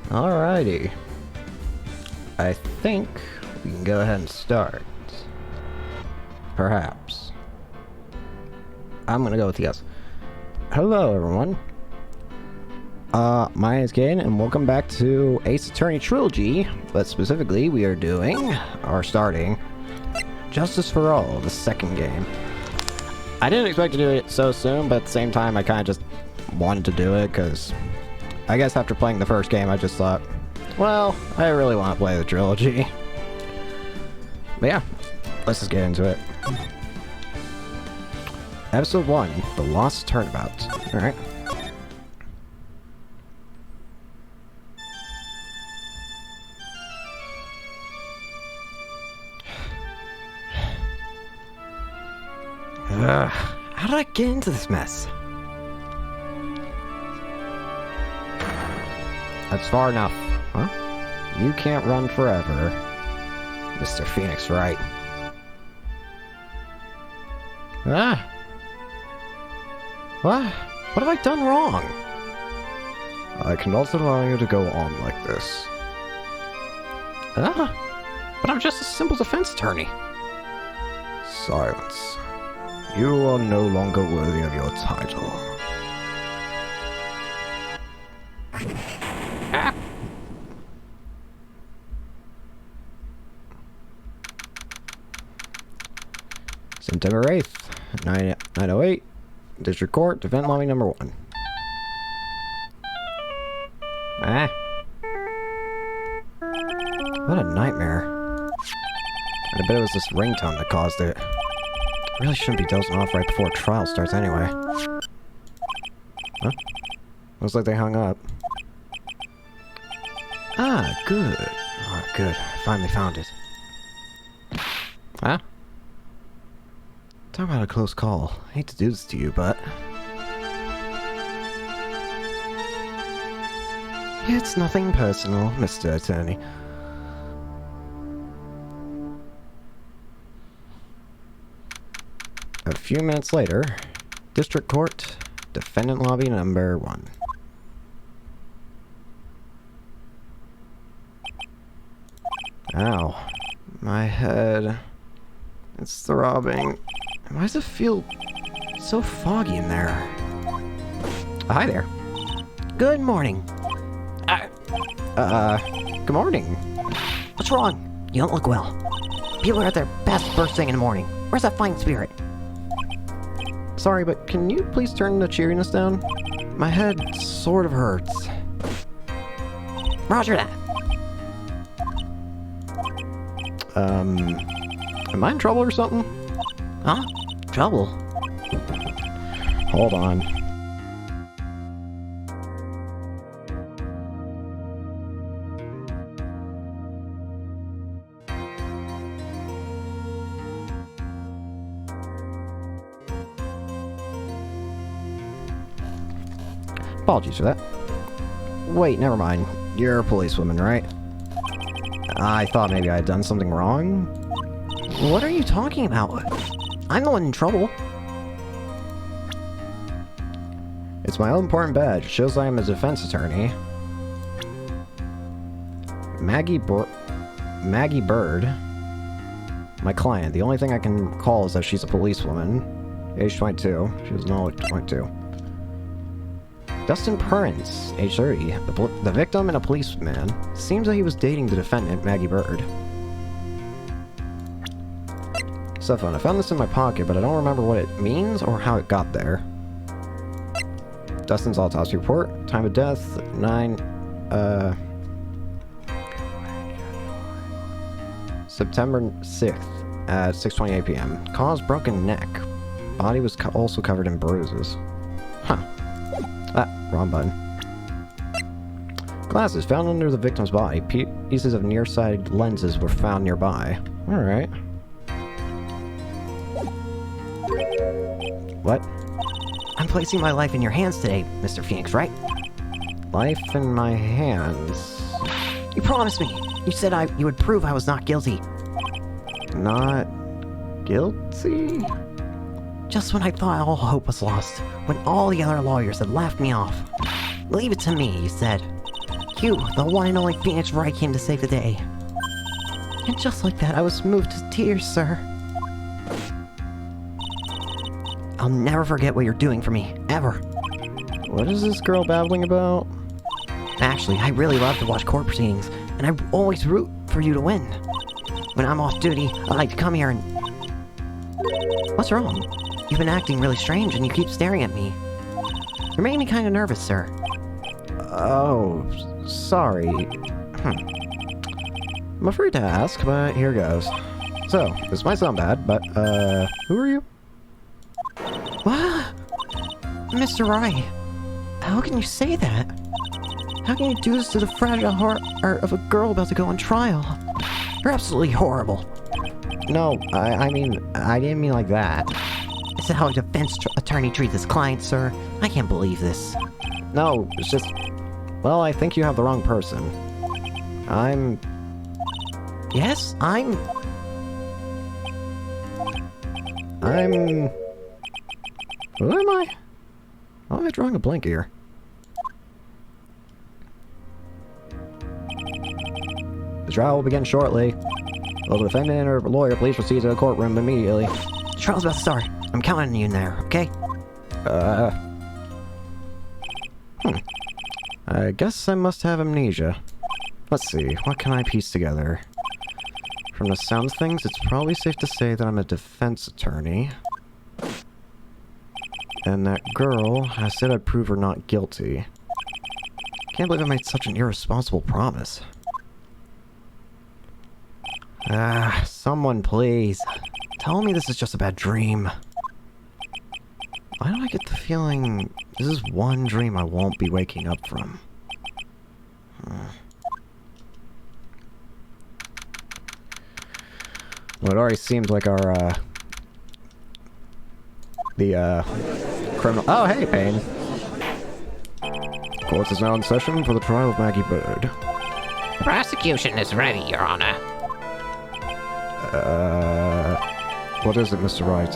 Alrighty. I think we can go ahead and start. Perhaps. I'm gonna go with yes. Hello, everyone. My name is Caden, and welcome back to Ace Attorney Trilogy, but specifically we are doing, or starting, Justice for All, the second game. I didn't expect to do it so soon, but at the same time I kind of just wanted to do it, because I guess after playing the first game I just thought, well, I really want to play the trilogy. But yeah, let's just get into it. Episode 1, The Lost Turnabout. Alright. How did I get into this mess? That's far enough. Huh? You can't run forever, Mr. Phoenix Wright. Ah! What? What have I done wrong? I cannot allow you to go on like this. Ah! But I'm just a simple defense attorney. Silence. You are no longer worthy of your title. Ah. September 8th, 908, District Court, Defendant Lobby number 1. Ah. What a nightmare. I bet it was this ringtone that caused it. Really shouldn't be dozing off right before trial starts anyway. Huh? Looks like they hung up. Ah, good. Oh, good. Finally found it. Huh? Talk about a close call. I hate to do this to you, but... It's nothing personal, Mr. Attorney. A few minutes later, District Court, Defendant Lobby number 1. Ow. My head. It's throbbing. Why does it feel so foggy in there? Hi there. Good morning. Good morning. What's wrong? You don't look well. People are at their best first thing in the morning. Where's that fine spirit? Sorry, but can you please turn the cheeriness down? My head sort of hurts. Roger that. Am I in trouble or something? Huh? Trouble? Hold on. Apologies for that. Wait, never mind. You're a policewoman, right? I thought maybe I had done something wrong. What are you talking about? I'm the one in trouble. It's my own important badge. It shows I am a defense attorney. Maggie Bird. My client. The only thing I can call is that she's a policewoman. Age 22. She was no 22. Dustin Perrins, age 30, the victim and a policeman. Seems that he was dating the defendant, Maggie Bird. Cell phone. I found this in my pocket, but I don't remember what it means or how it got there. Dustin's autopsy report. Time of death, September 6th at 6:28 p.m. Cause broken neck. Body was also covered in bruises. Huh. Ah, wrong button. Glasses found under the victim's body. Pieces of nearsighted lenses were found nearby. Alright. What? I'm placing my life in your hands today, Mr. Phoenix, right? Life in my hands. You promised me. You said you would prove I was not guilty. Not guilty? Just when I thought all hope was lost, when all the other lawyers had laughed me off. Leave it to me, you said. You, the one and only Phoenix Wright, came to save the day. And just like that, I was moved to tears, sir. I'll never forget what you're doing for me, ever. What is this girl babbling about? Actually, I really love to watch court proceedings, and I always root for you to win. When I'm off duty, I like to come here and... What's wrong? You've been acting really strange, and you keep staring at me. You're making me kind of nervous, sir. Oh, sorry. I'm afraid to ask, but here goes. So, this might sound bad, but, who are you? What? Mr. Wright, how can you say that? How can you do this to the fragile heart of a girl about to go on trial? You're absolutely horrible. No, I mean, I didn't mean like that. Is that how a defense attorney treats his client, sir? I can't believe this. No, it's just... Well, I think you have the wrong person. Yes, I'm... Who am I? Why am I drawing a blank here? The trial will begin shortly. Will the defendant or lawyer please proceed to the courtroom immediately? The trial's about to start. I'm counting on you in there, okay? I guess I must have amnesia. Let's see, what can I piece together? From the sound of things, it's probably safe to say that I'm a defense attorney. And that girl, I said I'd prove her not guilty. Can't believe I made such an irresponsible promise. Someone please. Tell me this is just a bad dream. Why do I get the feeling this is one dream I won't be waking up from? Well, it already seems like our, criminal... Oh, hey, Payne! Court is now in session for the trial of Maggie Bird. The prosecution is ready, Your Honor. What is it, Mr. Wright?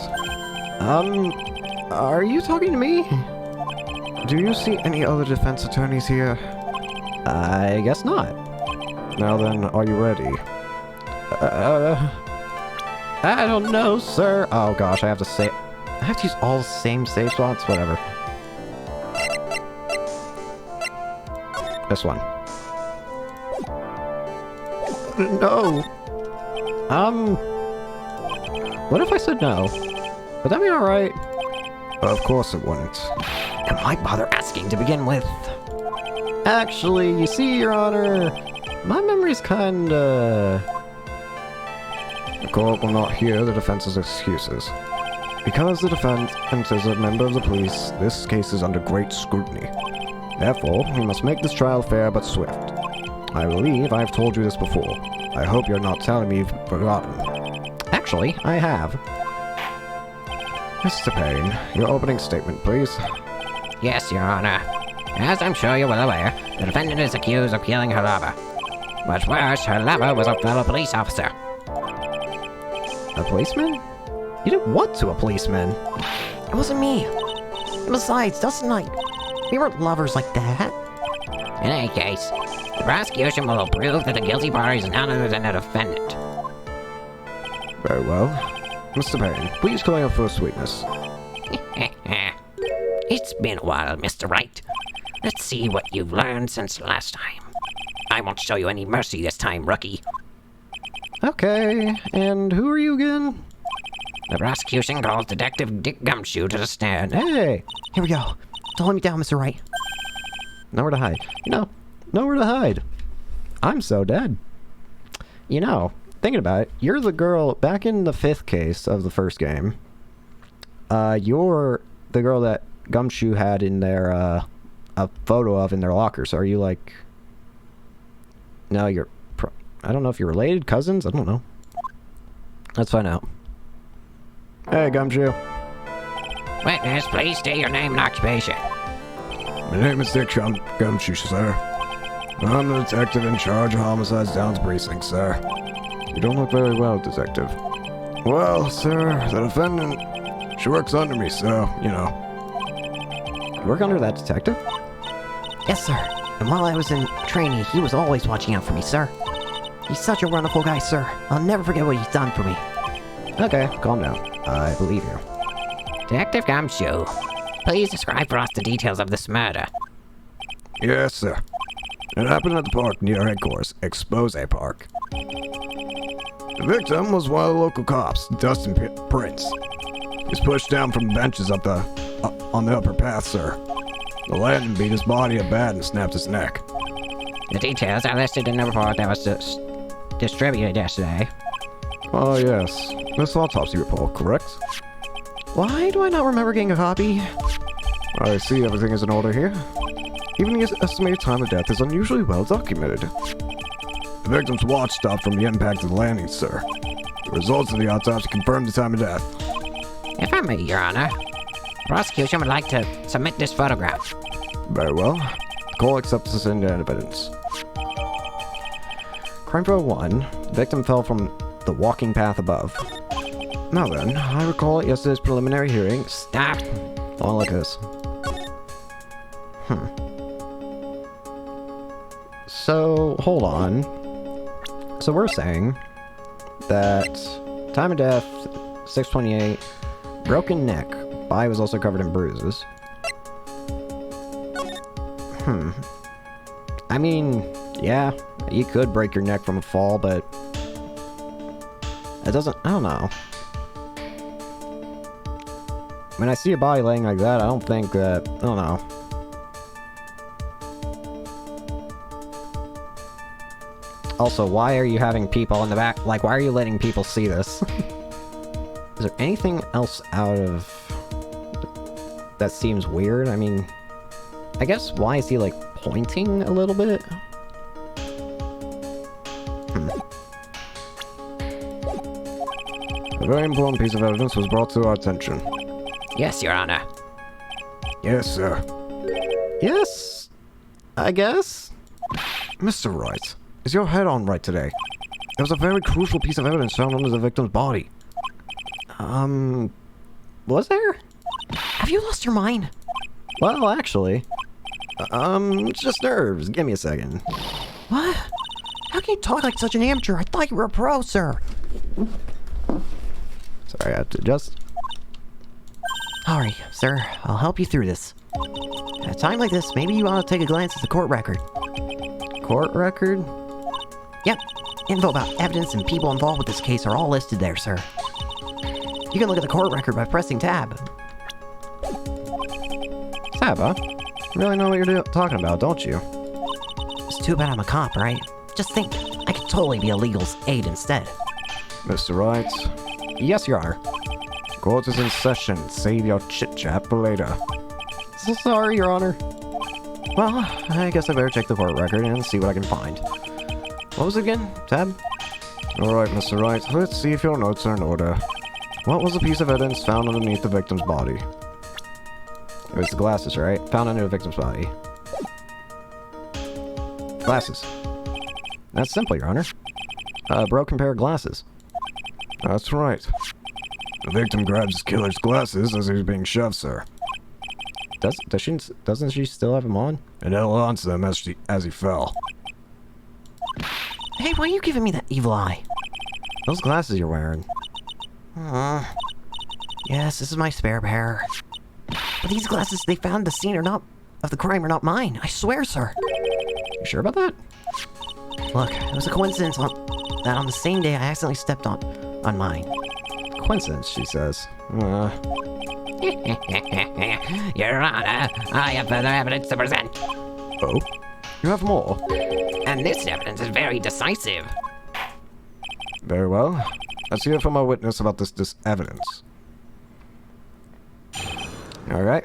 Are you talking to me? Do you see any other defense attorneys here? I guess not. Now then, are you ready? I don't know, sir. Oh gosh, I have to use all the same save spots? Whatever. This one. No. What if I said no? Would that be alright? Of course it wouldn't. And why bother asking to begin with? Actually, you see, Your Honor, my memory's kinda... The court will not hear the defense's excuses. Because the defense is a member of the police, this case is under great scrutiny. Therefore, we must make this trial fair but swift. I believe I've told you this before. I hope you're not telling me you've forgotten. Actually, I have. Mr. Payne, your opening statement, please. Yes, Your Honor. As I'm sure you're well aware, the defendant is accused of killing her lover. What's worse, her lover was a fellow police officer. A policeman? You did what to a policeman? It wasn't me. And besides, Dustin and I, we weren't lovers like that. In any case, the prosecution will prove that the guilty party is none other than the defendant. Very well. Mr. Payne, please call your first witness. It's been a while, Mr. Wright. Let's see what you've learned since last time. I won't show you any mercy this time, rookie. Okay, and who are you again? The prosecution calls Detective Dick Gumshoe to the stand. Hey! Here we go. Don't let me down, Mr. Wright. Nowhere to hide. You know, nowhere to hide. I'm so dead. You know, thinking about it, you're the girl back in the 5th case of the first game. You're the girl that Gumshoe had in their, a photo of in their locker. So are you like... No, you're... I don't know if you're related, cousins? I don't know. Let's find out. Hey, Gumshoe. Witness, please state your name and occupation. My name is Dick Gumshoe, sir. I'm the detective in charge of homicides Downs Precinct, sir. You don't look very well, detective. Well, sir, the defendant, She works under me, so, you know. You work under that detective? Yes, sir. And while I was in training, he was always watching out for me, sir. He's such a wonderful guy, sir. I'll never forget what he's done for me. Okay, calm down. I believe you. Detective Gumshoe, please describe for us the details of this murder. Yes, sir. It happened at the park near headquarters, Expose Park. The victim was one of the local cops, Dustin Prince. He was pushed down from benches on the upper path, sir. The landing beat his body up bad and snapped his neck. The details are listed in the report that was distributed yesterday. Oh, yes. This autopsy report, correct? Why do I not remember getting a copy? I see everything is in order here. Even the estimated time of death is unusually well documented. The victim's watch stopped from the impact of the landing, sir. The results of the autopsy confirmed the time of death. If I may, Your Honor, the prosecution would like to submit this photograph. Very well. The court accepts this into evidence. Crime photo 1. The victim fell from the walking path above. Now then, I recall at yesterday's preliminary hearing. Stop. Oh, look at this. So, hold on. So we're saying that time of death, 6:28, broken neck, body was also covered in bruises. I mean, yeah, you could break your neck from a fall, but it doesn't, I don't know. When I see a body laying like that, I don't think that, I don't know. Also, why are you having people in the back? Like, why are you letting people see this? Is there anything else out of... that seems weird? I mean, I guess why is he, like, pointing a little bit? A very important piece of evidence was brought to our attention. Yes, Your Honor. Yes, sir. Yes, I guess. Mr. Wright, is your head on right today? There was a very crucial piece of evidence found under the victim's body. Was there? Have you lost your mind? Well, actually. It's just nerves. Give me a second. What? How can you talk like such an amateur? I thought you were a pro, sir. Sorry, I have to adjust. Alright, sir. I'll help you through this. At a time like this, maybe you ought to take a glance at the court record. Court record? Yep. Info about evidence and people involved with this case are all listed there, sir. You can look at the court record by pressing tab. Saba? You really know what you're talking about, don't you? It's too bad I'm a cop, right? Just think, I could totally be a legal's aid instead. Mr. Wright, Yes, Your Honor. court is in session. Save your chit-chat for later. So sorry, Your Honor. Well, I guess I better check the court record and see what I can find. What was it again? Tab? Alright, Mr. Wright, let's see if your notes are in order. What was the piece of evidence found underneath the victim's body? It was the glasses, right? Found under the victim's body. Glasses. That's simple, Your Honor. A broken pair of glasses. That's right. The victim grabs his killer's glasses as he was being shoved, sir. Doesn't she still have them on? And held on to them as he fell. Hey, why are you giving me that evil eye? Those glasses you're wearing. Yes, this is my spare pair. But these glasses they found at the scene of the crime are not mine. I swear, sir. You sure about that? Look, it was a coincidence that on the same day I accidentally stepped on mine. Coincidence, she says. Your Honor, I have further evidence to present. Oh? You have more? And this evidence is very decisive. Very well. Let's hear from our witness about this evidence. Alright.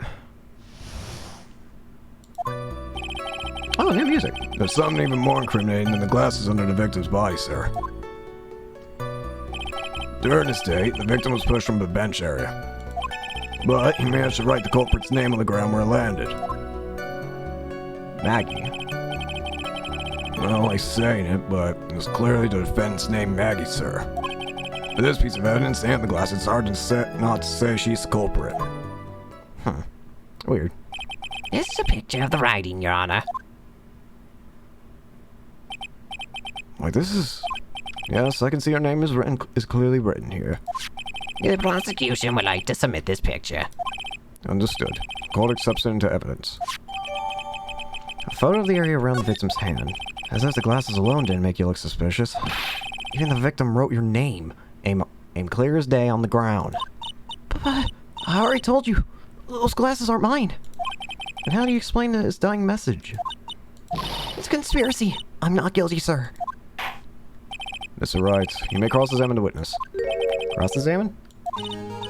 Oh, new music. There's something even more incriminating than the glasses under the victim's body, sir. During this date, the victim was pushed from the bench area. But he managed to write the culprit's name on the ground where it landed. Maggie. Not only saying it, but it was clearly the defendant's name, Maggie, sir. With this piece of evidence and the glass, it's hard not to say she's the culprit. Weird. This is a picture of the writing, Your Honor. Like, this is... Yes, I can see her name is clearly written here. The prosecution would like to submit this picture. Understood. Court accepts it into evidence. A photo of the area around the victim's hand. As if the glasses alone didn't make you look suspicious. Even the victim wrote your name. Aim clear as day on the ground. But I already told you. Those glasses aren't mine. And how do you explain his dying message? It's a conspiracy. I'm not guilty, sir. Mr. Wright, you may cross-examine the witness. Cross-examine?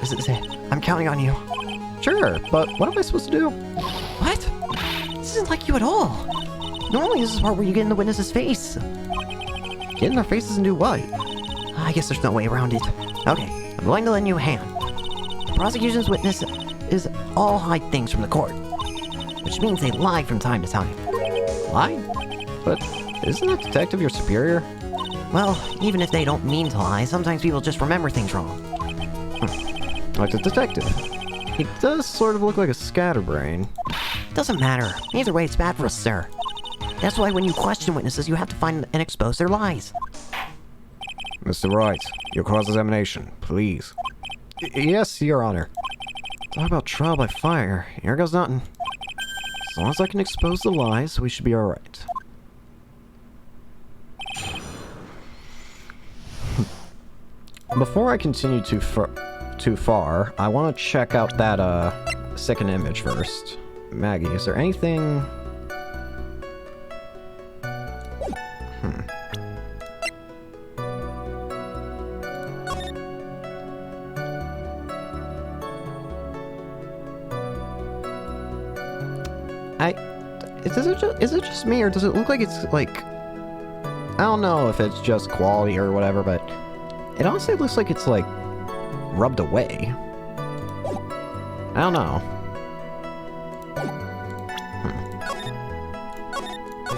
This is it. I'm counting on you. Sure, but what am I supposed to do? What? This isn't like you at all. Normally this is the part where you get in the witness's face. Get in their faces and do what? I guess there's no way around it. Okay, I'm going to lend you a hand. The prosecution's witness is all hide things from the court. Which means they lie from time to time. Lie? But isn't that detective your superior? Well, even if they don't mean to lie, sometimes people just remember things wrong. Like the detective. He does sort of look like a scatterbrain. Doesn't matter. Either way, it's bad for us, sir. That's why when you question witnesses, you have to find and expose their lies. Mr. Wright, your cross-examination, please. Yes, Your Honor. Talk about trial by fire. Here goes nothing. As long as I can expose the lies, we should be alright. Before I continue too far, I want to check out that second image first. Maggie, is there anything... Is it just me, or does it look like it's, like... I don't know if it's just quality or whatever, but... It honestly looks like it's, like, rubbed away. I don't know.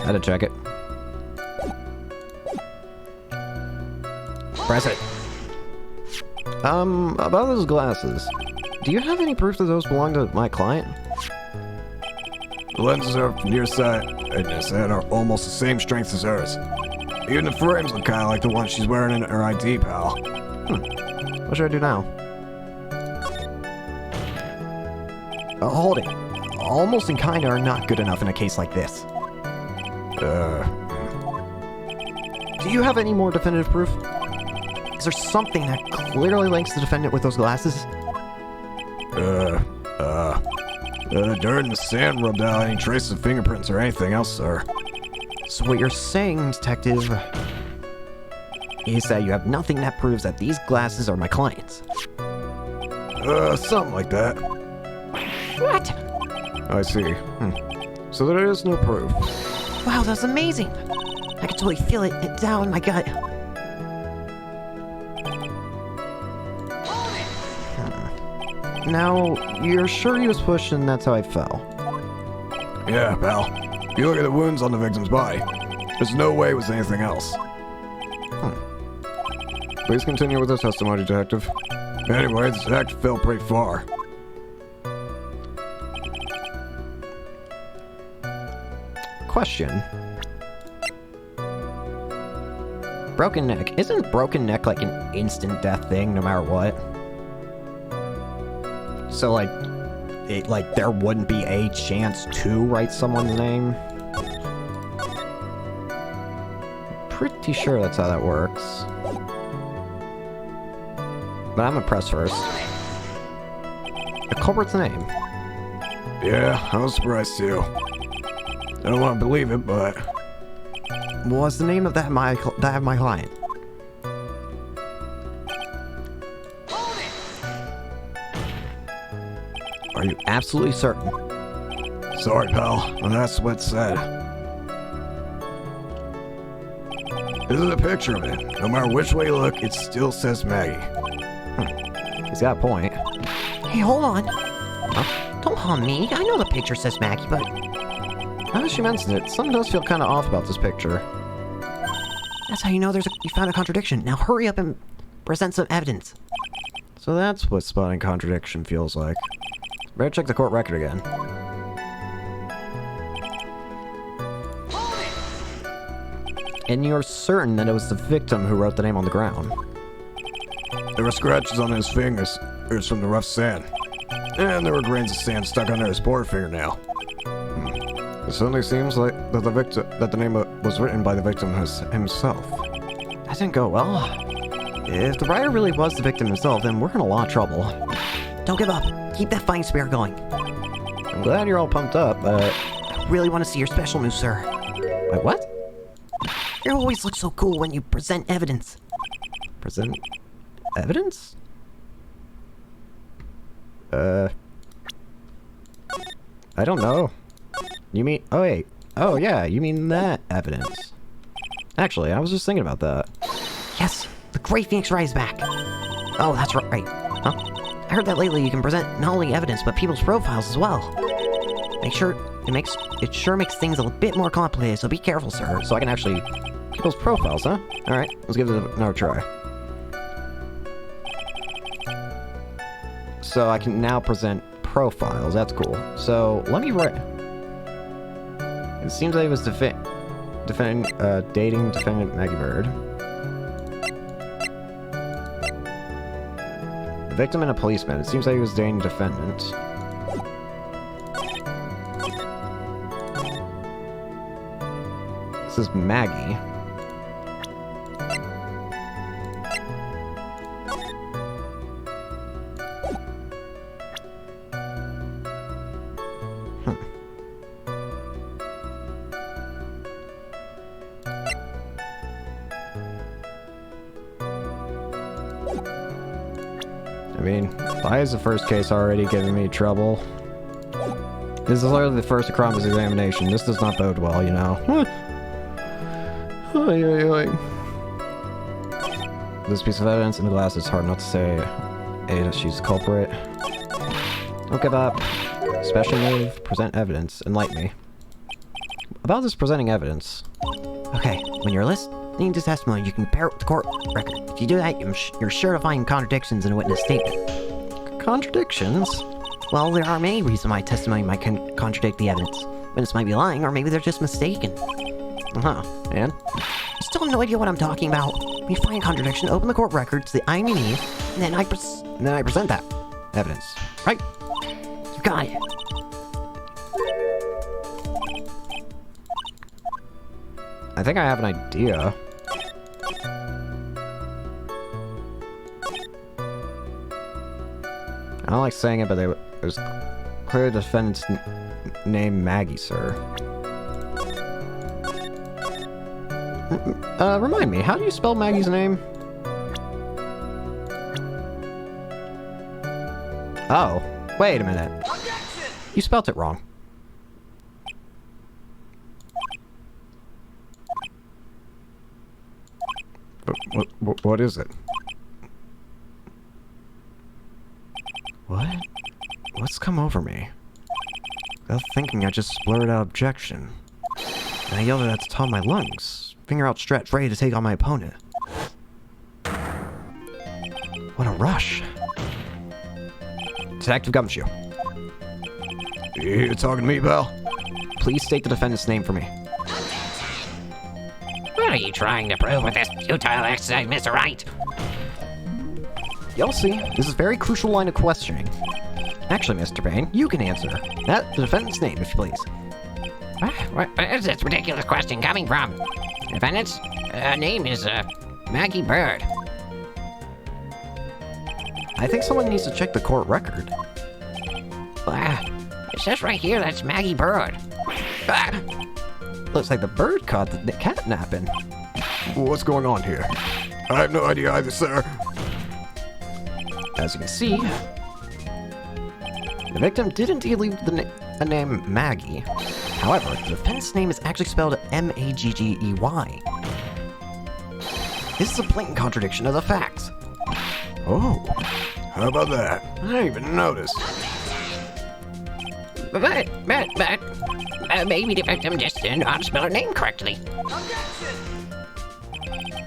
Had to check it. Press it. About those glasses. Do you have any proof that those belong to my client? The lenses are nearsightedness and are almost the same strength as hers. Even the frames look kind of like the one she's wearing in her ID, pal. What should I do now? Hold it. Almost and kinda are not good enough in a case like this. Do you have any more definitive proof? Is there something that clearly links the defendant with those glasses? Dirt and the sand rubbed out any traces of fingerprints or anything else, sir. So what you're saying, detective, is that you have nothing that proves that these glasses are my client's? Something like that. What? I see. So there is no proof. Wow, that's amazing! I can totally feel it down in my gut. Now, you're sure he was pushed and that's how I fell? Yeah, pal. If you look at the wounds on the victim's body, there's no way it was anything else. Please continue with the testimony, detective. Anyway, this act fell pretty far. Question. Broken neck. Isn't broken neck like an instant death thing no matter what? So like, there wouldn't be a chance to write someone's name? Pretty sure that's how that works. But I'm gonna press first. The culprit's name. Yeah, I was surprised too. I don't want to believe it, but... What's the name of that my client? Are you absolutely certain? Sorry, pal, but that's what it said. This is a picture of it. No matter which way you look, it still says Maggie. He's got a point. Hey, hold on. Don't harm me. I know the picture says Maggie, but... Now that she mentions it, something does feel kind of off about this picture. That's how you know you found a contradiction. Now hurry up and present some evidence. So that's what spotting contradiction feels like. Better check the court record again. And you're certain that it was the victim who wrote the name on the ground? There were scratches on his fingers. It was from the rough sand. And there were grains of sand stuck under his poor fingernail. It certainly seems like that the name was written by the victim himself. That didn't go well. If the writer really was the victim himself, then we're in a lot of trouble. Don't give up. Keep that fighting spirit going. I'm glad you're all pumped up, but... I really want to see your special move, sir. Wait, what? You always look so cool when you present evidence. Present... evidence? I don't know. You mean... oh, wait. Oh, yeah, you mean that evidence. Actually, I was just thinking about that. Yes, the Great Phoenix Wright is back. Oh, that's right. Huh? I heard that lately you can present not only evidence, but people's profiles as well. It sure makes things a bit more complicated, so be careful, sir. So I can actually... people's profiles, huh? Alright, let's give it another try. So I can now present profiles, that's cool. So, let me write... It seems like it was dating defendant Maggie Bird. The victim and a policeman. It seems like he was dating defendant. This is Maggie. I mean, why is the first case already giving me trouble? This is literally the first Acropolis examination. This does not bode well, you know. This piece of evidence in the glass, it's hard not to say that she's the culprit. Don't give up. Special move, present evidence, enlighten me. About this presenting evidence. Okay, when you're listening to testimony, you can compare it with the court record. If you do that, you're sure to find contradictions in a witness statement. Contradictions? Well, there are many reasons why testimony might contradict the evidence. Witness might be lying, or maybe they're just mistaken. Uh-huh. And? You still have no idea what I'm talking about. When you find a contradiction, open the court record to the IME, and then I present that Evidence. Right? You got it. I think I have an idea. I don't like saying it, but it was clearly the defendant's name Maggie, sir. Remind me, how do you spell Maggie's name? Oh, wait a minute. You spelt it wrong. What is it? What? What's come over me? Without thinking, I just blurted out objection. And I yelled it at the top of my lungs, finger outstretched, ready to take on my opponent. What a rush. Detective Gumshoe, You talking to me, pal? please state the defendant's name for me. What are you trying to prove with this futile exercise, Mr. Wright? You'll see, this is a very crucial line of questioning. Actually, Mr. Payne, you can answer. The defendant's name, if you please. Where is this ridiculous question coming from? Defendant's name is Maggie Bird. I think someone needs to check the court record. It says right here that's Maggie Bird. Looks like the bird caught the cat napping. What's going on here? I have no idea either, sir. As you can see, the victim did indeed leave the name Maggie. However, the defendant's name is actually spelled M-A-G-G-E-Y. This is a blatant contradiction of the facts. Oh, how about that? I didn't even notice. But maybe the victim just didn't know how to spell her name correctly.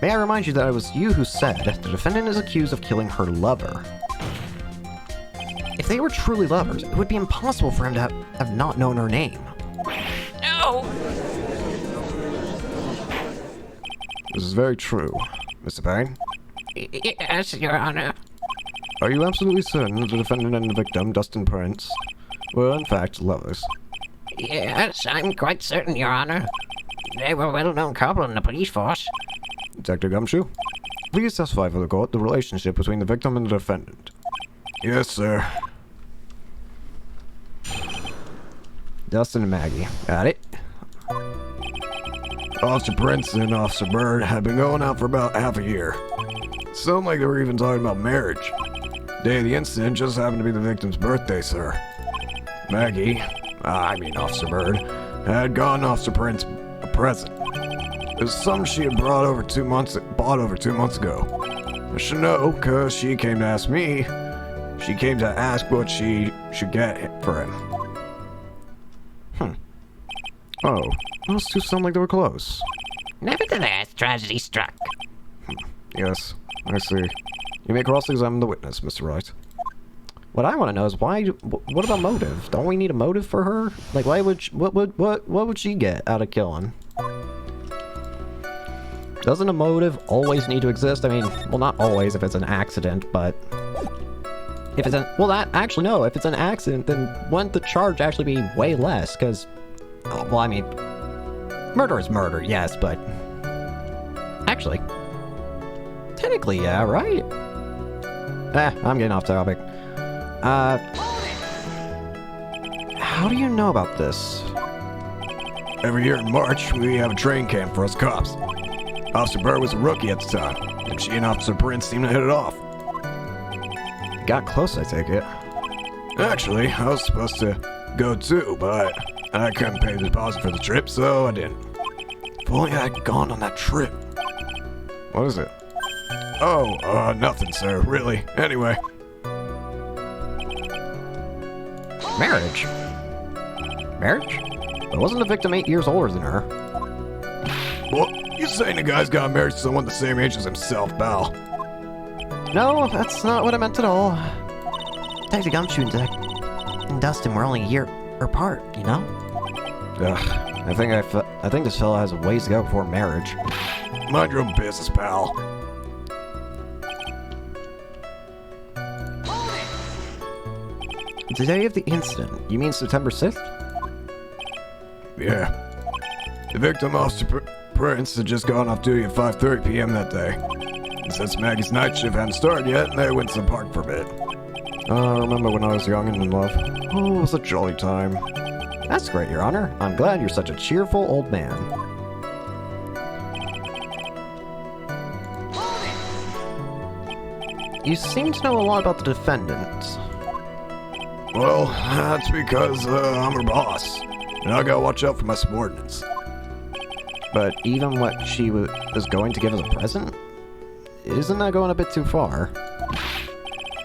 May I remind you that it was you who said the defendant is accused of killing her lover. If they were truly lovers, it would be impossible for him to have not known her name. No! This is very true. Mr. Payne, Yes, Your Honor. are you absolutely certain that the defendant and the victim, Dustin Prince, were in fact lovers? Yes, I'm quite certain, Your Honor. They were a well-known couple in the police force. Detective Gumshoe, please testify for the court the relationship between the victim and the defendant. Yes, sir. Dustin and Maggie. Got it? Officer Prince and Officer Bird had been going out for about half a year. It sounded like they were even talking about marriage. The day of the incident just happened to be the victim's birthday, sir. Maggie, Officer Bird, had gotten Officer Prince a present. It was something she had bought over 2 months ago. I should know, because she came to ask me. She came to ask what she should get for him. Oh, those two sound like they were close. Nevertheless, tragedy struck. Yes, I see. You may cross-examine the witness, Mr. Wright. What I want to know is why. What about motive? Don't we need a motive for her? Like, why would? What would she get out of killing? Doesn't a motive always need to exist? I mean, well, not always if it's an accident, but if it's well, that actually no. If it's an accident, then wouldn't the charge actually be way less? Because, well, I mean, murder is murder, yes, but actually, technically, yeah, right? I'm getting off topic. How do you know about this? Every year in March, we have a training camp for us cops. Officer Burr was a rookie at the time, and she and Officer Prince seemed to hit it off. Got close, I take it. Actually, I was supposed to go too, but I couldn't pay the deposit for the trip, so I didn't. If only I had gone on that trip. What is it? Oh, nothing, sir, really. Anyway. Marriage? Marriage? But wasn't the victim 8 years older than her? Well, you saying the guy's got married to someone the same age as himself, pal? No, that's not what I meant at all. Detective Gumshoe and Dustin were only a year apart, you know? Ugh, I think this fella has a ways to go before marriage. Mind your own business, pal. The day of the incident, you mean September 6th? Yeah. The victim, Officer Prince, had just gone off duty at 5:30 p.m. that day. And since Maggie's night shift hadn't started yet, they went to the park for a bit. I remember when I was young and in love. Oh, it was a jolly time. That's great, Your Honor. I'm glad you're such a cheerful old man. You seem to know a lot about the defendant. Well, that's because I'm her boss, and I gotta watch out for my subordinates. But even what she was going to give as a present? Isn't that going a bit too far?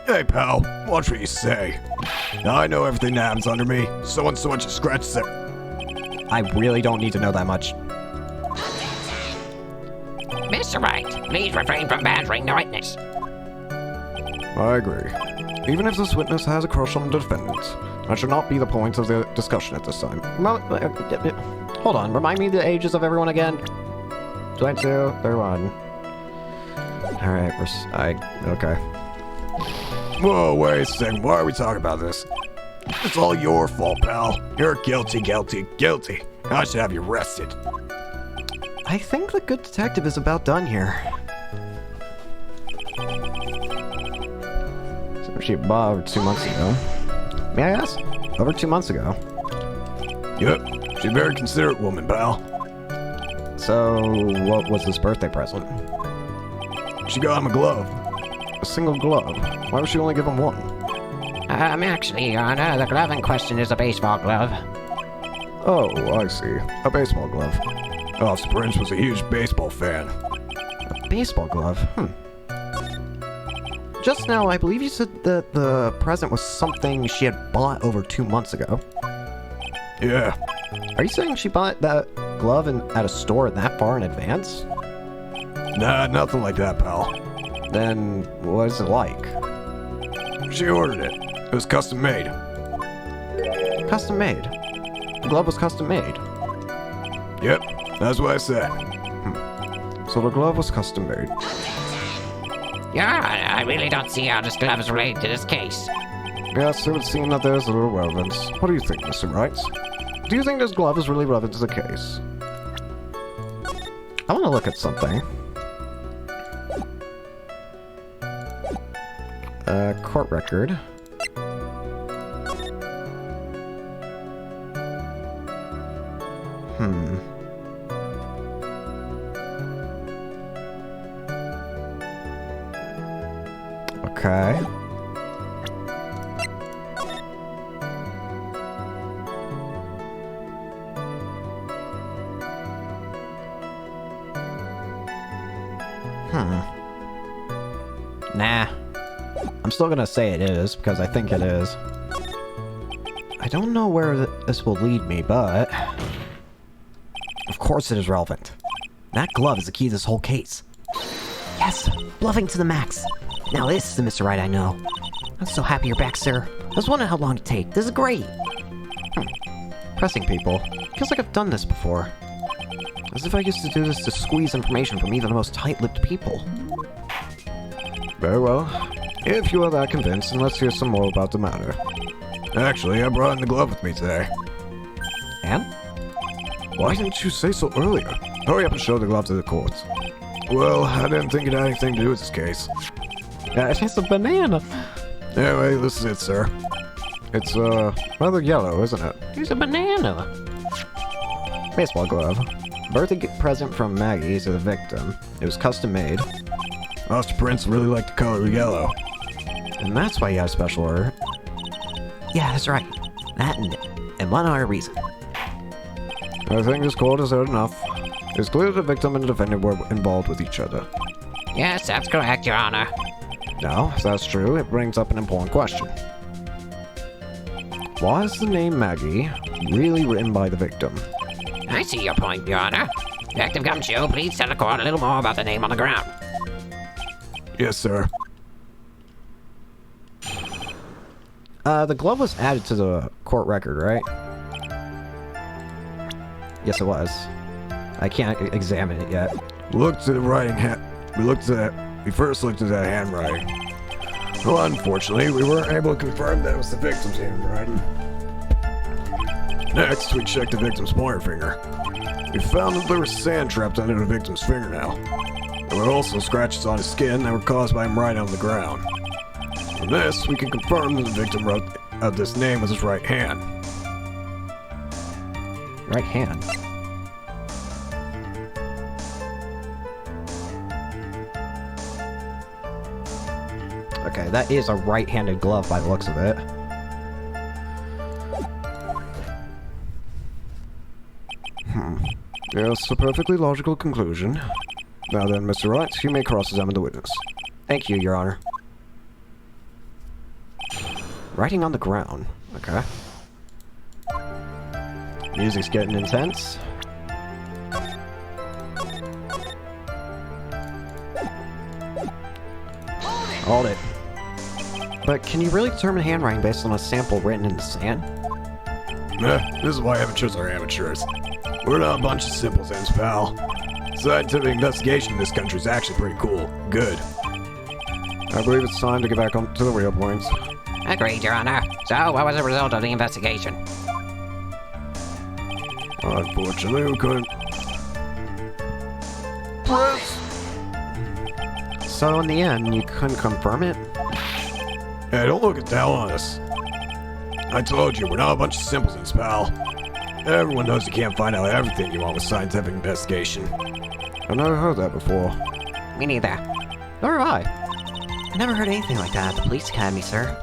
Hey, pal, watch what you say. I know everything that happens under me. So and so much as scratches it. I really don't need to know that much. Mr. Wright, please refrain from badgering the witness. I agree. Even if this witness has a crush on the defendant, that should not be the point of the discussion at this time. Hold on, remind me the ages of everyone again. 22, 31. Alright, okay. Whoa, wait a second. Why are we talking about this? It's all your fault, pal. You're guilty. I should have you arrested. I think the good detective is about done here. So she bought over 2 months ago. May I ask? Over 2 months ago. Yep, she's a very considerate woman, pal. So, what was this birthday present? She got him a glove. A single glove. Why would she only give him one? Actually, Your Honor, the glove in question is a baseball glove. Oh, I see. A baseball glove. Officer Prince was a huge baseball fan. A baseball glove? Just now, I believe you said that the present was something she had bought over 2 months ago. Yeah. Are you saying she bought that glove at a store that far in advance? Nah, nothing like that, pal. Then what is it like? She ordered it. It was custom made. Custom made. The glove was custom made. Yep, that's what I said. So the glove was custom made. Yeah, I really don't see how this glove is related to this case. Yes, it would seem that there's a little relevance. What do you think, Mr. Wright? Do you think this glove is really relevant to the case? I want to look at something. Court record. Okay. Nah. I'm still gonna say it is, because I think it is. I don't know where this will lead me, but... Of course it is relevant. That glove is the key to this whole case. Yes, bluffing to the max. Now this is the Mr. Wright I know. I'm so happy you're back, sir. I was wondering how long it'd take. This is great. Pressing people. Feels like I've done this before. As if I used to do this to squeeze information from even the most tight-lipped people. Very well. If you are that convinced, then let's hear some more about the matter. Actually, I brought in the glove with me today. And? Why didn't you say so earlier? Hurry up and show the glove to the courts. Well, I didn't think it had anything to do with this case. It's a banana. Anyway, this is it, sir. It's, rather yellow, isn't it? It's a banana. Baseball glove. Birthday present from Maggie to the victim. It was custom made. Master Prince really liked the color yellow. And that's why he had a special order. Yeah, that's right. That and one other reason. I think this court has heard enough. It's clear that the victim and the defendant were involved with each other. Yes, that's correct, Your Honor. Now, if that's true, it brings up an important question. Why is the name Maggie really written by the victim? I see your point, Your Honor. Detective Gumshoe, please tell the court a little more about the name on the ground. Yes, sir. The glove was added to the court record, right? Yes, it was. I can't examine it yet. Looked at the writing we first looked at that handwriting. Well, unfortunately, we weren't able to confirm that it was the victim's handwriting. Next, we checked the victim's pointer finger. We found that there was sand trapped under the victim's fingernail. There were also scratches on his skin that were caused by him writing on the ground. From this, we can confirm that the victim wrote this name with his right hand. Right hand. Okay, that is a right-handed glove by the looks of it. Yes, a perfectly logical conclusion. Now then, Mr. Wright, you may cross-examine the witness. Thank you, Your Honor. Writing on the ground. Okay. Music's getting intense. Hold it. But can you really determine handwriting based on a sample written in the sand? This is why amateurs are amateurs. We're not a bunch of simpletons, pal. Scientific investigation in this country is actually pretty cool. Good. I believe it's time to get back on to the real points. Agreed, Your Honor. So, what was the result of the investigation? Unfortunately, we couldn't. So in the end, you couldn't confirm it? Hey, don't look down on us. I told you, we're not a bunch of simpletons, pal. Everyone knows you can't find out everything you want with scientific investigation. I've never heard that before. Me neither. Nor have I. I never heard anything like that at the police academy, sir.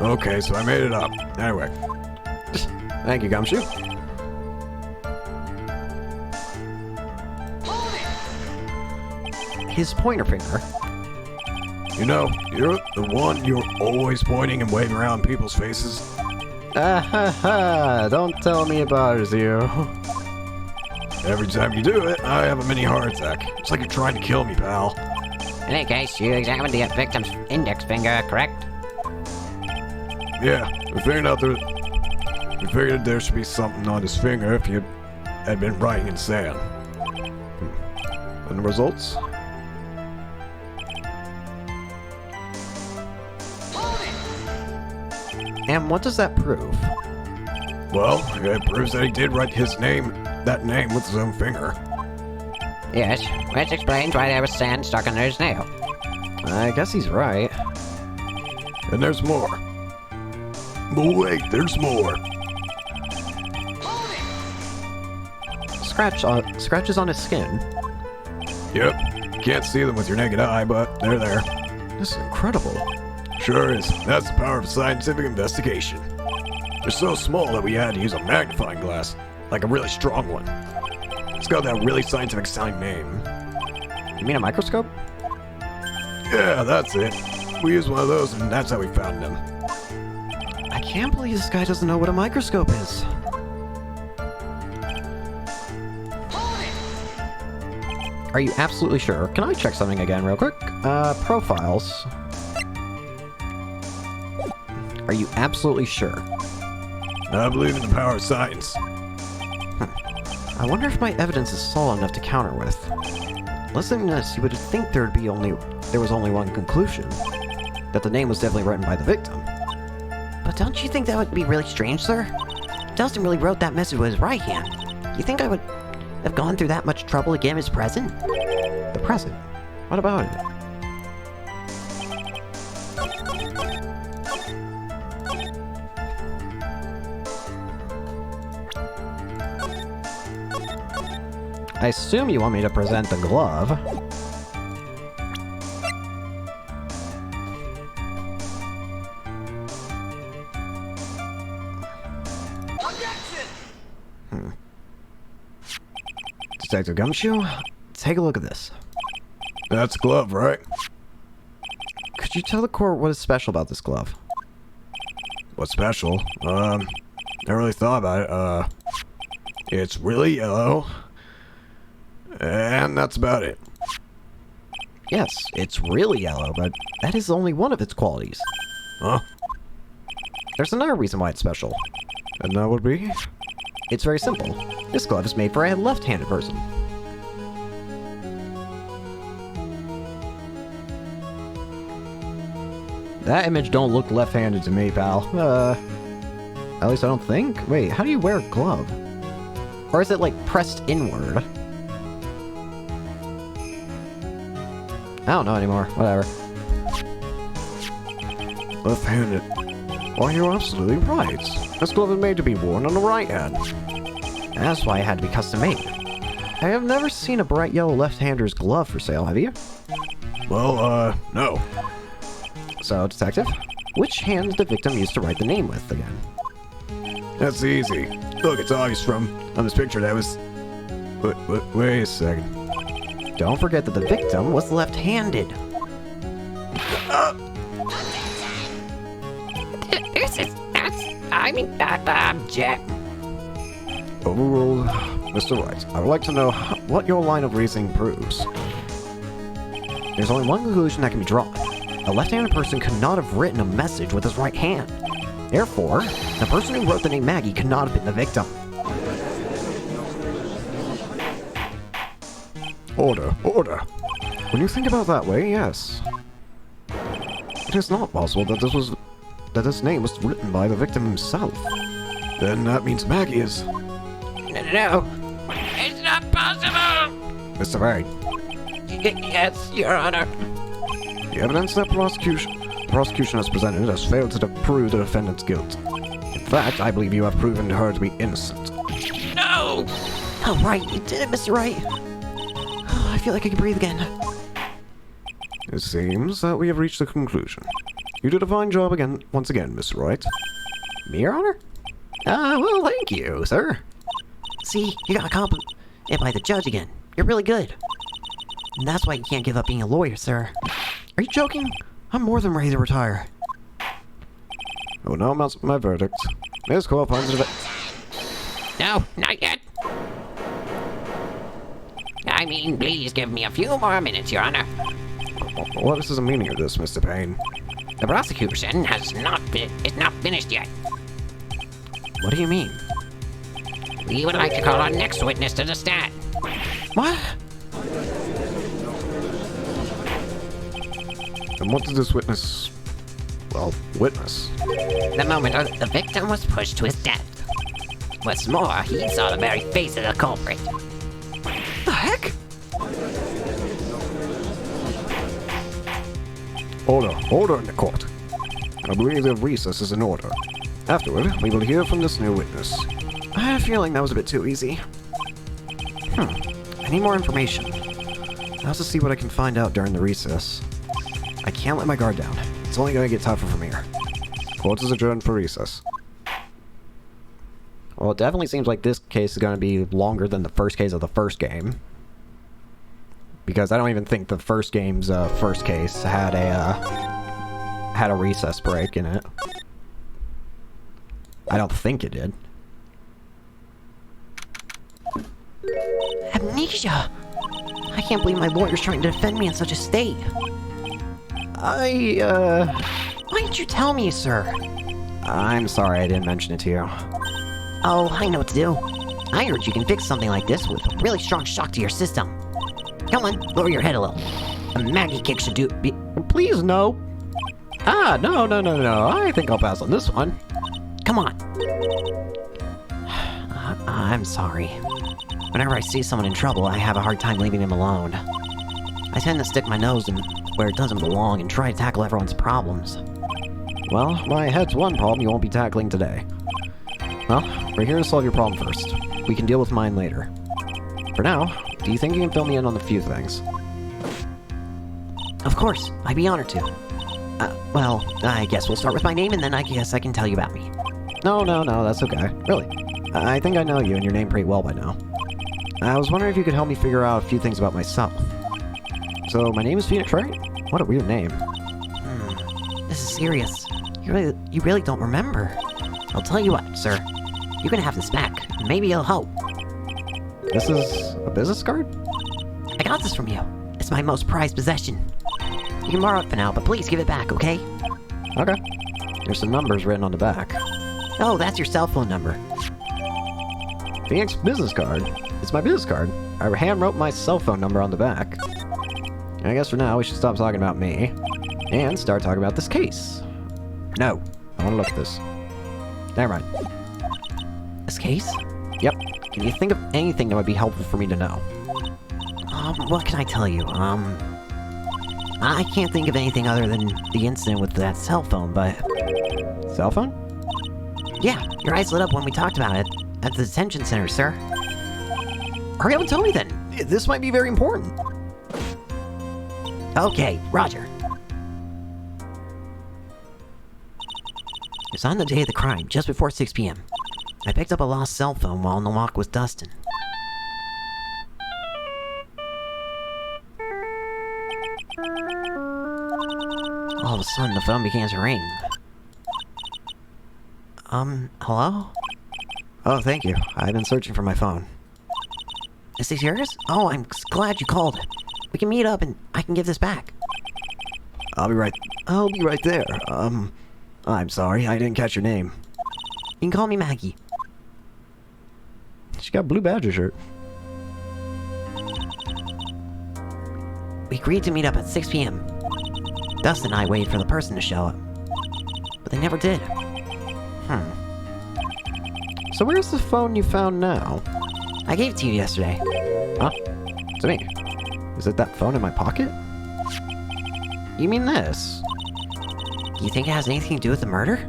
Okay, so I made it up. Anyway. Thank you, Gumshoe. His pointer finger. You know, you're the one you're always pointing and waving around in people's faces. Ah ha ha! Don't tell me about it, Zero. Every time you do it, I have a mini heart attack. It's like you're trying to kill me, pal. In any case, you examined the victim's index finger, correct? Yeah, we figured there should be something on his finger if he had been writing in sand. And the results? And what does that prove? Well, it proves that he did write that name with his own finger. Yes, which explains why there was sand stuck under his nail. I guess he's right. And there's more. But wait, there's more. Scratches on his skin. Yep, can't see them with your naked eye, but they're there. This is incredible. Sure is. That's the power of scientific investigation. They're so small that we had to use a magnifying glass, like a really strong one. It's got that really scientific sounding name. You mean a microscope? Yeah, that's it. We used one of those, and that's how we found them. I can't believe this guy doesn't know what a microscope is. Are you absolutely sure? Can I check something again real quick? Profiles. Are you absolutely sure? I believe in the power of science. I wonder if my evidence is solid enough to counter with. Listening to this, you would think there was only one conclusion. That the name was definitely written by the victim. But don't you think that would be really strange, sir? Dustin really wrote that message with his right hand. You think I would have gone through that much trouble to get him his present? The present? What about it? I assume you want me to present the glove. Detective Gumshoe, take a look at this. That's a glove, right? Could you tell the court what is special about this glove? What's special? Never really thought about it. It's really yellow. And that's about it. Yes, it's really yellow, but that is only one of its qualities. Huh? There's another reason why it's special. And that would be? It's very simple. This glove is made for a left-handed person. That image don't look left-handed to me, pal. At least I don't think. Wait, how do you wear a glove? Or is it, like, pressed inward? I don't know anymore. Whatever. Left-handed. Why, you're absolutely right. This glove is made to be worn on the right hand. That's why it had to be custom made. I have never seen a bright yellow left-hander's glove for sale, have you? Well, no. So, Detective, which hand did the victim use to write the name with again? That's easy. Look, it's obvious on this picture that was... Wait a second. Don't forget that the victim was left-handed. Object. Overruled. Mr. Wright, I would like to know what your line of reasoning proves. There's only one conclusion that can be drawn. A left-handed person could not have written a message with his right hand. Therefore, the person who wrote the name Maggie could not have been the victim. Order, order. When you think about it that way, yes. It is not possible that this name was written by the victim himself. Then that means Maggie is... No, it's not possible! Mr. Wright, Yes, Your Honor. the evidence that the prosecution has presented has failed to prove the defendant's guilt. In fact, I believe you have proven her to be innocent. No! Oh, right, you did it, Mr. Wright. Oh, I feel like I can breathe again. It seems that we have reached a conclusion. You did a fine job once again, Mr. Wright. Me, Your Honor? Well, thank you, sir. See, you got complimented by the judge again. You're really good. And that's why you can't give up being a lawyer, sir. Are you joking? I'm more than ready to retire. Oh, now my verdict. This court finds it... No, not yet. I mean, please give me a few more minutes, Your Honor. What is the meaning of this, Mr. Payne? The prosecution is not finished yet. What do you mean? We would like to call our next witness to the stand. What? And what did this witness, witness? The moment the victim was pushed to his death. What's more, he saw the very face of the culprit. The heck? Order in the court. I believe the recess is in order. Afterward, we will hear from this new witness. I had a feeling that was a bit too easy. I need more information. I also see what I can find out during the recess. I can't let my guard down. It's only going to get tougher from here. Court is adjourned for recess. Well, it definitely seems like this case is going to be longer than the first case of the first game. Because I don't even think the first game's first case had a recess break in it. I don't think it did. Amnesia! I can't believe my lawyer's trying to defend me in such a state. Why didn't you tell me, sir? I'm sorry I didn't mention it to you. Oh, I know what to do. I heard you can fix something like this with a really strong shock to your system. Come on, lower your head a little. A Maggie kick should do... Please, no. No. I think I'll pass on this one. Come on. I'm sorry. Whenever I see someone in trouble, I have a hard time leaving them alone. I tend to stick my nose in where it doesn't belong and try to tackle everyone's problems. Well, my head's one problem you won't be tackling today. Well, we're here to solve your problem first. We can deal with mine later. For now, do you think you can fill me in on a few things? Of course, I'd be honored to. Well, I guess we'll start with my name and then I guess I can tell you about me. No, that's okay. Really. I think I know you and your name pretty well by now. I was wondering if you could help me figure out a few things about myself. So, my name is Phoenix, right? What a weird name. This is serious. You really don't remember. I'll tell you what, sir. You can have this back. Maybe it'll help. This is a business card? I got this from you. It's my most prized possession. You can borrow it for now, but please give it back, okay? Okay. There's some numbers written on the back. Oh, that's your cell phone number. Phoenix business card? It's my business card. I hand wrote my cell phone number on the back. I guess for now we should stop talking about me and start talking about this case. No, I want to look at this. Never mind. This case? Yep. Can you think of anything that would be helpful for me to know? What can I tell you? I can't think of anything other than the incident with that cell phone, but... Cell phone? Yeah, your eyes lit up when we talked about it at the detention center, sir. Hurry up and tell me then. This might be very important. Okay, Roger. It's on the day of the crime, just before 6 p.m. I picked up a lost cell phone while on the walk with Dustin. All of a sudden, the phone began to ring. Hello? Oh, thank you. I've been searching for my phone. Is this yours? Oh, I'm glad you called. We can meet up and I can give this back. I'll be right there. I'm sorry, I didn't catch your name. You can call me Maggie. She got a blue Badger shirt. We agreed to meet up at 6 p.m. Dustin and I waited for the person to show up. But they never did. So where's the phone you found now? I gave it to you yesterday. Huh? To me? Is it that phone in my pocket? You mean this? Do you think it has anything to do with the murder?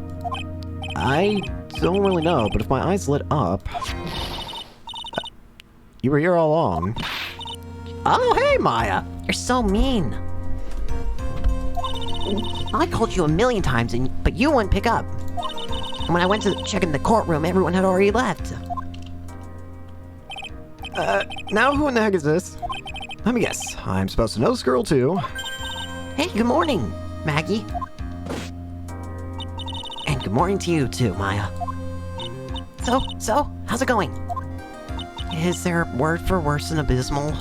I don't really know, but if my eyes lit up... You were here all along. Oh, hey, Maya! You're so mean. I called you a million times, but you wouldn't pick up. And when I went to check in the courtroom, everyone had already left. Now who in the heck is this? Let me guess. I'm supposed to know this girl too. Hey, good morning, Maggie. And good morning to you too, Maya. So, how's it going? Is there word for worse than abysmal?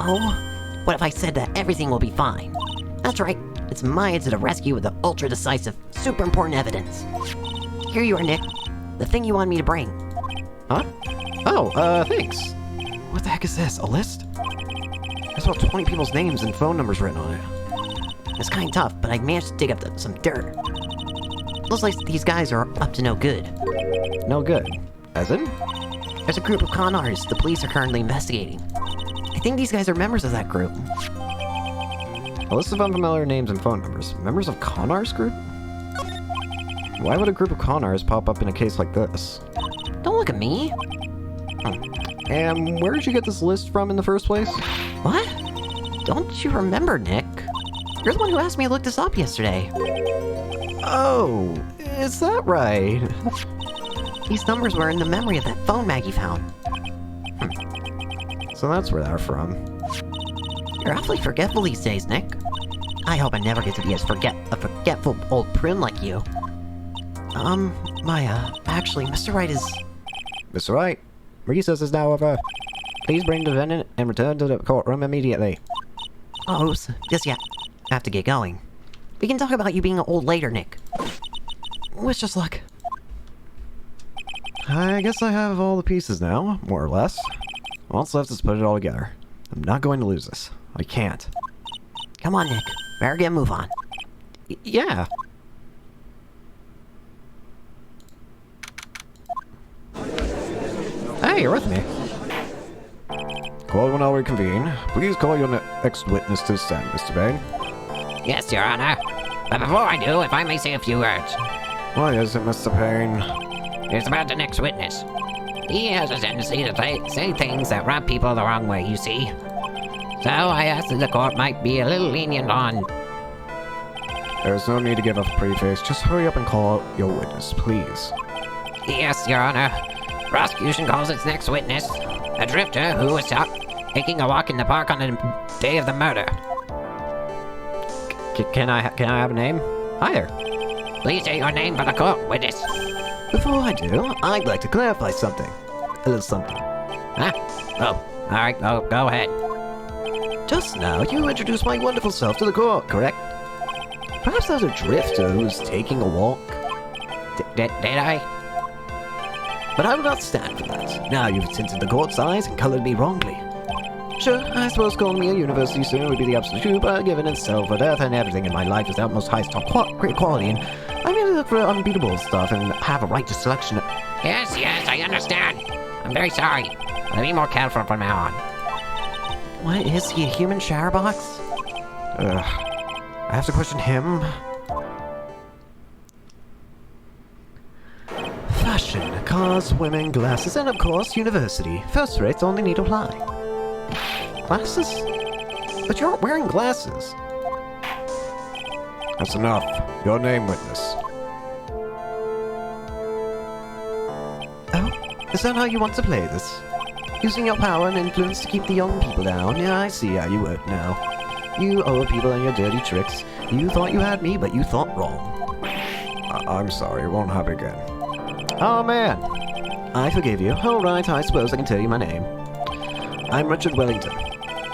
Oh, what if I said that everything will be fine? That's right, it's my answer to rescue with the ultra-decisive, super important evidence. Here you are, Nick. The thing you wanted me to bring. Huh? Oh, thanks. What the heck is this? A list? There's about 20 people's names and phone numbers written on it. It's kinda tough, but I managed to dig up some dirt. Looks like these guys are up to no good. No good. As in? There's a group of con artists the police are currently investigating. I think these guys are members of that group. A list of unfamiliar names and phone numbers. Members of Conar's group? Why would a group of Conars pop up in a case like this? Don't look at me. And where did you get this list from in the first place? What? Don't you remember, Nick? You're the one who asked me to look this up yesterday. Oh, is that right? These numbers were in the memory of that phone Maggie found. So that's where they're from. You're awfully forgetful these days, Nick. I hope I never get to be as forgetful old prune like you. Actually, Mr. Wright is... Mr. Wright, recess is now over. Please bring the defendant and return to the courtroom immediately. Oh, yes, yeah. I have to get going. We can talk about you being old later, Nick. Wish us luck. I guess I have all the pieces now, more or less. All that's left is put it all together. I'm not going to lose this. I can't. Come on, Nick. Better get a move on. Yeah. Hey, you're with me. Court will now reconvene. Please call your next witness to the stand, Mr. Bain. Yes, Your Honor. But before I do, if I may say a few words. Why is it, Mr. Payne? It's about the next witness. He has a tendency to say things that rub people the wrong way, you see. So I asked that the court might be a little lenient on... There's no need to give up a pretty face. Just hurry up and call out your witness, please. Yes, Your Honor. Prosecution calls its next witness a drifter who was taking a walk in the park on the day of the murder. Can I have a name? Hi there. Please say your name for the court, witness. Before I do, I'd like to clarify something. A little something. Huh? Oh, alright, go ahead. Just now, you introduced my wonderful self to the court, correct? Perhaps there's a drifter who's taking a walk. Did I? But I will not stand for that. Now you've tinted the court's eyes and colored me wrongly. Sure, I suppose calling me a university student would be the absolute truth, but given itself, earth and everything in my life is the utmost highest top great quality, and I merely look for unbeatable stuff and have a right to selection. Yes, I understand. I'm very sorry. I'll be more careful from now on. What, is he a human shower box? I have to question him? Fashion, cars, women, glasses, and of course, university. First rates only need apply. Glasses? But you aren't wearing glasses. That's enough. Your name, witness. Oh, is that how you want to play this? Using your power and influence to keep the young people down? Yeah, I see how you work now. You old people and your dirty tricks. You thought you had me, but you thought wrong. I'm sorry, it won't happen again. Oh man, I forgive you. Alright, I suppose I can tell you my name. I'm Richard Wellington,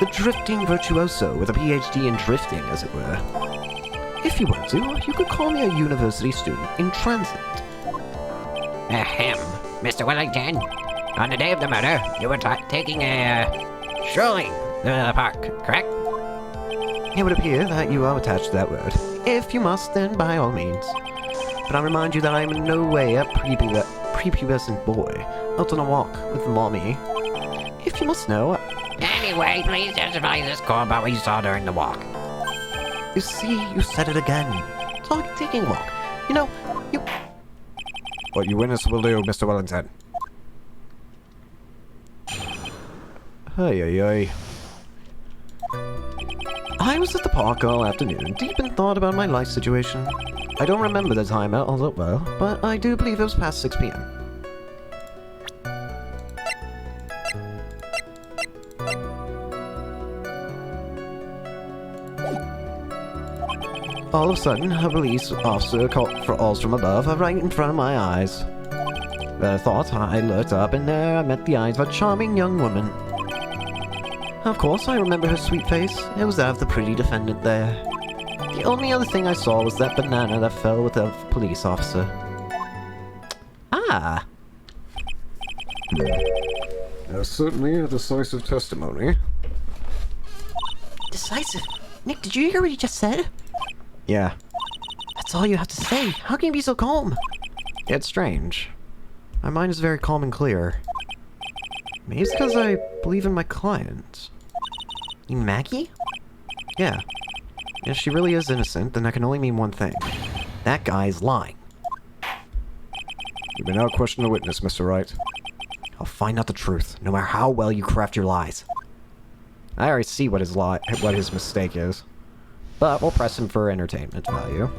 the drifting virtuoso with a PhD in drifting, as it were. If you want to, you could call me a university student in transit. Ahem. Mr. Wellington, on the day of the murder, you were taking a strolling to the park, correct? It would appear that you are attached to that word. If you must, then by all means. But I remind you that I am in no way a prepubescent boy, out on a walk with mommy. If you must know... Anyway, please testify to this court about what you saw during the walk. You see, you said it again. Taking a walk. You know, you... What you witness will do, Mr. Wellington. Hey. I was at the park all afternoon, deep in thought about my life situation. I don't remember the time all that well, but I do believe it was past 6 p.m. All of a sudden, a police officer called for calls from above, right in front of my eyes. I thought I looked up, and there I met the eyes of a charming young woman. Of course, I remember her sweet face. It was that of the pretty defendant there. The only other thing I saw was that banana that fell with a police officer. Ah! Certainly a decisive testimony. Decisive? Nick, did you hear what he just said? Yeah. That's all you have to say. How can you be so calm? It's strange. My mind is very calm and clear. Maybe it's because I believe in my client. You mean Maggie? Yeah. If she really is innocent, then that can only mean one thing. That guy's lying. You may now question the witness, Mr. Wright. I'll find out the truth, no matter how well you craft your lies. I already see what his mistake is. But we'll press him for entertainment value.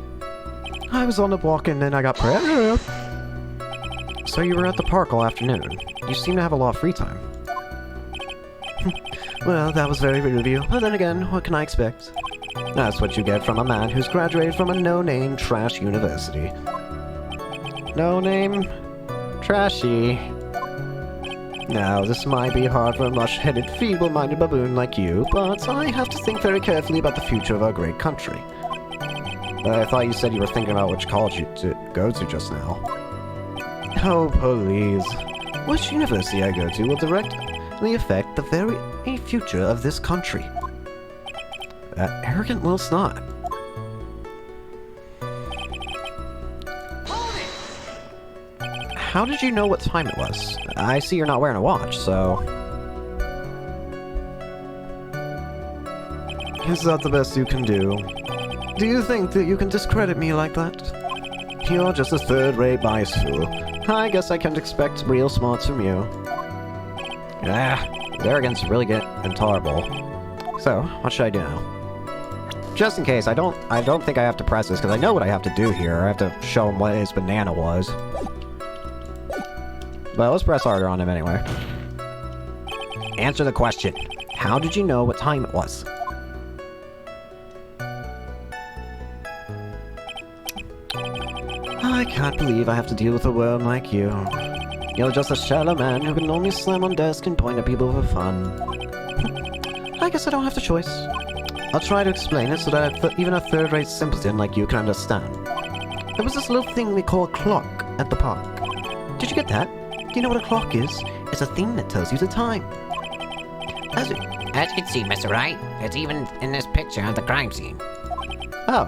I was on the walk and then I got pressed. So you were at the park all afternoon. You seem to have a lot of free time. Well, that was very rude of you. But then again, what can I expect? That's what you get from a man who's graduated from a no-name trash university. No-name? Trashy. Now, this might be hard for a mush-headed, feeble-minded baboon like you, but I have to think very carefully about the future of our great country. I thought you said you were thinking about which college to go to just now. Oh, please. Which university I go to will directly affect the very future of this country. That arrogant little snot. How did you know what time it was? I see you're not wearing a watch, so... Is that the best you can do? Do you think that you can discredit me like that? You're just a third-rate biased fool. I guess I can't expect real smarts from you. Ah, arrogance really get intolerable. So, what should I do now? Just in case, I don't think I have to press this, because I know what I have to do here. I have to show him what his banana was. But let's press harder on him anyway. Answer the question. How did you know what time it was? I can't believe I have to deal with a worm like you. You're just a shallow man who can only slam on desk and point at people for fun. I guess I don't have the choice. I'll try to explain it so that even a third-rate simpleton like you can understand. There was this little thing we call a clock at the park. Did you get that? Do you know what a clock is? It's a thing that tells you the time. As you can see, Mr. Wright, it's even in this picture of the crime scene. Oh,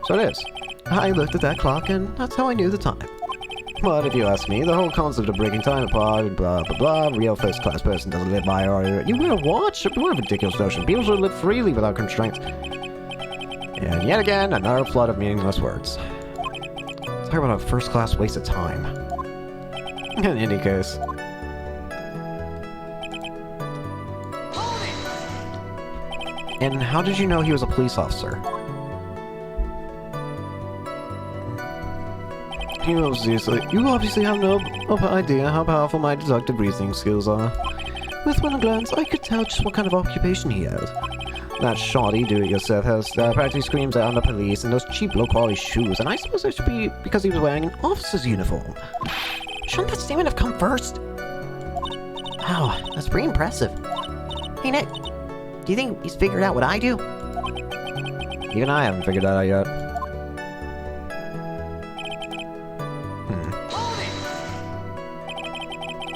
so it is. I looked at that clock and that's how I knew the time. But if you ask me, the whole concept of breaking time apart, blah blah blah, real first-class person doesn't live by or you wear a watch? What a ridiculous notion. People should live freely without constraints. And yet again, another flood of meaningless words. Talk about a first-class waste of time. In any case. And how did you know he was a police officer? You obviously have no idea how powerful my deductive reasoning skills are. With one glance, I could tell just what kind of occupation he has. That shoddy do-it-yourself hairstyle practically screams out on the police in those cheap, low-quality shoes, and I suppose it should be because he was wearing an officer's uniform. Shouldn't that statement have come first? Wow, that's pretty impressive. Hey, Nick, do you think he's figured out what I do? Even I haven't figured that out yet.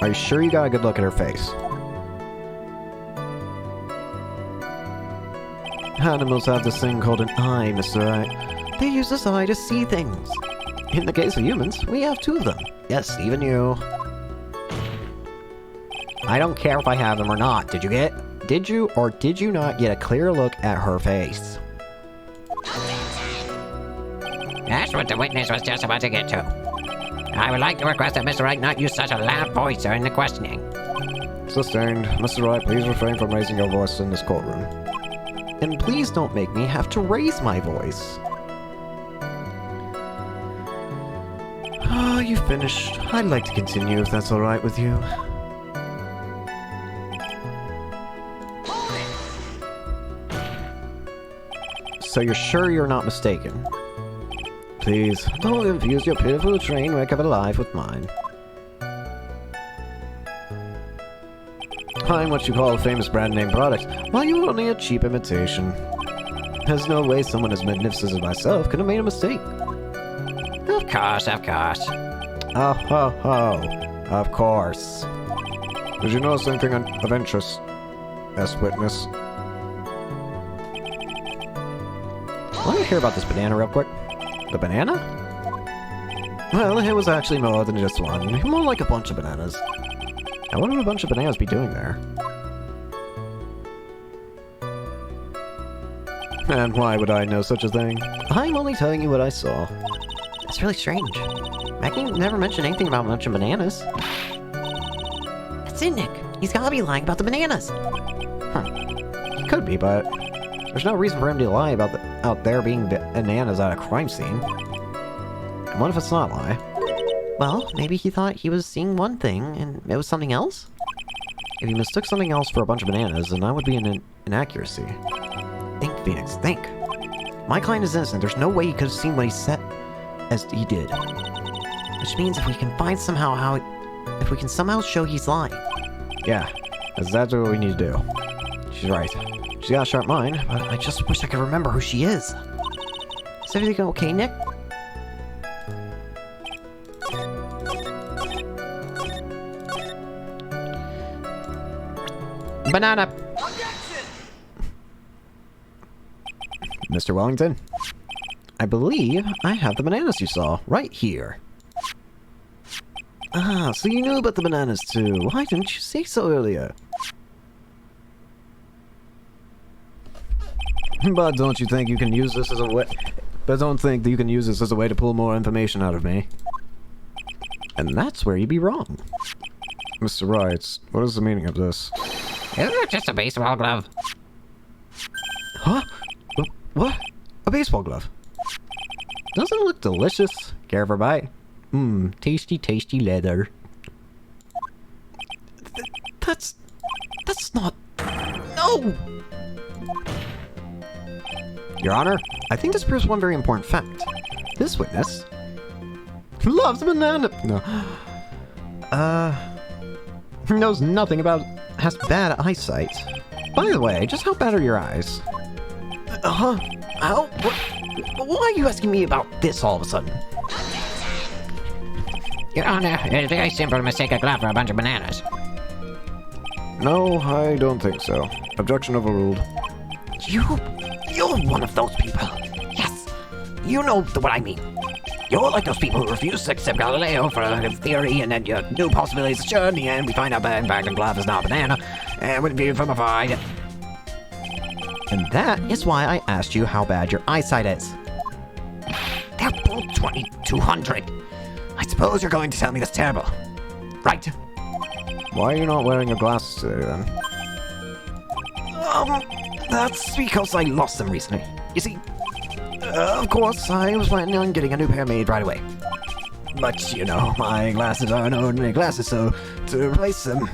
Are you sure you got a good look at her face? Animals have this thing called an eye, Mr. Wright. They use this eye to see things. In the case of humans, we have two of them. Yes, even you. I don't care if I have them or not. Did you or did you not get a clear look at her face? That's what the witness was just about to get to. I would like to request that Mr. Wright not use such a loud voice during the questioning. Sustained. Mr. Wright, please refrain from raising your voice in this courtroom. And please don't make me have to raise my voice. Oh, you finished. I'd like to continue if that's alright with you. So you're sure you're not mistaken? Please, don't confuse your pitiful train wreck of a life with mine. I'm what you call a famous brand name product, while you were only a cheap imitation. There's no way someone as magnificent as myself could have made a mistake. Of course, of course. Oh ho ho. Of course. Did you notice anything of interest, S-Witness? Let me hear about this banana real quick. The banana? Well, it was actually more than just one. More like a bunch of bananas. Now, what would a bunch of bananas be doing there? And why would I know such a thing? I'm only telling you what I saw. That's really strange. Maggie never mentioned anything about a bunch of bananas. That's it, Nick. He's gotta be lying about the bananas. He could be, but there's no reason for him to lie about out there being bananas at a crime scene. And what if it's not a lie? Well, maybe he thought he was seeing one thing, and it was something else? If he mistook something else for a bunch of bananas, then that would be an inaccuracy. Think, Phoenix, think. My client is innocent. There's no way he could have seen what he said as he did. Which means if we can find somehow if we can somehow show he's lying. Yeah, that's exactly what we need to do. She's right. She's got a sharp mind, but I just wish I could remember who she is. Is everything okay, Nick? Banana. Mr. Wellington, I believe I have the bananas you saw right here. Ah, so you knew about the bananas too. Why didn't you say so earlier? But don't you think you can use this as a way... But don't think that you can use this as a way to pull more information out of me. And that's where you'd be wrong. Mr. Wright, what is the meaning of this? Isn't it just a baseball glove? Huh? What? A baseball glove? Doesn't it look delicious? Care for a bite? Mmm, tasty, tasty leather. That's not... No! Your Honor, I think this proves one very important fact. This witness loves banana... No. Knows nothing about... has bad eyesight. By the way, just how bad are your eyes? How? Why are you asking me about this all of a sudden? Your Honor, it's very simple to mistake a glove for a bunch of bananas. No, I don't think so. Objection overruled. You're one of those people. Yes, you know what I mean. You're like those people who refuse to accept Galileo for a theory, and then your new possibilities. Sure, in the end, we find out that in fact the glove is not a banana, and when viewed from afar, And that is why I asked you how bad your eyesight is. they're both 2200. I suppose you're going to tell me that's terrible. Right. Why are you not wearing your glasses today, then? That's because I lost them recently. You see, of course, I was planning on getting a new pair made right away. But, you know, my glasses aren't ordinary glasses, so to replace them...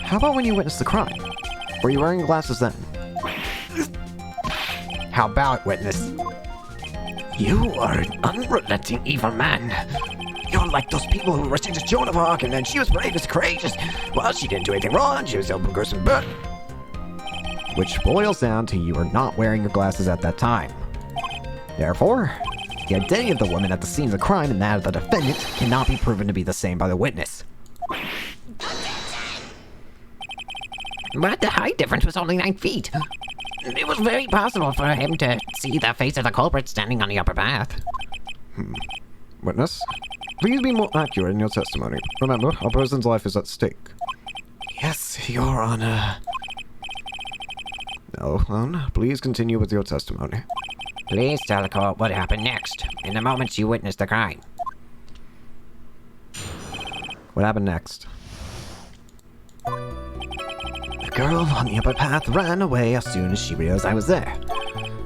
How about when you witnessed the crime? Were you wearing glasses then? How about it, witness? You are an unrelenting evil man. You're like those people who rushed into Joan of Arc and then she was brave and courageous. Well, she didn't do anything wrong. She was helping Gerson Burke. Which boils down to you are not wearing your glasses at that time. Therefore, the identity of the woman at the scene of the crime and that of the defendant cannot be proven to be the same by the witness. But the height difference was only 9 feet. It was very possible for him to see the face of the culprit standing on the upper path. Witness, please be more accurate in your testimony. Remember, a person's life is at stake. Yes, Your Honor. Now, then, please continue with your testimony. Please tell the court what happened next, in the moments you witnessed the crime. What happened next? The girl on the upper path ran away as soon as she realized I was there.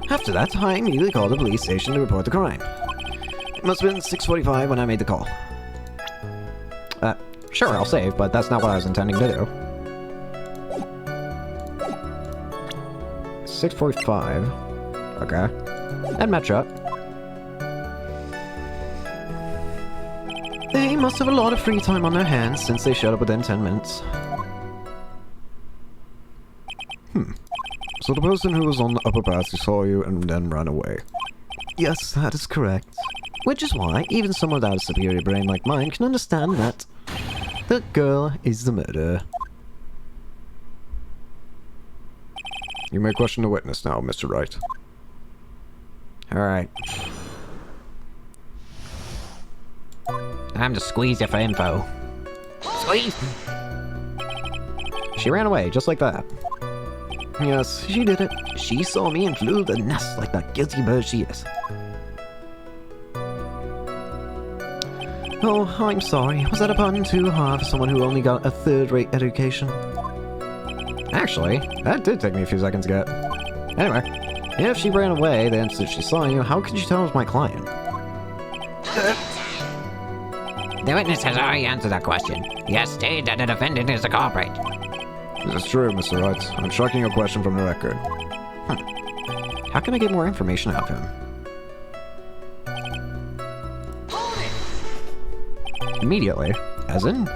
After that, I immediately called the police station to report the crime. It must have been 6:45 when I made the call. Sure, I'll save, but that's not what I was intending to do. 6:45. Okay. And match up. They must have a lot of free time on their hands since they showed up within 10 minutes. So the person who was on the upper pathway saw you and then ran away. Yes, that is correct. Which is why even someone without a superior brain like mine can understand that the girl is the murderer. You may question the witness now, Mr. Wright. Alright. Time to squeeze you for info. Squeeze! She ran away, just like that. Yes, she did it. She saw me and flew the nest like that guilty bird she is. Oh, I'm sorry. Was that a pun too hard for someone who only got a third-rate education? Actually, that did take me a few seconds to get. Anyway, if she ran away the instant she saw you, how could you tell it was my client? The witness has already answered that question. He has stated that the defendant is the culprit. This is true, Mr. Wright. I'm tracking your question from the record. How can I get more information out of him? Immediately. As in?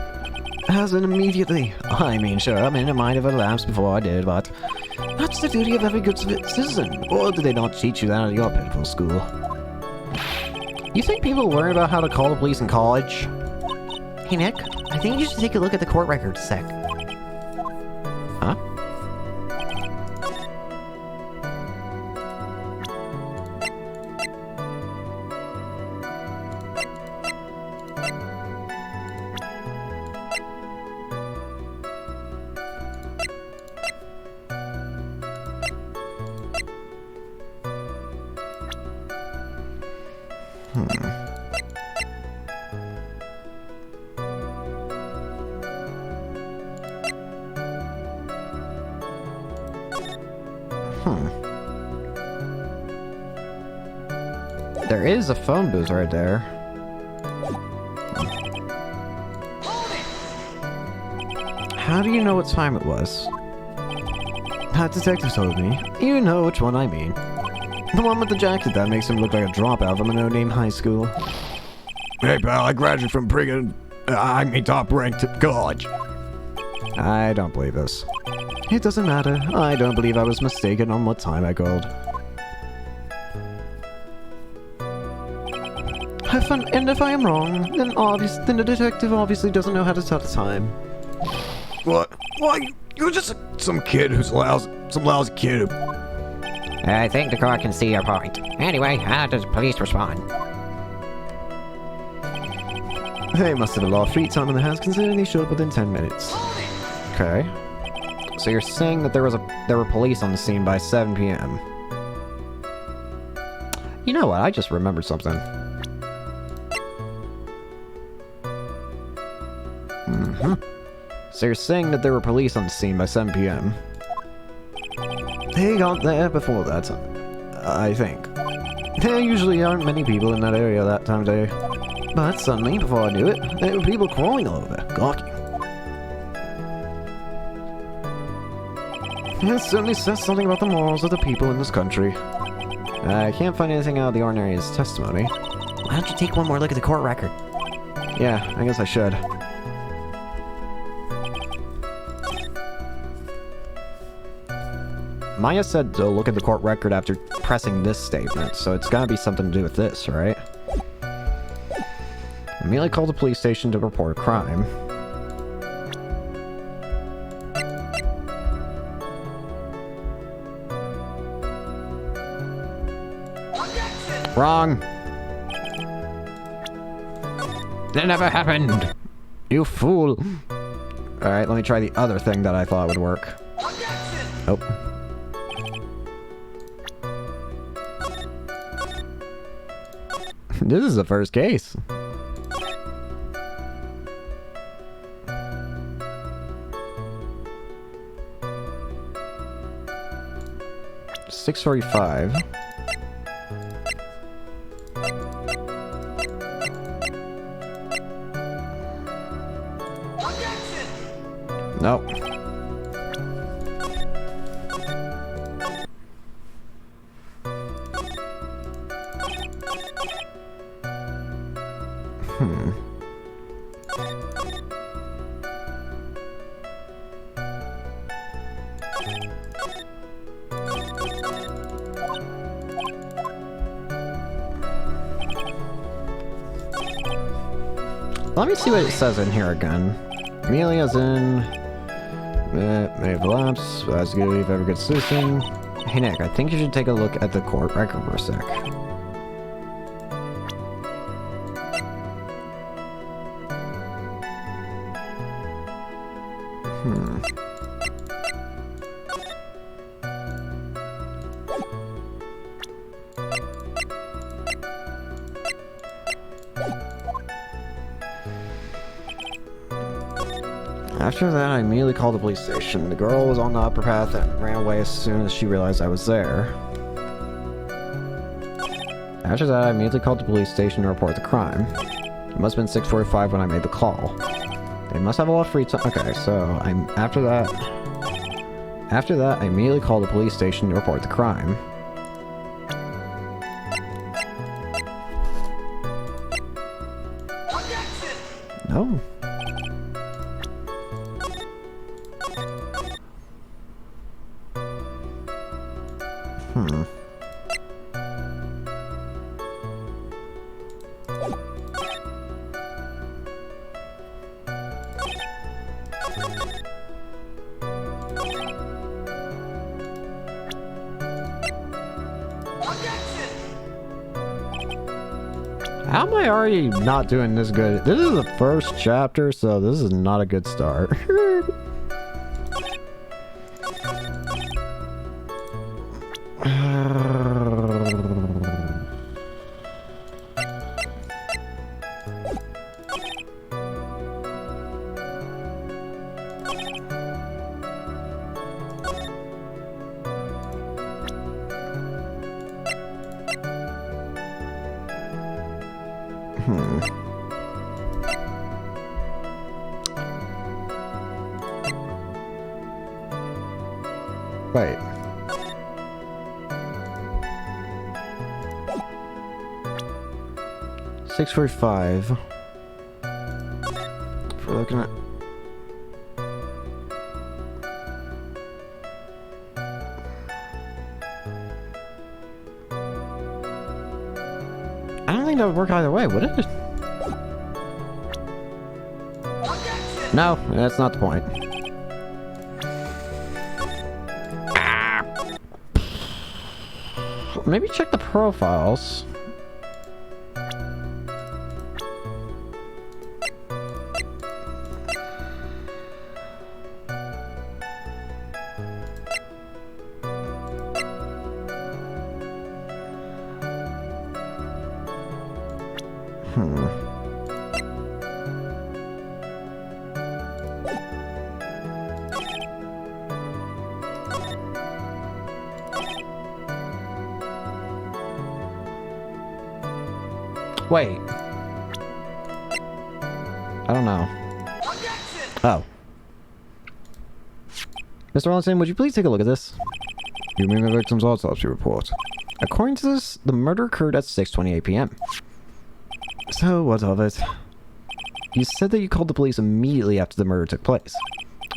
As in immediately. I mean, sure, I mean, it might have elapsed before I did, but That's the duty of every good citizen. or did they not teach you that at your pitiful school? You think people learn about how to call the police in college? Hey, Nick, I think you should take a look at the court records a sec. Huh? There is a phone booth right there. How do you know what time it was? That detective told me. You know which one I mean. The one with the jacket that makes him look like a dropout from a no-name high school. Hey, pal, I graduated from top-ranked college. I don't believe this. It doesn't matter. I don't believe I was mistaken on what time I called. And if I am wrong, then the detective obviously doesn't know how to tell the time. What? Why? You're just some kid who's some lousy kid who... I think the court can see your point. Anyway, how does the police respond? They must have a lot of free time in the house considering they showed up within 10 minutes. Okay. So you're saying that there were police on the scene by 7 p.m. You know what? I just remembered something. So you're saying that there were police on the scene by 7 p.m. They got there before that, I think. There usually aren't many people in that area that time of day. But suddenly, before I knew it, there were people crawling all over, gawking. It certainly says something about the morals of the people in this country. I can't find anything out of the ordinary in his testimony. Why don't you take one more look at the court record? Yeah, I guess I should. Maya said to look at the court record after pressing this statement, so it's gotta be something to do with this, right? Immediately called the police station to report a crime. Wrong! That never happened! You fool! Alright, let me try the other thing that I thought would work. Oh. This is the first case. $6.45. Nope. let me see what it says in here again. Amelia's in... may have lapsed. That's good if ever good citizen. Hey Nick, I think you should take a look at the court record for a sec. After that, I immediately called the police station. The girl was on the upper path and ran away as soon as she realized I was there. After that, I immediately called the police station to report the crime. It must have been 6:45 when I made the call. They must have a lot of free time. Okay, so after that, I immediately called the police station to report the crime. No. How am I already not doing this good? This is the first chapter, so this is not a good start. Wait. $6.45. If we're looking at... I don't think that would work either way, would it? No, that's not the point. Maybe check the profiles. Wait. I don't know. Oh. Mr. Rollinson, would you please take a look at this? You mean the victim's autopsy report? According to this, the murder occurred at 6:28 p.m. So, what of it? You said that you called the police immediately after the murder took place.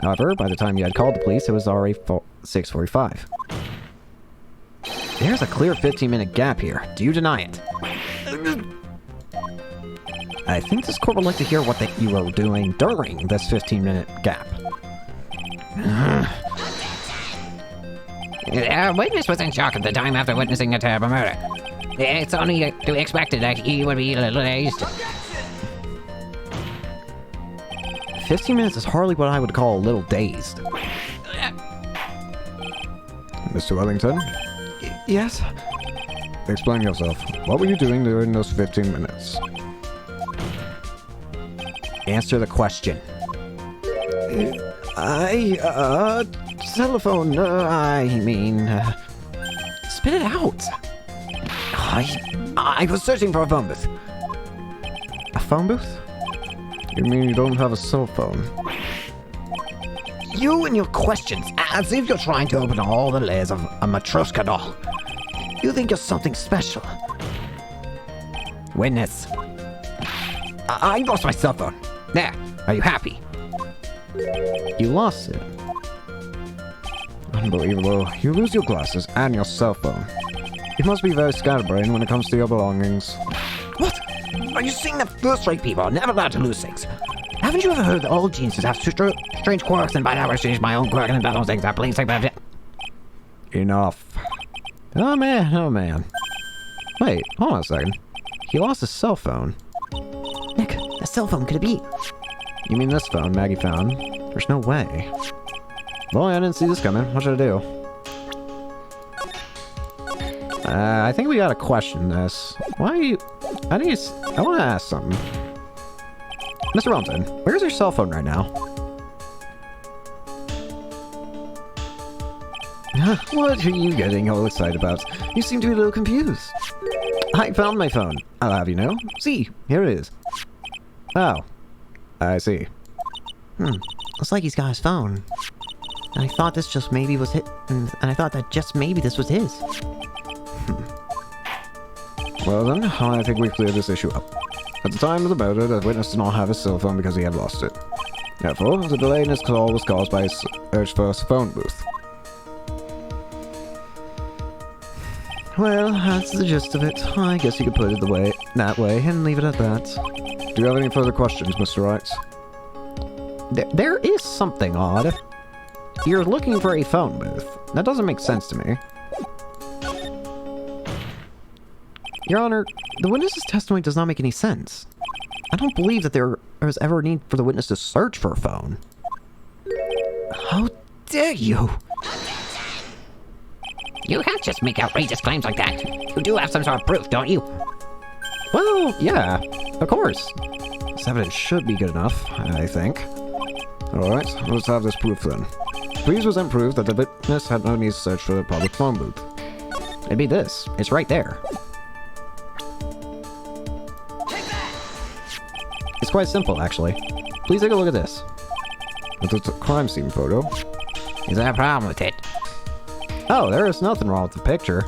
However, by the time you had called the police, it was already 6:45. There's a clear 15-minute gap here. Do you deny it? I think this court would like to hear what you were doing during this 15-minute gap. Witness was in shock at the time after witnessing a terrible murder. It's only to be expected that he would be a little dazed. 15 minutes is hardly what I would call a little dazed. Mr. Wellington? Yes? Explain yourself. What were you doing during those 15 minutes? Answer the question. Telephone, spit it out. I was searching for a phone booth. A phone booth? You mean you don't have a cell phone? You and your questions, as if you're trying to open all the layers of a Matryoshka doll. You think you're something special. Witness. I lost my cell phone. There, are you happy? You lost it. Unbelievable. You lose your glasses and your cell phone. You must be very scatterbrained when it comes to your belongings. What? Are you seeing that first-rate people are never allowed to lose things? Haven't you ever heard that all geniuses have strange quirks, and by now I've changed my own quirk, and those things are please like that. Enough. Oh man, oh man. Wait, hold on a second. He lost his cell phone. Nick, a cell phone could it be? You mean this phone Maggie found? There's no way. Well, I didn't see this coming. What should I do? I think we gotta question this. Why are you... I want to ask something. Mr. Wellington, where's your cell phone right now? What are you getting all excited about? You seem to be a little confused. I found my phone. I'll have you know. See, here it is. Oh, I see. Looks like he's got his phone. And I thought this just maybe was his. And I thought that just maybe this was his. Well then, I think we've cleared this issue up. At the time of the murder, the witness did not have his cell phone because he had lost it. Therefore, the delay in his call was caused by his search for a phone booth. Well, that's the gist of it. I guess you could put it that way and leave it at that. Do you have any further questions, Mr. Wright? There is something odd. You're looking for a phone booth. That doesn't make sense to me. Your Honor, the witness's testimony does not make any sense. I don't believe that there was ever a need for the witness to search for a phone. How dare you? You can't just make outrageous claims like that. You do have some sort of proof, don't you? Well, yeah, of course. This evidence should be good enough, I think. Alright, let's have this proof then. Please present proof that the witness had no need to search for the public phone booth. It'd be this. It's right there. It's quite simple, actually. Please take a look at this. It's a crime scene photo. Is there a problem with it? Oh, there is nothing wrong with the picture.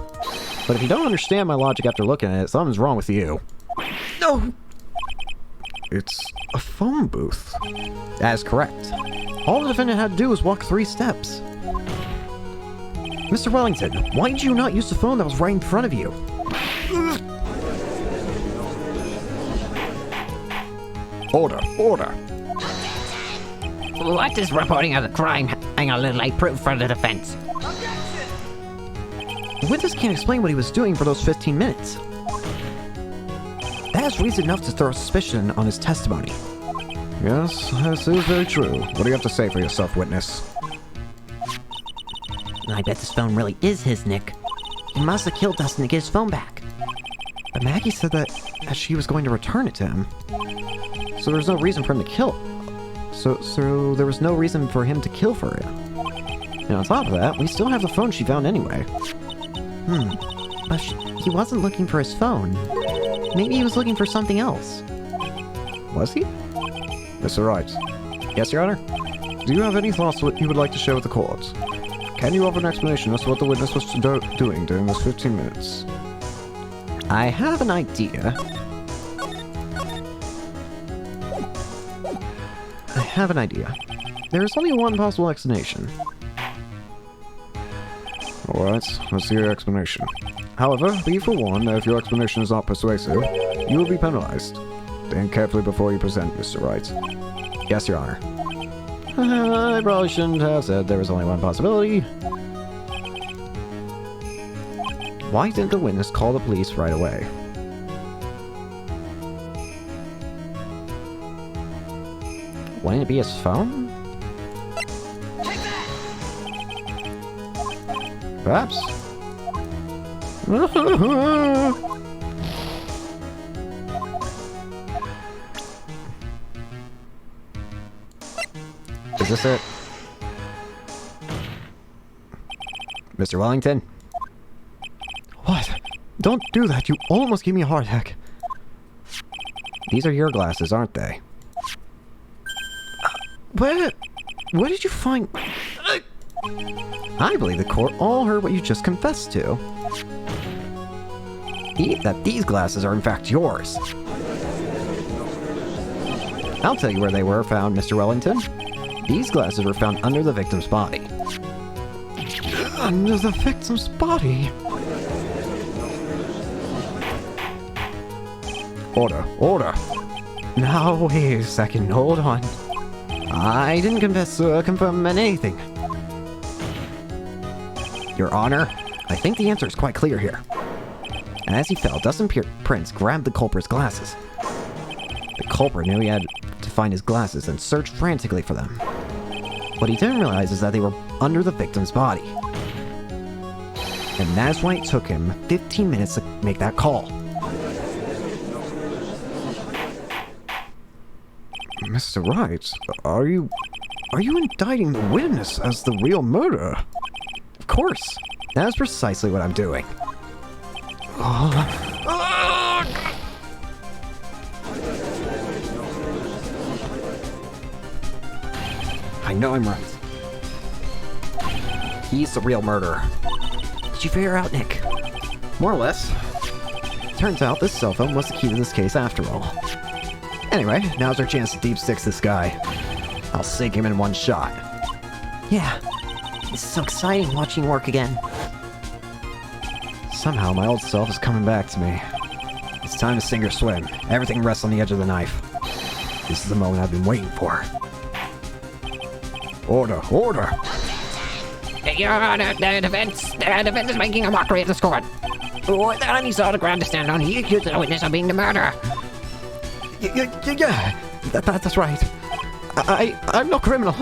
But if you don't understand my logic after looking at it, something's wrong with you. No! It's a phone booth. That is correct. All the defendant had to do was walk 3 steps. Mr. Wellington, why did you not use the phone that was right in front of you? Order, order. What does reporting of the crime hang a little like proof for the defense? The witness can't explain what he was doing for those 15 minutes. That is reason enough to throw suspicion on his testimony. Yes, this is very true. What do you have to say for yourself, witness? I bet this phone really is his, Nick. He must have killed Dustin to get his phone back. But Maggie said that she was going to return it to him. So there was no reason for him to kill. So there was no reason for him to kill for it. And on top of that, we still have the phone she found anyway. But he wasn't looking for his phone. Maybe he was looking for something else. Was he? Mr. Wright. Yes, Your Honor? Do you have any thoughts what you would like to share with the court? Can you offer an explanation as to what the witness was doing during those 15 minutes? I have an idea. There is only one possible explanation. Alright, let's hear your explanation. However, be forewarned that if your explanation is not persuasive, you will be penalized. Think carefully before you present, Mr. Wright. Yes, Your Honor. I probably shouldn't have said there was only one possibility. Why didn't the witness call the police right away? Wouldn't it be his phone? Perhaps. Is this it? Mr. Wellington? What? Don't do that. You almost gave me a heart attack. These are your glasses, aren't they? Where did you find... I believe the court all heard what you just confessed to. That these glasses are in fact yours. I'll tell you where they were found, Mr. Wellington. These glasses were found under the victim's body. Under the victim's body? Order, order. Now, wait a second, hold on. I didn't confirm anything. Your Honor, I think the answer is quite clear here. As he fell, Dustin Prince grabbed the culprit's glasses. The culprit knew he had to find his glasses and searched frantically for them. What he didn't realize is that they were under the victim's body. And that is why it took him 15 minutes to make that call. Mr. Wright, are you indicting the witness as the real murderer? Of course, that is precisely what I'm doing. I know I'm right. He's the real murderer. Did you figure out, Nick? More or less. Turns out this cell phone was the key to this case after all. Anyway, now's our chance to deep six this guy. I'll sink him in one shot. Yeah. It's so exciting watching you work again. Somehow my old self is coming back to me. It's time to sink or swim. Everything rests on the edge of the knife. This is the moment I've been waiting for. Order, order. Your Honor, the defense is making a mockery of the court. Without any sort of ground to stand on, he accused the witness of being the murderer. Yeah, that's right. I'm no criminal.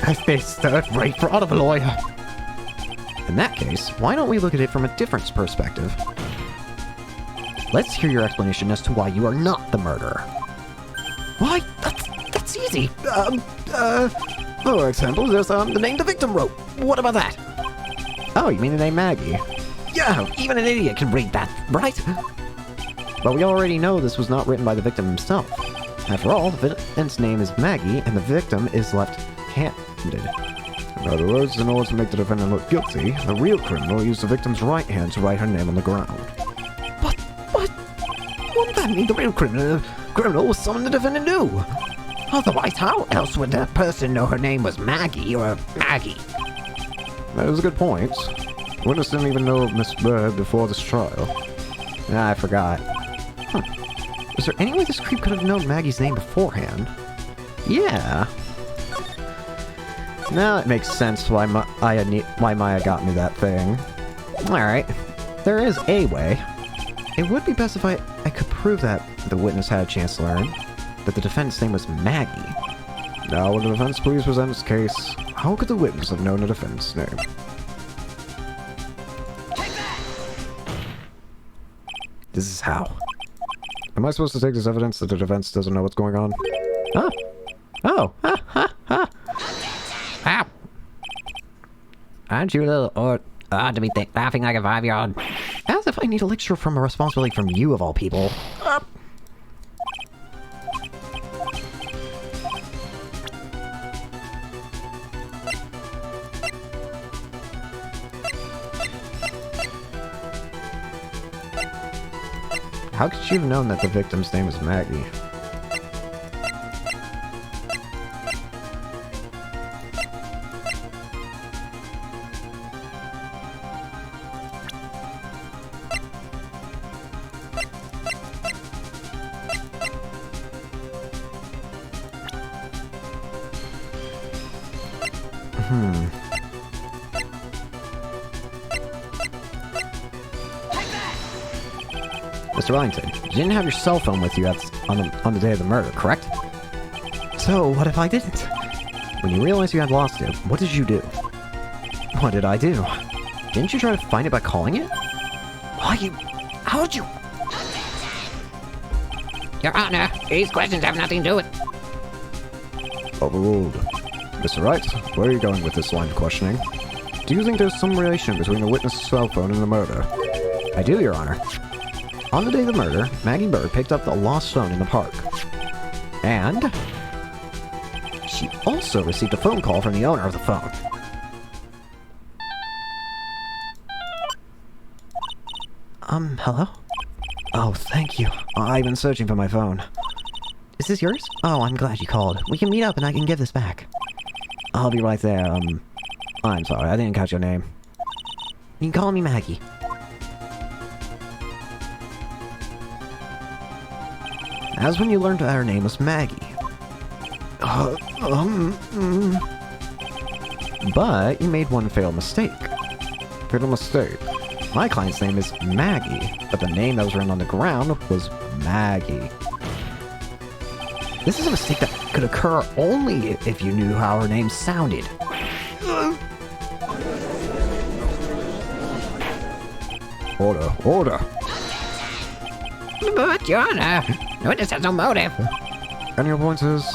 I faced third rate fraud of a lawyer. In that case, why don't we look at it from a different perspective? Let's hear your explanation as to why you are not the murderer. Why? That's easy. For example, there's the name the victim wrote. What about that? Oh, you mean the name Maggie? Yeah, even an idiot can read that, right? But we already know this was not written by the victim himself. After all, the victim's name is Maggie, and the victim is left-handed. In other words, in order to make the defendant look guilty, the real criminal used the victim's right hand to write her name on the ground. But, wouldn't that mean the real criminal was someone the defendant knew? Otherwise, how else would that person know her name was Maggie or Maggie? That is a good point. Witness didn't even know of Miss Bird before this trial. I forgot. Is there any way this creep could have known Maggie's name beforehand? Yeah. Now it makes sense why Maya got me that thing. Alright. There is a way. It would be best if I could prove that the witness had a chance to learn that the defendant's name was Maggie. Now, when the defense please present its case, how could the witness have known the defendant's name? This is how. Am I supposed to take this evidence that the defense doesn't know what's going on? Huh? Oh. Ha ha ha. Ah. Aren't you a little odd to be laughing like a 5-year-old? As if I need a lecture from a responsibility from you of all people. How could you have known that the victim's name was Maggie? Mr. Wellington, you didn't have your cell phone with you on the day of the murder, correct? So, what if I didn't? When you realized you had lost it, what did you do? What did I do? Didn't you try to find it by calling it? How'd you? Your Honor, these questions have nothing to do with... Overruled. Mr. Wright, where are you going with this line of questioning? Do you think there's some relation between the witness's cell phone and the murder? I do, Your Honor. On the day of the murder, Maggie Bird picked up the lost phone in the park. And she also received a phone call from the owner of the phone. Hello? Oh, thank you. I've been searching for my phone. Is this yours? Oh, I'm glad you called. We can meet up and I can give this back. I'll be right there. I'm sorry, I didn't catch your name. You can call me Maggie. as when you learned that her name was Maggie. But you made one fatal mistake. Fatal mistake. My client's name is Maggie, but the name that was written on the ground was Maggie. This is a mistake that could occur only if you knew how her name sounded. Order, order. But, Your Honor, the witness has no motive. And your point is?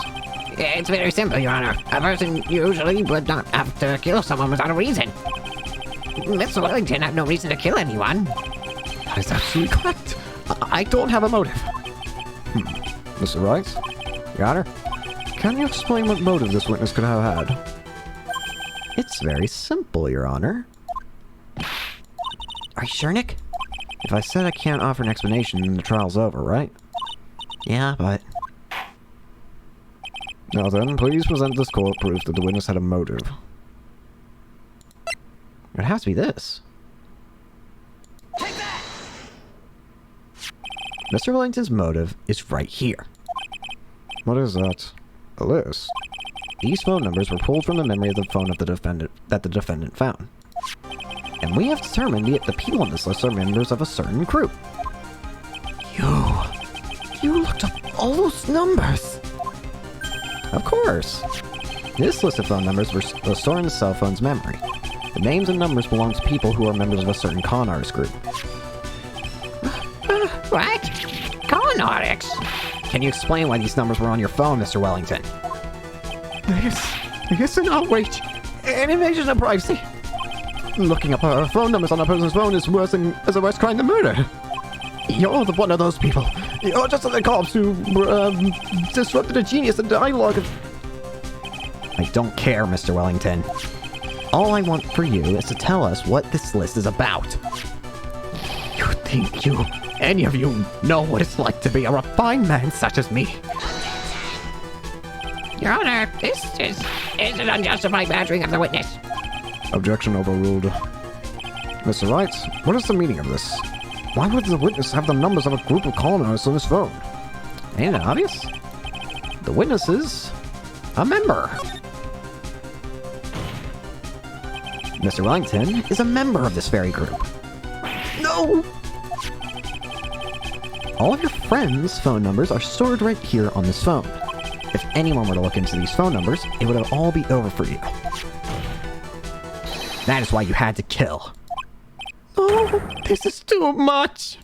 It's very simple, Your Honor. A person usually would not have to kill someone without a reason. Mr. Wellington had no reason to kill anyone. That is absolutely correct. I don't have a motive. Mr. Wright? Your Honor, Can you explain what motive this witness could have had? it's very simple, Your Honor. Are you sure, Nick? If I said I can't offer an explanation, then the trial's over, right? Yeah, but... Now then, please present this court proof that the witness had a motive. It has to be this. Mr. Wellington's motive is right here. What is that? A list? These phone numbers were pulled from the memory of the phone of the defendant found. And we have determined the people on this list are members of a certain group. You looked up all those numbers! Of course. This list of phone numbers was stored in the cell phone's memory. The names and numbers belong to people who are members of a certain con artist group. What? Con artists? Can you explain why these numbers were on your phone, Mr. Wellington? It's an outrage. An invasion of privacy. Looking up phone numbers on a person's phone is a worse crime than murder. You're one of those people. You're just the cops who disrupted a genius and dialogue of... I don't care, Mr. Wellington. All I want for you is to tell us what this list is about. You think any of you know what it's like to be a refined man such as me? Your Honor, this is an unjustified badgering of the witness. Objection overruled. Mr. Wright, what is the meaning of this? Why would the witness have the numbers of a group of colonists on his phone? Ain't it obvious? The witness is a member. Mr. Wellington is a member of this very group. No! All of your friends' phone numbers are stored right here on this phone. If anyone were to look into these phone numbers, it would all be over for you. That is why you had to kill. Oh, this is too much!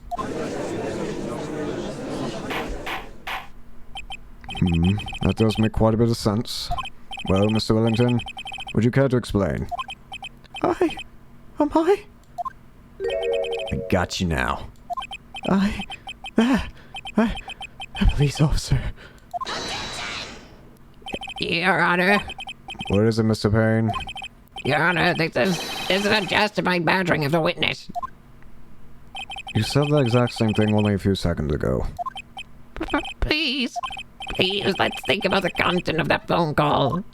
That does make quite a bit of sense. Well, Mr. Wellington, would you care to explain? I got you now. A police officer. Your Honor, What is it, Mr. Payne? Your Honor, this is an unjustified badgering of the witness. You said the exact same thing only a few seconds ago. Please, let's think about the content of that phone call.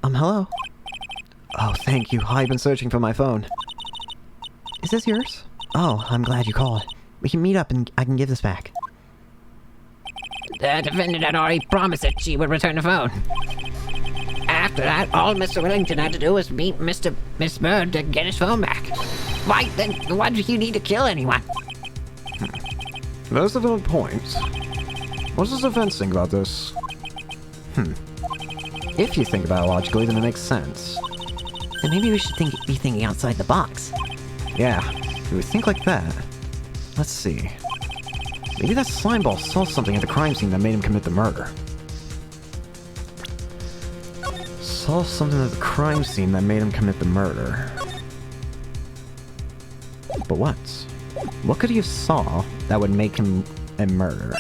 Hello? Oh, thank you. I've been searching for my phone. Is this yours? Oh, I'm glad you called. We can meet up and I can give this back. The defendant had already promised that she would return the phone. After that, all Mr. Wellington had to do was meet Miss Bird to get his phone back. Why did you need to kill anyone? That's a valid point. What does the defense think about this? If you think about it logically, then it makes sense. Then maybe we should be thinking outside the box. Yeah, if we think like that. Let's see. Maybe that slime ball saw something at the crime scene that made him commit the murder. Saw something at the crime scene that made him commit the murder. But what? What could he have saw that would make him a murderer?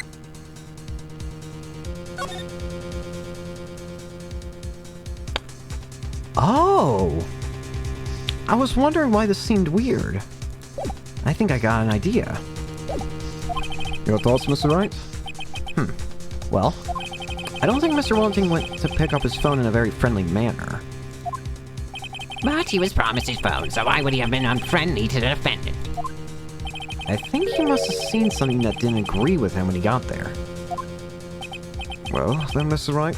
Oh! I was wondering why this seemed weird. I think I got an idea. Your thoughts, Mr. Wright? Well, I don't think Mr. Wellington went to pick up his phone in a very friendly manner. But he was promised his phone, so why would he have been unfriendly to the defendant? I think he must have seen something that didn't agree with him when he got there. Well, then, Mr. Wright,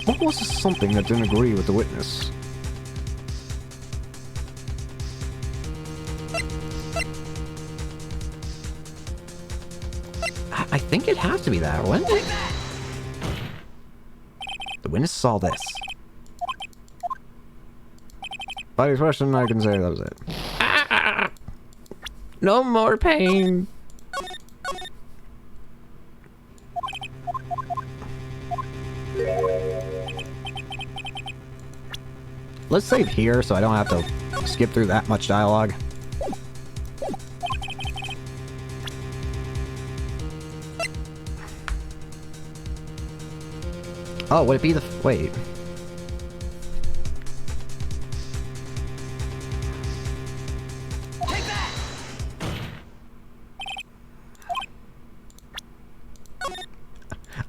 what was the something that didn't agree with the witness? I think it has to be that, wouldn't it? The witness saw this. By expression, I can say that was it. No more pain. Let's save here so I don't have to skip through that much dialogue. Oh, would it be the... wait.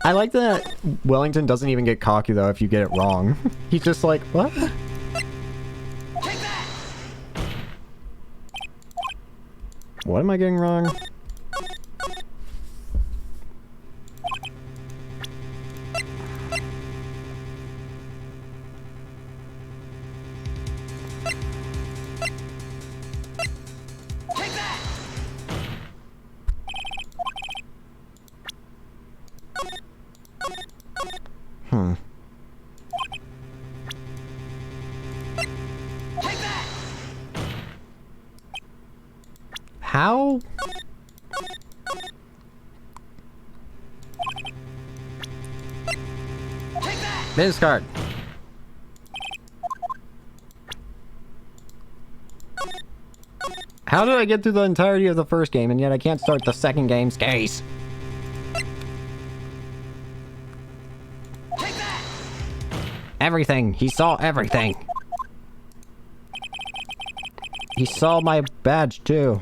I like that Wellington doesn't even get cocky, though, if you get it wrong. He's just like, what? What am I getting wrong? Hmm. How? Business card. How did I get through the entirety of the first game and yet I can't start the second game's case? Everything. He saw everything. He saw my badge too.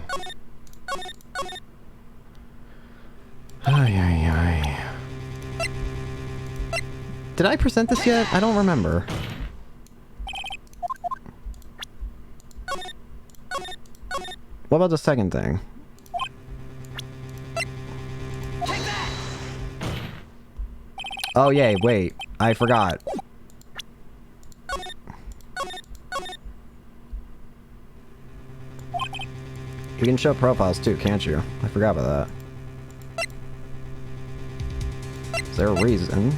Ay, ay, ay. Did I present this yet? I don't remember. What about the second thing? Oh, yay, wait. I forgot. You can show profiles too, can't you? I forgot about that. Is there a reason?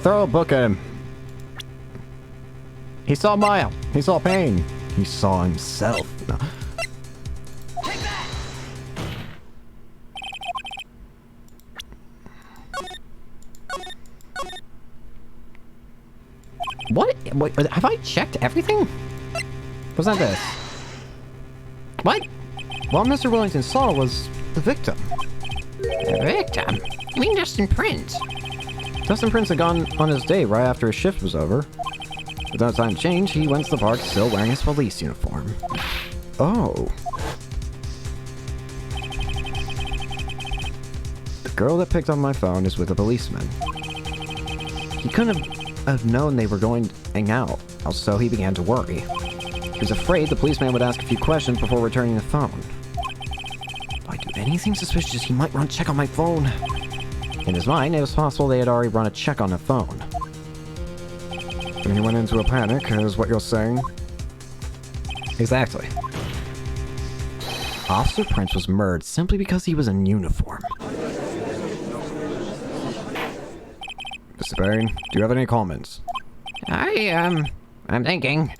Throw a book at him. He saw Maya. He saw pain. He saw himself. No. What? Wait, have I checked everything? What's that this? What? What Mr. Wellington saw was the victim. The victim? You mean Dustin Prince? Dustin Prince had gone on his day right after his shift was over. Without time to change, he went to the park still wearing his police uniform. Oh. The girl that picked up my phone is with a policeman. He couldn't have known they were going to hang out, so he began to worry. He was afraid the policeman would ask a few questions before returning the phone. If I do anything suspicious, he might run a check on my phone. In his mind, it was possible they had already run a check on the phone. And he went into a panic, is what you're saying? Exactly. Officer Prince was murdered simply because he was in uniform. Mr. Bain, do you have any comments? I'm thinking.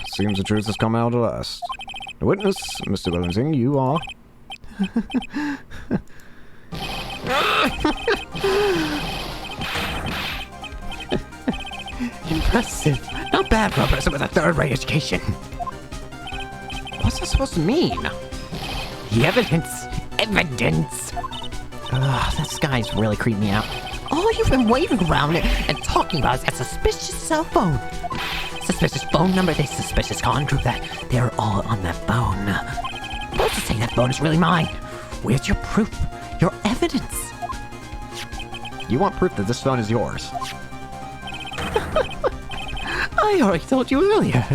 Seems the truth has come out at last. The witness, Mr. Wellington, you are... Impressive. Not bad for a person with a third-rate education. What's that supposed to mean? The evidence. Evidence. This guy's really creeping me out. All you've been waving around and talking about is that suspicious cell phone. Suspicious phone number, this suspicious con group, that they're all on that phone. What's to say that phone is really mine? Where's your proof? Your evidence? You want proof that this phone is yours? I already told you earlier.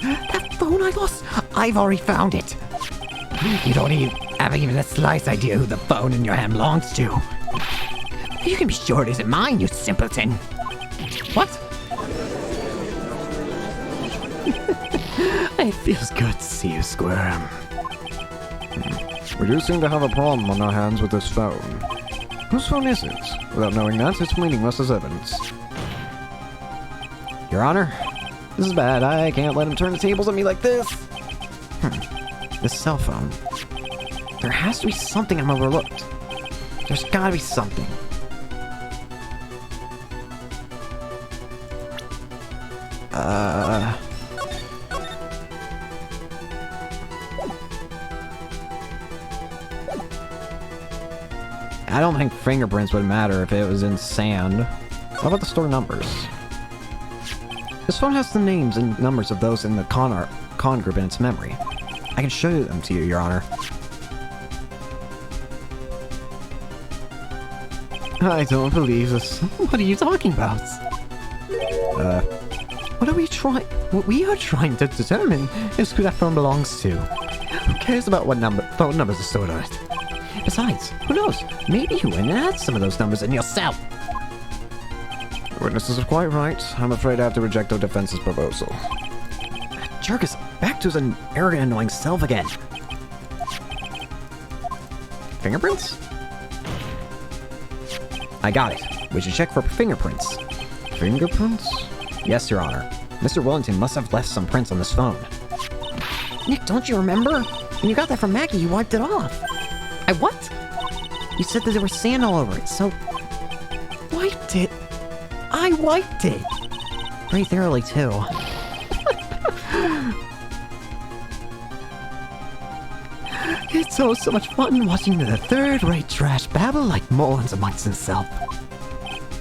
That phone I lost, I've already found it. You don't even have a slight idea who the phone in your hand belongs to. You can be sure it isn't mine, you simpleton. What? It feels good to see you squirm. We do seem to have a problem on our hands with this phone. Whose phone is it? Without knowing that, it's meaningless as evidence. Your Honor, this is bad. I can't let him turn the tables on me like this. This cell phone. There has to be something I'm overlooked. There's gotta be something. I don't think fingerprints would matter if it was in sand. What about the store numbers? This phone has the names and numbers of those in the con group in its memory. I can show them to you, Your Honor. I don't believe this. What are you talking about? What we are trying to determine is who that phone belongs to. Who cares about what phone numbers are stored on it? Besides, who knows? Maybe you went and had some of those numbers in yourself. Witnesses are quite right. I'm afraid I have to reject our defense's proposal. That jerk is back to his arrogant, annoying self again. Fingerprints? I got it. We should check for fingerprints. Fingerprints? Yes, Your Honor. Mr. Wellington must have left some prints on this phone. Nick, don't you remember? When you got that from Maggie, you wiped it off. I what? You said that there was sand all over it, so... Wiped it? I wiped it! Pretty thoroughly, too. It's so much fun watching the third-rate trash babble like morons amongst himself.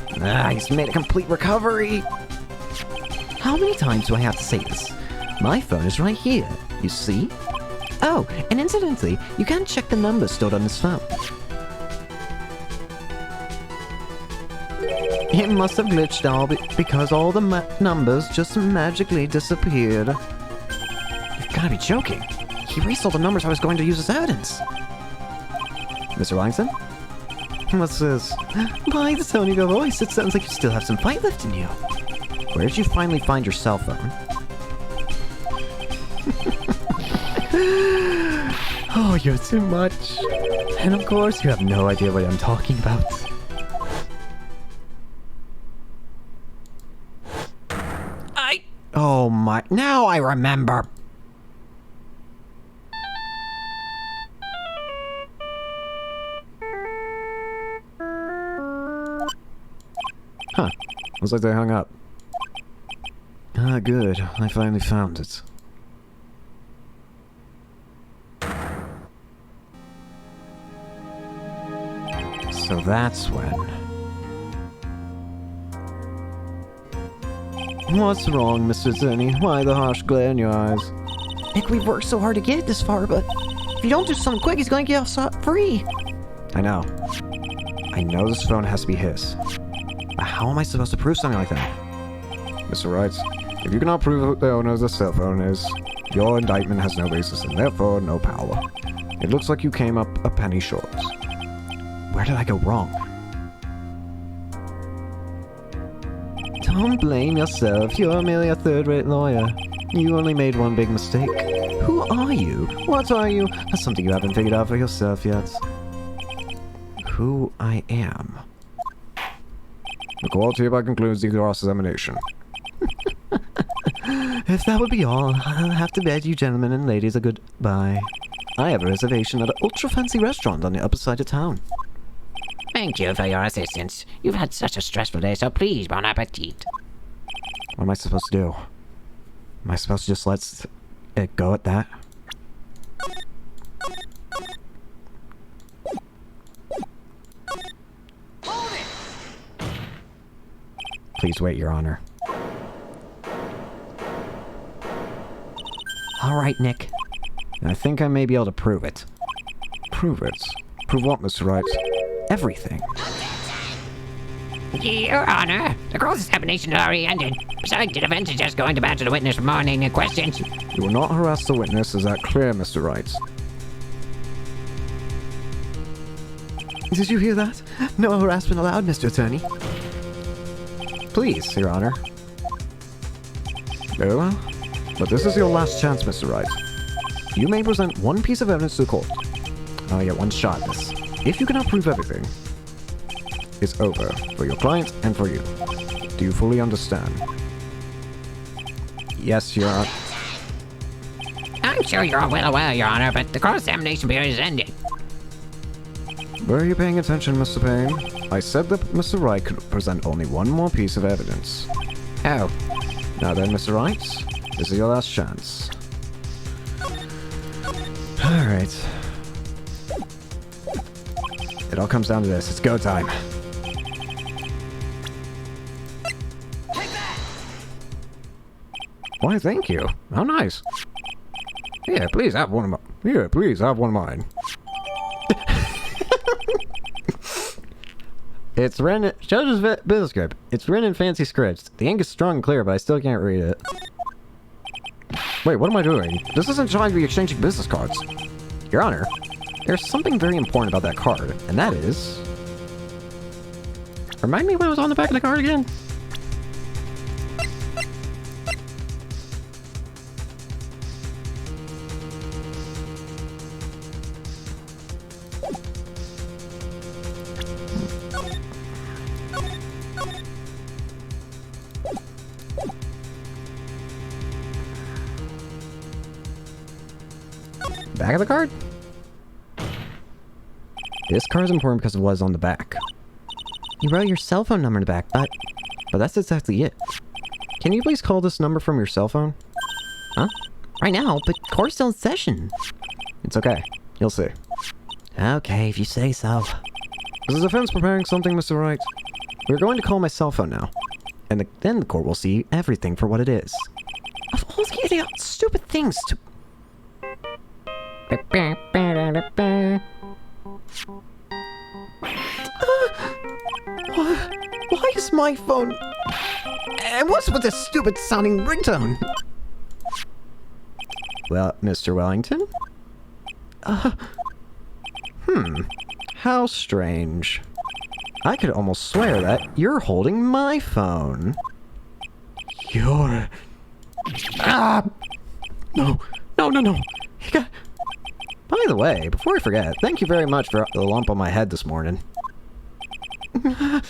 He's made a complete recovery. How many times do I have to say this? My phone is right here, you see? Oh, and incidentally, you can check the numbers stored on this phone. It must have glitched all because all the numbers just magically disappeared. You've gotta be joking. He erased all the numbers I was going to use as evidence. Mr. Langston? What's this? By the tone of your voice, it sounds like you still have some fight left in you. Where did you finally find your cell phone? Oh, you're too much. And of course, you have no idea what I'm talking about. Oh my... Now I remember! Huh. Looks like they hung up. Ah, good. I finally found it. So that's when... What's wrong, Mr. Zinni? Why the harsh glare in your eyes? Nick, we've worked so hard to get it this far, but if you don't do something quick, he's gonna get off scot-free. I know. I know this phone has to be his. But how am I supposed to prove something like that? Mr. Wright, if you cannot prove who the owner of the cell phone is, your indictment has no basis and therefore no power. It looks like you came up a penny short. Where did I go wrong? Don't blame yourself. You're merely a third-rate lawyer. You only made one big mistake. Who are you? What are you? That's something you haven't figured out for yourself yet. Who I am. The court hereby concludes the cross-examination. If that would be all, I'll have to bid you gentlemen and ladies a goodbye. I have a reservation at an ultra-fancy restaurant on the upper side of town. Thank you for your assistance. You've had such a stressful day, so please, bon appetit. What am I supposed to do? Am I supposed to just let it go at that? Please wait, Your Honor. All right, Nick. I think I may be able to prove it. Prove it. Prove what, Mr. Wright? Everything. Your Honor, the cross-examination has already ended. Besides, the defense is just going to answer the witness for morning questions. You will not harass the witness, is that clear, Mr. Wright? Did you hear that? No harassment allowed, Mr. Attorney. Please, Your Honor. Very well. But this is your last chance, Mr. Wright. You may present one piece of evidence to the court. I get one shot at this. If you cannot prove everything, it's over for your client and for you. Do you fully understand? Yes, Your Honor. I'm sure you're all well aware, Your Honor, but the cross-examination period is ended. Were you paying attention, Mr. Payne? I said that Mr. Wright could present only one more piece of evidence. Oh. Now then, Mr. Wright, this is your last chance. Alright. It all comes down to this. It's go time. Why, thank you. How nice. Here, please have one of mine. Here, please have one of mine. It's written... Judge's business script. It's written in fancy scripts. The ink is strong and clear, but I still can't read it. Wait, what am I doing? This isn't trying to be exchanging business cards. Your Honor, there's something very important about that card, and that is... Remind me what was on the back of the card again? Back of the card? This card is important because of what is on the back. You wrote your cell phone number in the back, But that's exactly it. Can you please call this number from your cell phone? huh? Right now, but court's still in session. It's okay. You'll see. Okay, if you say so. Is the defense preparing something, Mr. Wright? We're going to call my cell phone now. And then the court will see everything for what it is. Of all the idiotic, stupid things to... Why is my phone... And what's with this stupid sounding ringtone? Well, Mr. Wellington? How strange. I could almost swear that you're holding my phone. You're... No. By the way, before I forget, thank you very much for the lump on my head this morning. I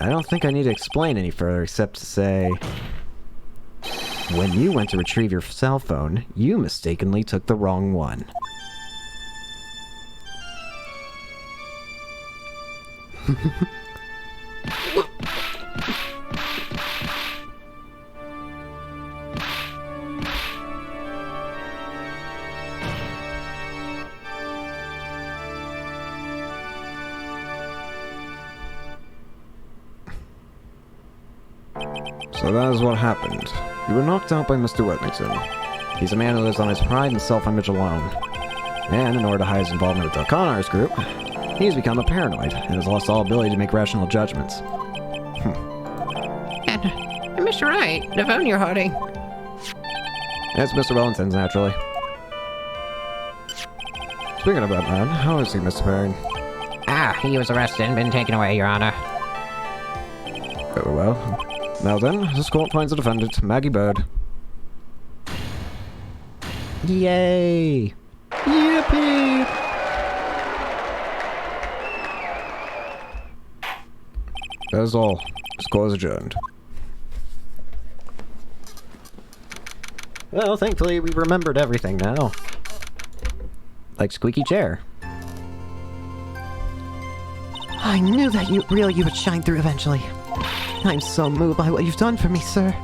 don't think I need to explain any further except to say... When you went to retrieve your cell phone, you mistakenly took the wrong one. So that is what happened. You were knocked out by Mr. Wellington. He's a man who lives on his pride and self-image alone. And in order to hide his involvement with the con artist group, he's become a paranoid and has lost all ability to make rational judgments. And Mr. Wright, the phone you're holding. It's Mr. Wellington's, naturally. Speaking of that man, how is he, Mr. Payne? He was arrested and been taken away, Your Honor. Very well. Now then, this court finds the defendant, Maggie Bird. Yay! Yippee! That is all. This court is adjourned. Well, thankfully we've remembered everything now. Like squeaky chair. I knew that you would shine through eventually. I'm so moved by what you've done for me, sir.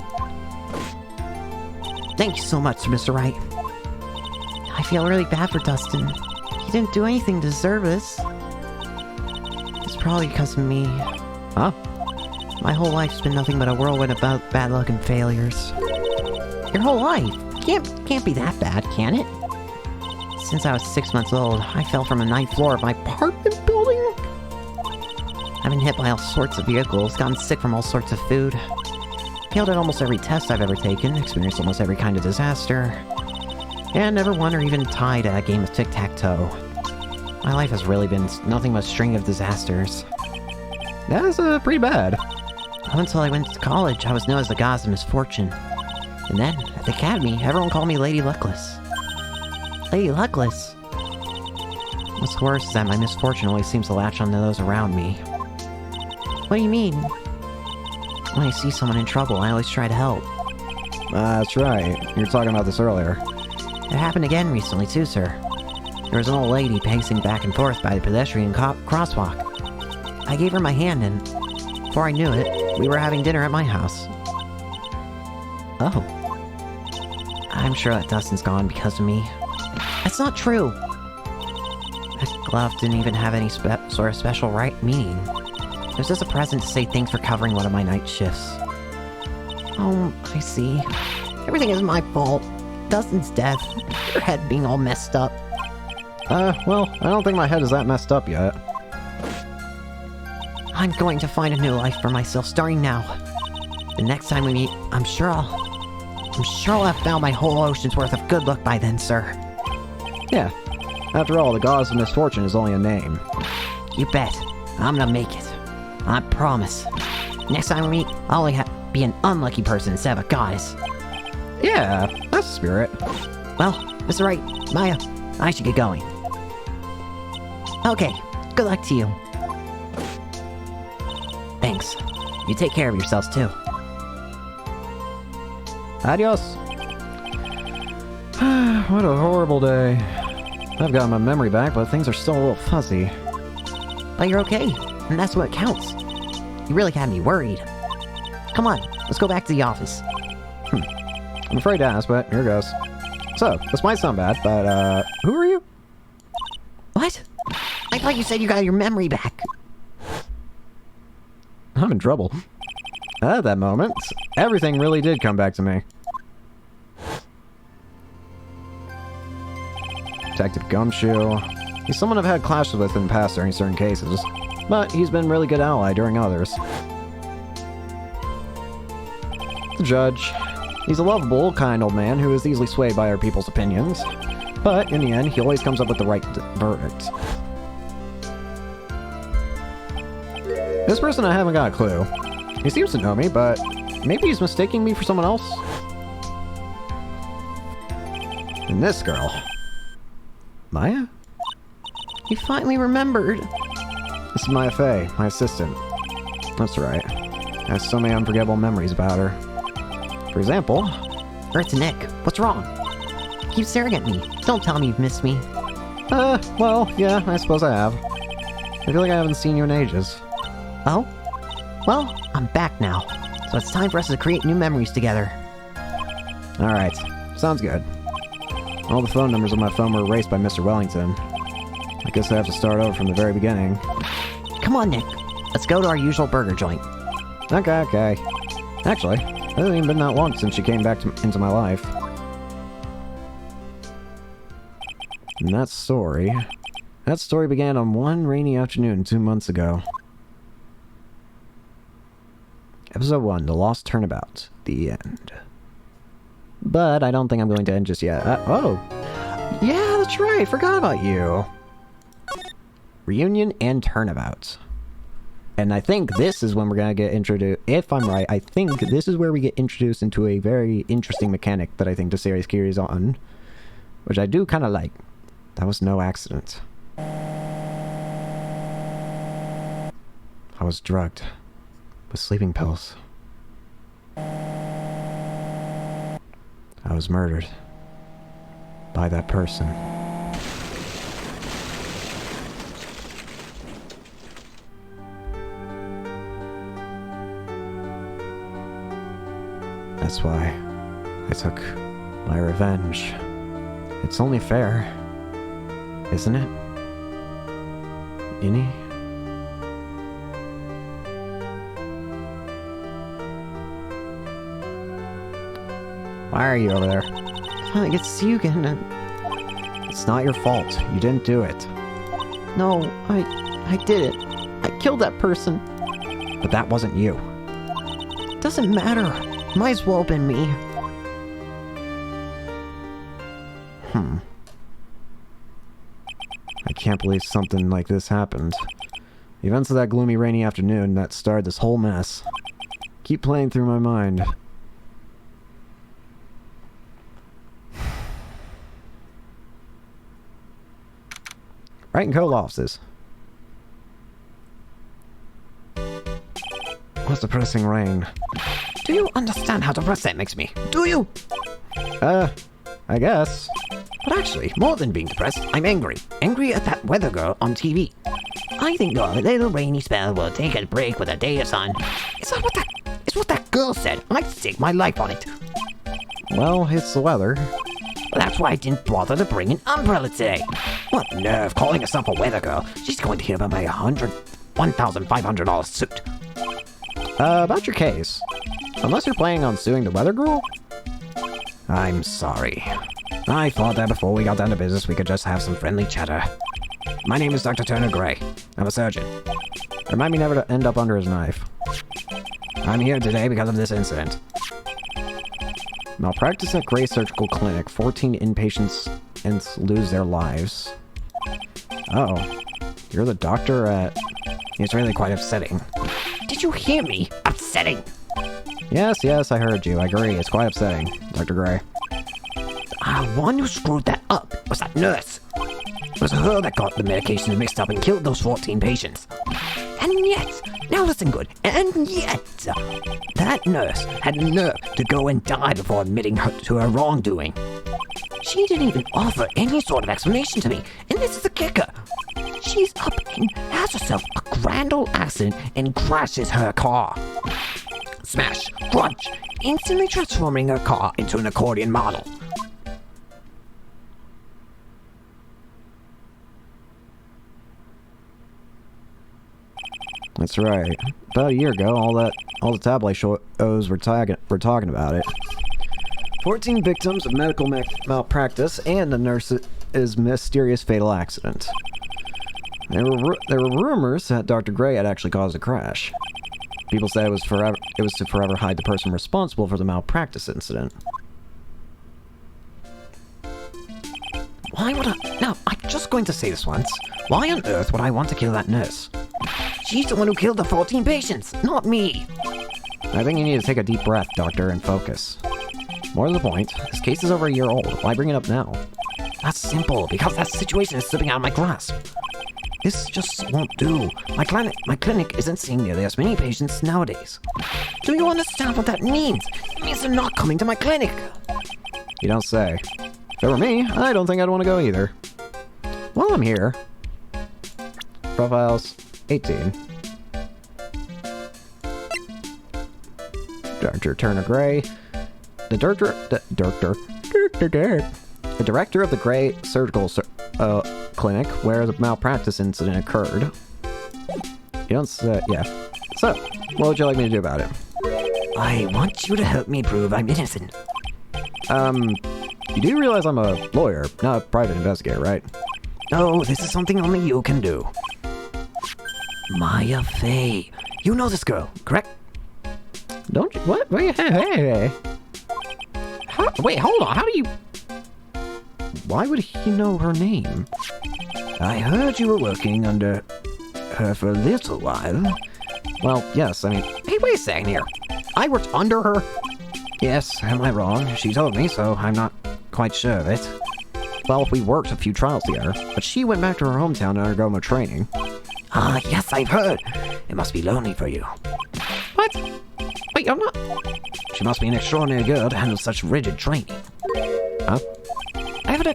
Thank you so much, Mr. Wright. I feel really bad for Dustin. He didn't do anything to deserve this. It's probably because of me. Huh? My whole life's been nothing but a whirlwind of bad luck and failures. Your whole life? Can't be that bad, can it? Since I was 6 months old, I fell from the 9th floor of my apartment building. I've been hit by all sorts of vehicles, gotten sick from all sorts of food, failed at almost every test I've ever taken, experienced almost every kind of disaster, and never won or even tied at a game of tic-tac-toe. My life has really been nothing but a string of disasters. That's pretty bad. Up until I went to college, I was known as the Goddess of Misfortune. And then, at the academy, everyone called me Lady Luckless. Lady Luckless? What's worse is that my misfortune always seems to latch onto those around me. What do you mean? When I see someone in trouble, I always try to help. That's right. You were talking about this earlier. It happened again recently too, sir. There was an old lady pacing back and forth by the pedestrian crosswalk. I gave her my hand and, before I knew it, we were having dinner at my house. Oh. I'm sure that Dustin's gone because of me. That's not true! That glove didn't even have any sort of special meaning. It was just a present to say thanks for covering one of my night shifts. Oh, I see. Everything is my fault. Dustin's death. Your head being all messed up. Well, I don't think my head is that messed up yet. I'm going to find a new life for myself starting now. The next time we meet, I'm sure I'll have found my whole ocean's worth of good luck by then, sir. Yeah. After all, the Goddess of Misfortune is only a name. You bet. I'm gonna make it. I promise. Next time we meet, I'll only be an unlucky person instead of a goddess. Yeah, that's the spirit. Well, Mr. Wright, Maya, I should get going. Okay, good luck to you. Thanks. You take care of yourselves too. Adios. What a horrible day. I've got my memory back, but things are still a little fuzzy. But you're okay, and that's what counts. You really had me worried. Come on, let's go back to the office. I'm afraid to ask, but here goes. So, this might sound bad, but, who are you? What? I thought you said you got your memory back. I'm in trouble. At that moment, everything really did come back to me. Detective Gumshoe. He's someone I've had clashes with in the past during certain cases, but he's been a really good ally during others. The judge. He's a lovable, kind old man who is easily swayed by other people's opinions, but in the end, he always comes up with the right verdict. This person, I haven't got a clue. He seems to know me, but maybe he's mistaking me for someone else? And this girl. Maya? You finally remembered. This is Maya Fey, my assistant. That's right. I have so many unforgettable memories about her. For example... It's Nick. What's wrong? Keep staring at me. Don't tell me you've missed me. Well, yeah, I suppose I have. I feel like I haven't seen you in ages. Oh? Well, I'm back now. So it's time for us to create new memories together. Alright, sounds good. All the phone numbers on my phone were erased by Mr. Wellington. I guess I have to start over from the very beginning. Come on, Nick. Let's go to our usual burger joint. Okay. Actually, it hasn't even been that long since she came back into my life. And that story began on one rainy afternoon 2 months ago. Episode 1, The Lost Turnabout. The end. But I don't think I'm going to end just yet. Oh! Yeah, that's right! Forgot about you! Reunion and Turnabout. And I think this is when we're gonna get introduced... If I'm right, I think this is where we get introduced into a very interesting mechanic that I think the series carries on. Which I do kind of like. That was no accident. I was drugged. With sleeping pills. I was murdered. By that person. That's why I took my revenge. It's only fair, isn't it? Innie? Why are you over there? I get to see you again and... It's not your fault. You didn't do it. No, I did it. I killed that person. But that wasn't you. Doesn't matter. Might as well have been me. I can't believe something like this happened. The events of that gloomy, rainy afternoon that started this whole mess keep playing through my mind. Wright and Co. offices. What's depressing rain? Do you understand how depressed that makes me? Do you? I guess. But actually, more than being depressed, I'm angry. Angry at that weather girl on TV. I think a little rainy spell will take a break with a day of sun. It's not what that girl said. I'd stake my life on it. Well, it's the weather. Well, that's why I didn't bother to bring an umbrella today. What nerve calling herself a weather girl. She's going to hear about my $1,500 suit. About your case. Unless you're planning on suing the weather girl? I'm sorry. I thought that before we got down to business, we could just have some friendly chatter. My name is Dr. Turner Gray. I'm a surgeon. Remind me never to end up under his knife. I'm here today because of this incident. Malpractice at Gray Surgical Clinic. 14 inpatients and lose their lives. Oh. You're the doctor at... It's really quite upsetting. Did you hear me? Upsetting! Yes, I heard you. I agree. It's quite upsetting, Dr. Gray. The one who screwed that up was that nurse. It was her that got the medications mixed up and killed those 14 patients. And yet, now listen good, and yet, that nurse had the nerve to go and die before admitting to her wrongdoing. She didn't even offer any sort of explanation to me, and this is the kicker. She's up and has herself a grand old accident and crashes her car. Smash, crunch, instantly transforming her car into an accordion model. That's right. About a year ago, all the tabloid shows were talking about it. 14 victims of medical malpractice and the nurse's mysterious fatal accident. There were rumors that Dr. Gray had actually caused the crash. People said it was to forever hide the person responsible for the malpractice incident. Why would I... Now, I'm just going to say this once. Why on earth would I want to kill that nurse? She's the one who killed the 14 patients, not me. I think you need to take a deep breath, Doctor, and focus. More to the point, this case is over a year old. Why bring it up now? That's simple, because that situation is slipping out of my grasp. This just won't do. My clinic isn't seeing nearly as many patients nowadays. Do you understand what that means? It means they're not coming to my clinic. You don't say. If it were me, I don't think I'd want to go either. While I'm here... Profiles, 18. Dr. Turner Gray. The director of the Gray Surgical Clinic where the malpractice incident occurred. You don't say... Yeah. So, what would you like me to do about it? I want you to help me prove I'm innocent. You do realize I'm a lawyer, not a private investigator, right? Oh, this is something only you can do. Maya Fey. You know this girl, correct? Don't you? What? Wait, hey. Wait, hold on. How do you... Why would he know her name? I heard you were working under her for a little while. Well, yes, I mean... Hey, wait a second here. I worked under her? Yes, am I wrong? She told me, so I'm not quite sure of it. Well, we worked a few trials together, but she went back to her hometown to undergo more training. Ah, yes, I've heard. It must be lonely for you. What? Wait, I'm not... She must be an extraordinary girl to handle such rigid training. Huh? I have an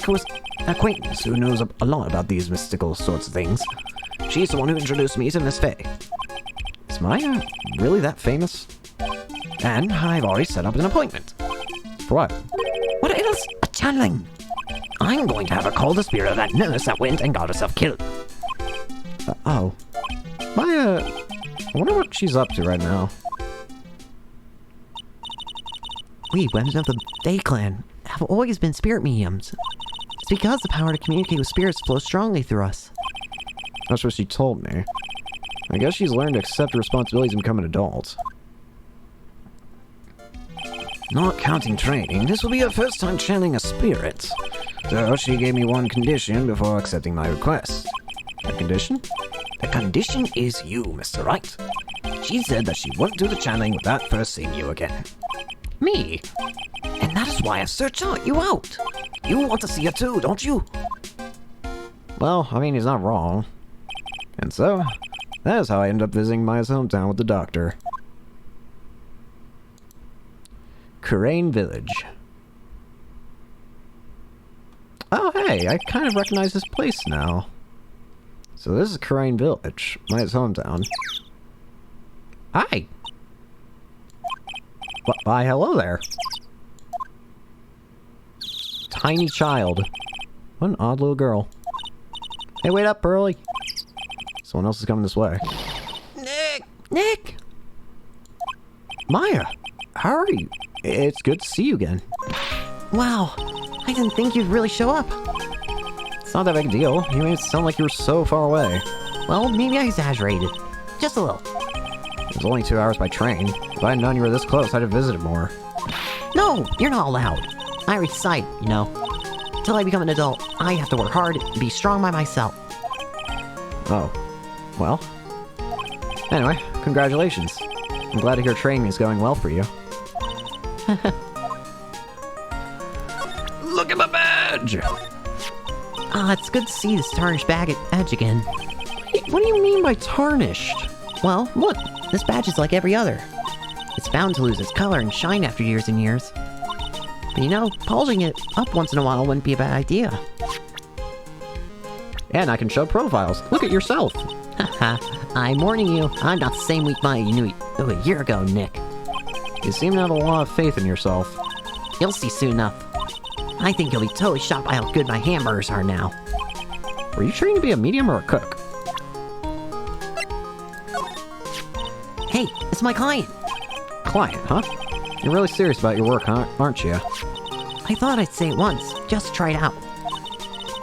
acquaintance who knows a lot about these mystical sorts of things. She's the one who introduced me to Miss Fey. Is Maya really that famous? And I've already set up an appointment. For what? What else? A channeling. I'm going to have her call the spirit of that nurse that went and got herself killed. Oh. Maya... I wonder what she's up to right now. We, members of the Day Clan, have always been spirit mediums. It's because the power to communicate with spirits flows strongly through us. That's what she told me. I guess she's learned to accept responsibilities and become an adult. Not counting training, this will be her first time channeling a spirit. So she gave me one condition before accepting my request. A condition? The condition is you, Mr. Wright. She said that she won't do the channeling without first seeing you again. Me? And that is why I searched you out. You want to see her too, don't you? Well, I mean, he's not wrong. And so, that is how I ended up visiting my hometown with the doctor. Kurain Village. Oh, hey, I kind of recognize this place now. So this is Kurain Village, my hometown. Hi! Why, hello there. Tiny child. What an odd little girl. Hey, wait up, Pearly. Someone else is coming this way. Nick! Nick! Maya, how are you? It's good to see you again. Wow, I didn't think you'd really show up. It's not that big a deal. You made it sound like you were so far away. Well, maybe I exaggerated. Just a little. It was only 2 hours by train. If I had known you were this close, I'd have visited more. No, you're not allowed. I recite, you know. Till I become an adult, I have to work hard and be strong by myself. Oh. Well. Anyway, congratulations. I'm glad to hear training is going well for you. Look at my badge! Ah, it's good to see this tarnished badge again. What do you mean by tarnished? Well, look, this badge is like every other. It's bound to lose its color and shine after years and years. But you know, polishing it up once in a while wouldn't be a bad idea. And I can show profiles. Look at yourself. Haha, I'm warning you, I'm not the same weak mind you knew a year ago, Nick. You seem to have a lot of faith in yourself. You'll see soon enough. I think you'll be totally shocked by how good my hamburgers are now. Were you training to be a medium or a cook? Hey, it's my client. Client, huh? You're really serious about your work, huh? Aren't you? I thought I'd say it once, just to try it out.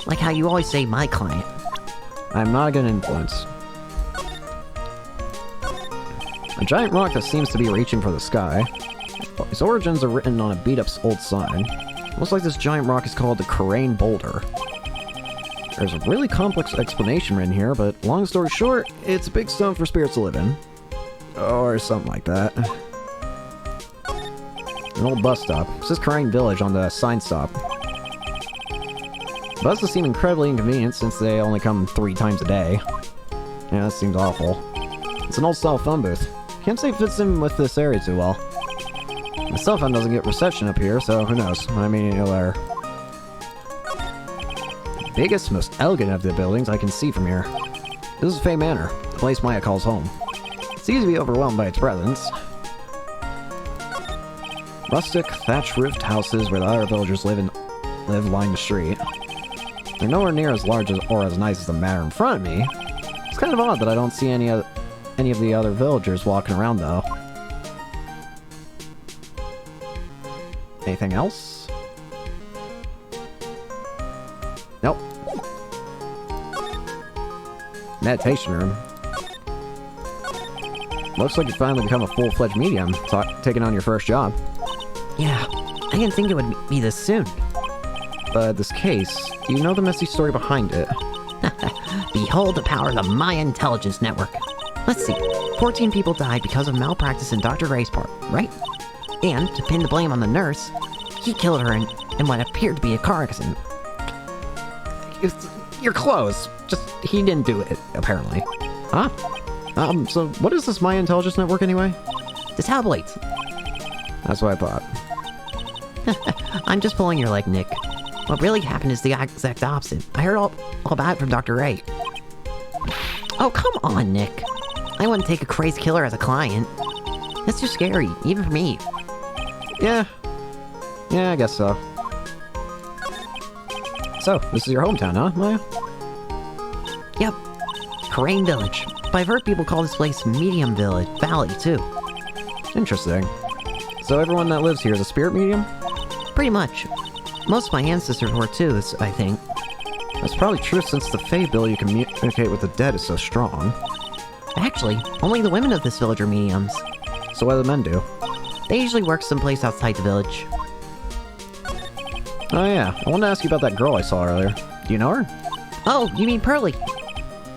Like how you always say my client. I'm not a good influence. A giant rock that seems to be reaching for the sky. Its origins are written on a beat-up old sign. Looks like this giant rock is called the Kurain Boulder. There's a really complex explanation written here, but long story short, it's a big stone for spirits to live in. Or something like that. An old bus stop. It says Kurain Village on the sign stop. Buses seem incredibly inconvenient since they only come 3 times a day. Yeah, that seems awful. It's an old-style phone booth. Can't say it fits in with this area too well. My cell phone doesn't get reception up here, so who knows? I mean, you'll err. The biggest, most elegant of the buildings I can see from here. This is Fay Manor, the place Maya calls home. It's easy to be overwhelmed by its presence. Rustic, thatch-roofed houses where the other villagers live line the street. They're nowhere near as large or as nice as the manor in front of me. It's kind of odd that I don't see any of the other villagers walking around, though. Anything else? Nope. Meditation room. Looks like you finally become a full-fledged medium, taking on your first job. Yeah, I didn't think it would be this soon. But this case, do you know the messy story behind it? Behold the power of the Maya Intelligence Network. Let's see, 14 people died because of malpractice in Dr. Gray's part, right? And, to pin the blame on the nurse, he killed her in what appeared to be a car accident. You're close. Just, he didn't do it, apparently. Huh? So what is this Maya Intelligence Network anyway? The tabloids. That's what I thought. I'm just pulling your leg, Nick. What really happened is the exact opposite. I heard all about it from Dr. Wright. Oh, come on, Nick. I wouldn't take a crazy killer as a client. That's too scary, even for me. Yeah, I guess so. So, this is your hometown, huh, Maya? Yep. Kurain Village. But I've heard people call this place Medium Valley, too. Interesting. So everyone that lives here is a spirit medium? Pretty much. Most of my ancestors were too, I think. That's probably true since the Fae ability to communicate with the dead is so strong. Actually, only the women of this village are mediums. So what do the men do? They usually work someplace outside the village. Oh yeah, I wanted to ask you about that girl I saw earlier. Do you know her? Oh, you mean Pearly?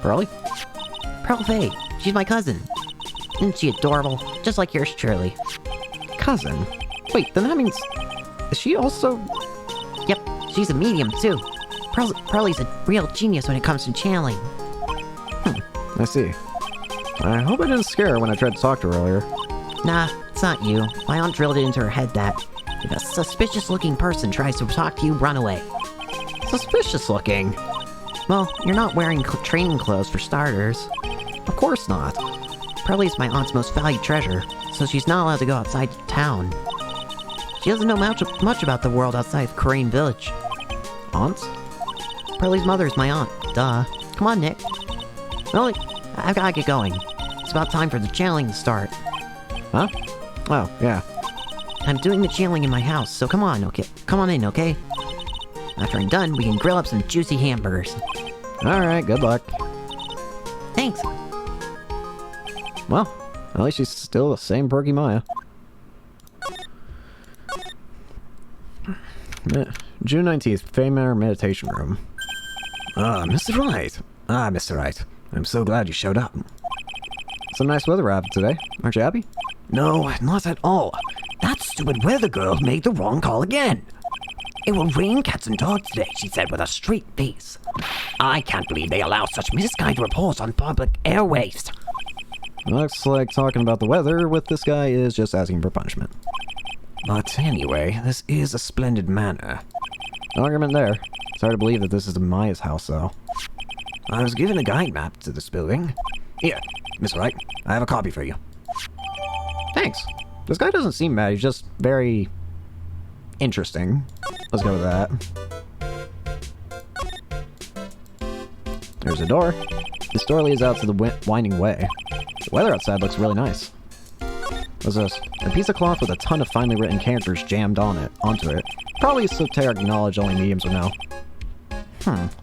Pearly? Pearl Faye. She's my cousin. Isn't she adorable? Just like yours truly. Cousin? Wait, then that means... Is she also... Yep, she's a medium too. Pearly's a real genius when it comes to channeling. I see. I hope I didn't scare her when I tried to talk to her earlier. Nah, it's not you. My aunt drilled it into her head that if a suspicious-looking person tries to talk to you, run away. Suspicious looking? Well, you're not wearing training clothes for starters. Of course not. Pearly's my aunt's most valued treasure, so she's not allowed to go outside town. She doesn't know much about the world outside of Crane Village. Aunt? Pearly's mother is my aunt. Duh. Come on, Nick. Well, I've gotta get going. It's about time for the channeling to start. Huh? Oh, yeah. I'm doing the channeling in my house, so come on, okay? Come on in, okay? After I'm done, we can grill up some juicy hamburgers. Alright, good luck. Thanks. Well, at least she's still the same perky Maya. June 19th, Fae Manor Meditation Room. Ah, Mr. Wright. Ah, Mr. Wright. I'm so glad you showed up. Some nice weather we're having today. Aren't you happy? No, not at all. That stupid weather girl made the wrong call again. It will rain cats and dogs today, she said with a straight face. I can't believe they allow such misguided reports on public airwaves. Looks like talking about the weather with this guy is just asking for punishment. But anyway, this is a splendid manor. No argument there. It's hard to believe that this is Maya's house, though. I was given a guide map to this building. Here, Mr. Wright, I have a copy for you. Thanks. This guy doesn't seem mad, he's just very... interesting. Let's go with that. There's a door. This door leads out to the winding way. The weather outside looks really nice. What's this? A piece of cloth with a ton of finely written characters jammed onto it. Probably esoteric knowledge only mediums would know.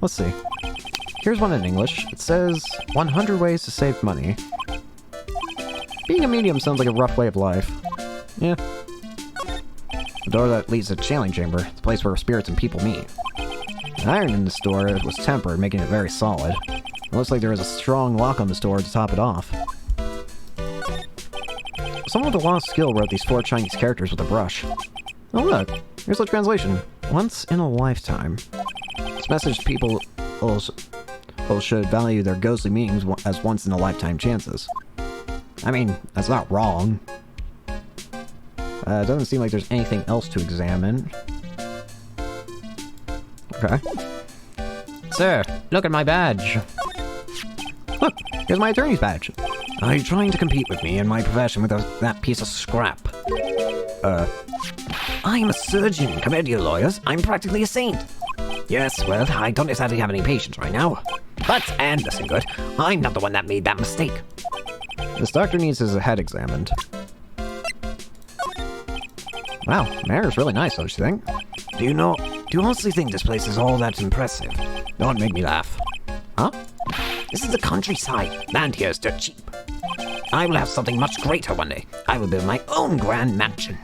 Let's see. Here's one in English. It says, 100 ways to save money. Being a medium sounds like a rough way of life. Yeah. The door that leads to the channeling chamber, the place where spirits and people meet. The iron in this door was tempered, making it very solid. It looks like there is a strong lock on this door to top it off. Someone with a lot of skill wrote these 4 Chinese characters with a brush. Oh look, here's the translation. Once in a lifetime. This message people should value their ghostly meanings as once in a lifetime chances. I mean, that's not wrong. It doesn't seem like there's anything else to examine. Okay. Sir, look at my badge. Look, here's my attorney's badge. Are you trying to compete with me in my profession with that piece of scrap? I'm a surgeon. Compared to your lawyers, I'm practically a saint. Yes, well, I don't exactly have any patients right now. But, and listen good, I'm not the one that made that mistake. This doctor needs his head examined. Wow, Mayor's really nice, don't you think? do you honestly think this place is all that impressive? Don't make me laugh. Huh? This is the countryside. Land here is dirt cheap. I will have something much greater one day. I will build my own grand mansion.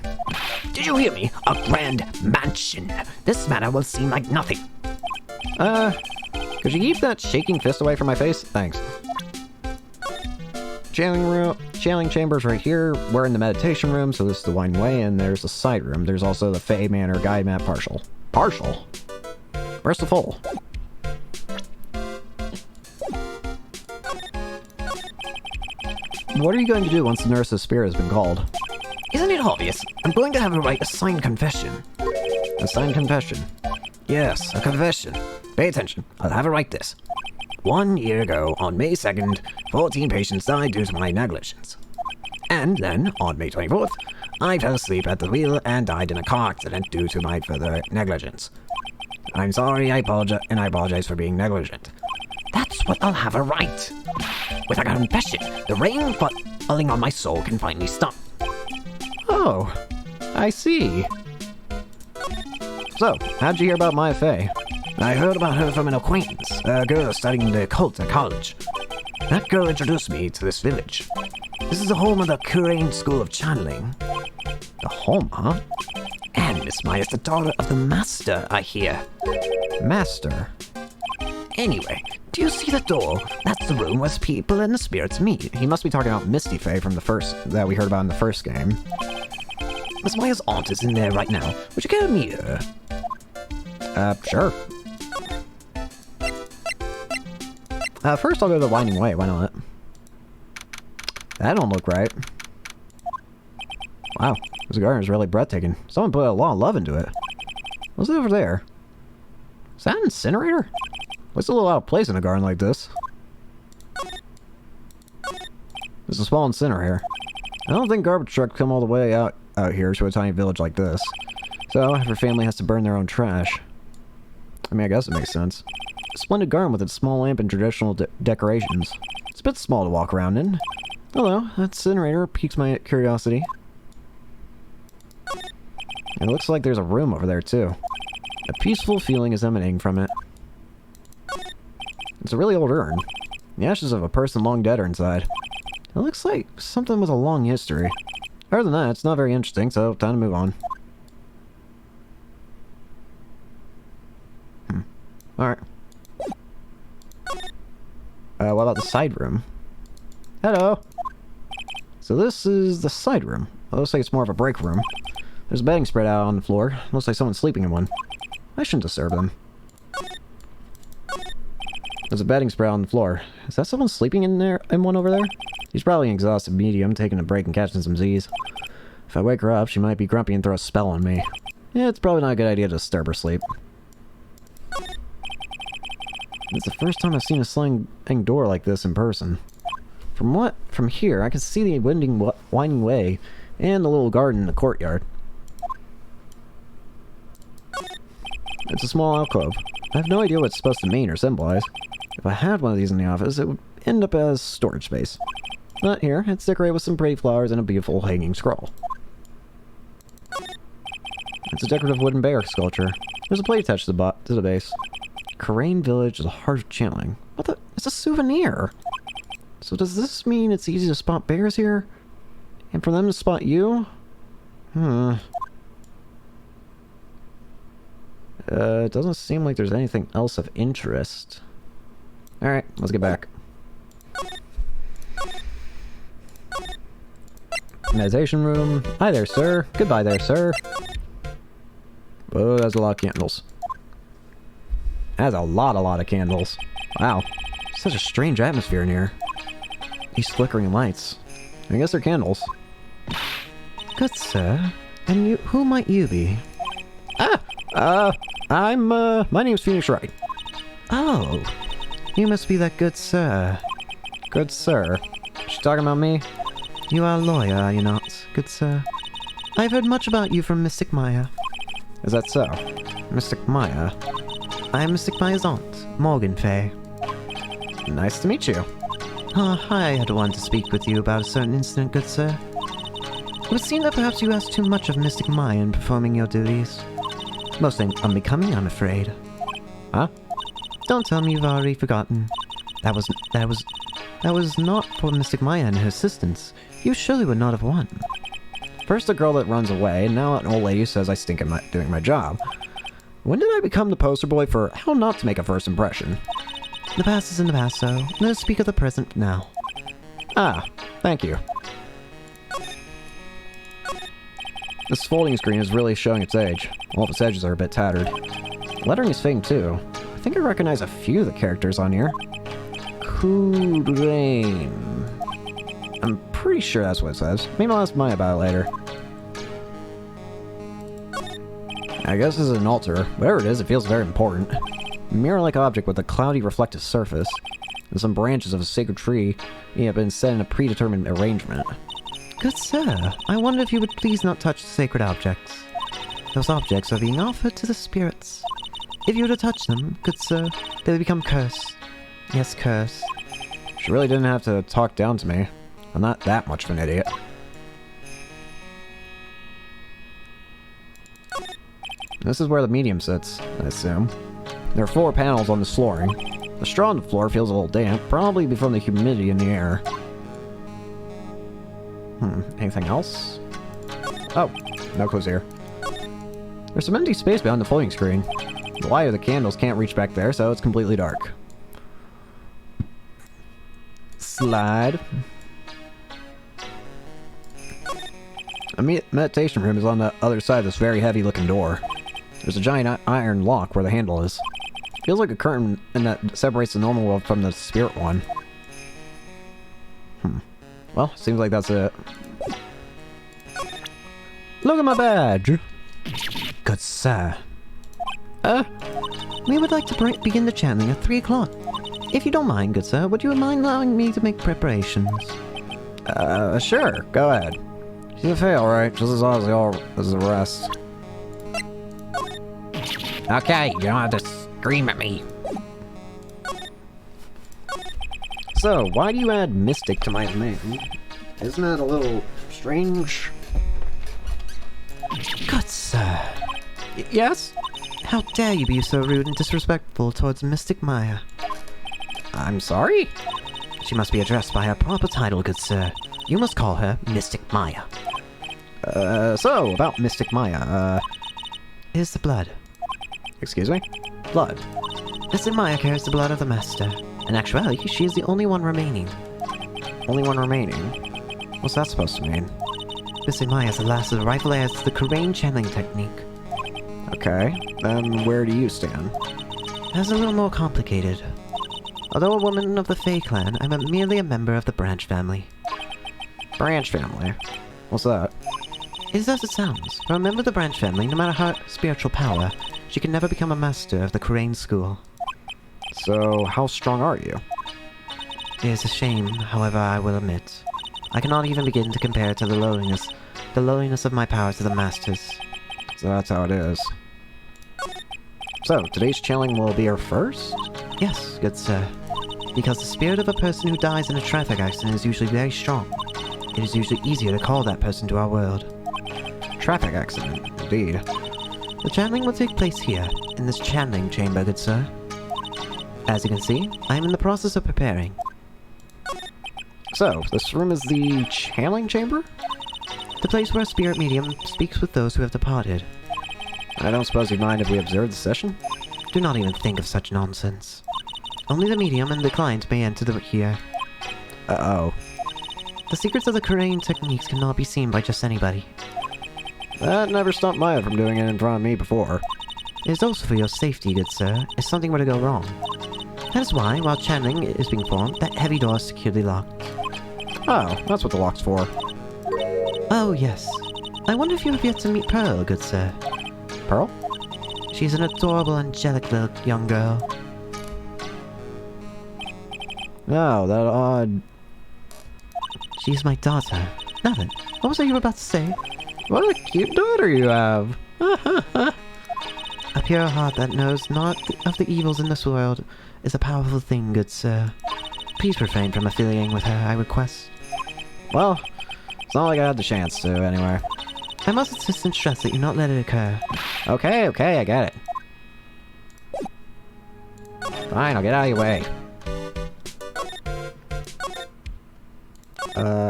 Did you hear me? A grand mansion. This manor will seem like nothing. Could you keep that shaking fist away from my face? Thanks. Channeling chamber's right here. We're in the meditation room, so this is the winding way, and there's the side room. There's also the Fae Manor guide map partial. Partial? Where's the full? What are you going to do once the nurse's spirit has been called? Isn't it obvious? I'm going to have her write a signed confession. A signed confession? Yes, a confession. Pay attention. I'll have her write this. 1 year ago, on May 2nd, 14 patients died due to my negligence. And then, on May 24th, I fell asleep at the wheel and died in a car accident due to my further negligence. I'm sorry, I apologize for being negligent. That's what I'll have her write. With a confession, the rain falling on my soul can finally stop. Oh, I see. So, how'd you hear about Maya Fey? I heard about her from an acquaintance, a girl studying the occult at college. That girl introduced me to this village. This is the home of the Kurain School of Channeling. The home, huh? And Miss Maya's the daughter of the Master, I hear. Master. Anyway, do you see the door? That's the room where the people and the spirits meet. He must be talking about Misty Fey from the first, that we heard about in the first game. Miss Maya's aunt is in there right now. Would you care to meet her? Sure. First I'll go to the Winding Way, why not? That don't look right. Wow, this garden is really breathtaking. Someone put a lot of love into it. What's over there? Is that an incinerator? What's a little out of place in a garden like this? There's a small incinerator. I don't think garbage trucks come all the way out here to a tiny village like this. So, every family has to burn their own trash. I mean, I guess it makes sense. A splendid garden with its small lamp and traditional decorations. It's a bit small to walk around in. Although, that incinerator piques my curiosity. It looks like there's a room over there, too. A peaceful feeling is emanating from it. It's a really old urn. The ashes of a person long dead are inside. It looks like something with a long history. Other than that, it's not very interesting, so time to move on. Alright. What about the side room? Hello! So this is the side room. It looks like it's more of a break room. There's bedding spread out on the floor. Looks like someone's sleeping in one. I shouldn't disturb them. There's a bedding spread out on the floor. Is that someone sleeping in there? In one over there? She's probably an exhausted medium, taking a break and catching some Z's. If I wake her up, she might be grumpy and throw a spell on me. Yeah, it's probably not a good idea to disturb her sleep. It's the first time I've seen a sliding door like this in person. From here, I can see the winding way and the little garden in the courtyard. It's a small alcove. I have no idea what it's supposed to mean or symbolize. If I had one of these in the office, it would end up as storage space. But here, it's decorated with some pretty flowers and a beautiful hanging scroll. It's a decorative wooden bear sculpture. There's a plate attached to the base. Kurain Village is a heart of channeling. What the? It's a souvenir! So does this mean it's easy to spot bears here? And for them to spot you? It doesn't seem like there's anything else of interest. Alright, let's get back. Meditation room. Hi there, sir. Goodbye there, sir. Oh, that's a lot of candles. That's a lot of candles. Wow. Such a strange atmosphere in here. These flickering lights. I guess they're candles. Good sir. And you, who might you be? My name's Phoenix Wright. Oh, you must be that good sir. Good sir. She talking about me? You are a lawyer, are you not, good sir? I've heard much about you from Mystic Maya. Is that so? Mystic Maya? I am Mystic Maya's aunt, Morgan Fey. Nice to meet you. I had wanted to speak with you about a certain incident, good sir. It would seem that perhaps you asked too much of Mystic Maya in performing your duties. Most unbecoming, I'm afraid. Huh? Don't tell me you've already forgotten. That was not for Mystic Maya and her assistants. You surely would not have won. First a girl that runs away, and now an old lady says I stink at doing my job. When did I become the poster boy for how not to make a first impression? The past is in the past, so let us speak of the present now. Ah, thank you. This folding screen is really showing its age. All of its edges are a bit tattered. Lettering is fading too. I think I recognize a few of the characters on here. Kurain. I'm pretty sure that's what it says. Maybe I'll ask Maya about it later. I guess this is an altar. Whatever it is, it feels very important. A mirror-like object with a cloudy reflective surface. And some branches of a sacred tree have been set in a predetermined arrangement. Good sir, I wonder if you would please not touch the sacred objects. Those objects are being offered to the spirits. If you were to touch them, good sir, they would become cursed. Yes, cursed. She really didn't have to talk down to me. I'm not that much of an idiot. This is where the medium sits, I assume. There are 4 panels on this flooring. The straw on the floor feels a little damp, probably from the humidity in the air. Anything else? Oh, no clues here. There's some empty space behind the floating screen. The light of the candles can't reach back there, so it's completely dark. Slide. A meditation room is on the other side of this very heavy-looking door. There's a giant iron lock where the handle is. Feels like a curtain and that separates the normal world from the spirit one. Well, seems like that's it. Look at my badge! Good sir. We would like to begin the chanting at 3 o'clock. If you don't mind, good sir, would you mind allowing me to make preparations? Sure, go ahead. She's a fail, right? Just as all as the rest. Okay, you don't have to scream at me. So, why do you add mystic to my name? Isn't that a little strange? Good sir. Yes? How dare you be so rude and disrespectful towards Mystic Maya? I'm sorry? She must be addressed by her proper title, good sir. You must call her Mystic Maya. So, about Mystic Maya, Is the blood. Excuse me? Blood. Mystic Maya carries the blood of the Master. In actuality, she is the only one remaining. Only one remaining? What's that supposed to mean? Mystic Maya is the last of the rightful heirs to the Kurain channeling technique. Okay, then where do you stand? That's a little more complicated. Although a woman of the Fae clan, I'm merely a member of the Branch family. Branch family? What's that? It is as it sounds. For a member of the Branch family, no matter her spiritual power, she can never become a master of the Kurain school. So, how strong are you? It is a shame, however, I will admit. I cannot even begin to compare to the lowliness of my power to the Master's. So that's how it is. So, today's channeling will be our first? Yes, good sir. Because the spirit of a person who dies in a traffic accident is usually very strong. It is usually easier to call that person to our world. Traffic accident, indeed. The channeling will take place here, in this channeling chamber, good sir. As you can see, I am in the process of preparing. So, this room is the channeling chamber? The place where a spirit medium speaks with those who have departed. I don't suppose you'd mind if we observed the session? Do not even think of such nonsense. Only the medium and the client may enter here. Uh-oh. The secrets of the Kurain techniques cannot be seen by just anybody. That never stopped Maya from doing it in front of me before. It is also for your safety, good sir, if something were to go wrong. That is why, while channeling is being formed, that heavy door is securely locked. Oh, that's what the lock's for. Oh, yes. I wonder if you have yet to meet Pearl, good sir. Pearl? She's an adorable, angelic little young girl. No, that odd... She's my daughter. Nothing. What was it you were about to say? What a cute daughter you have! A pure heart that knows not of the evils in this world is a powerful thing, good sir. Please refrain from affiliating with her, I request. Well, it's not like I had the chance to, anyway. I must insist and stress that you not let it occur. Okay, I get it. Fine, I'll get out of your way.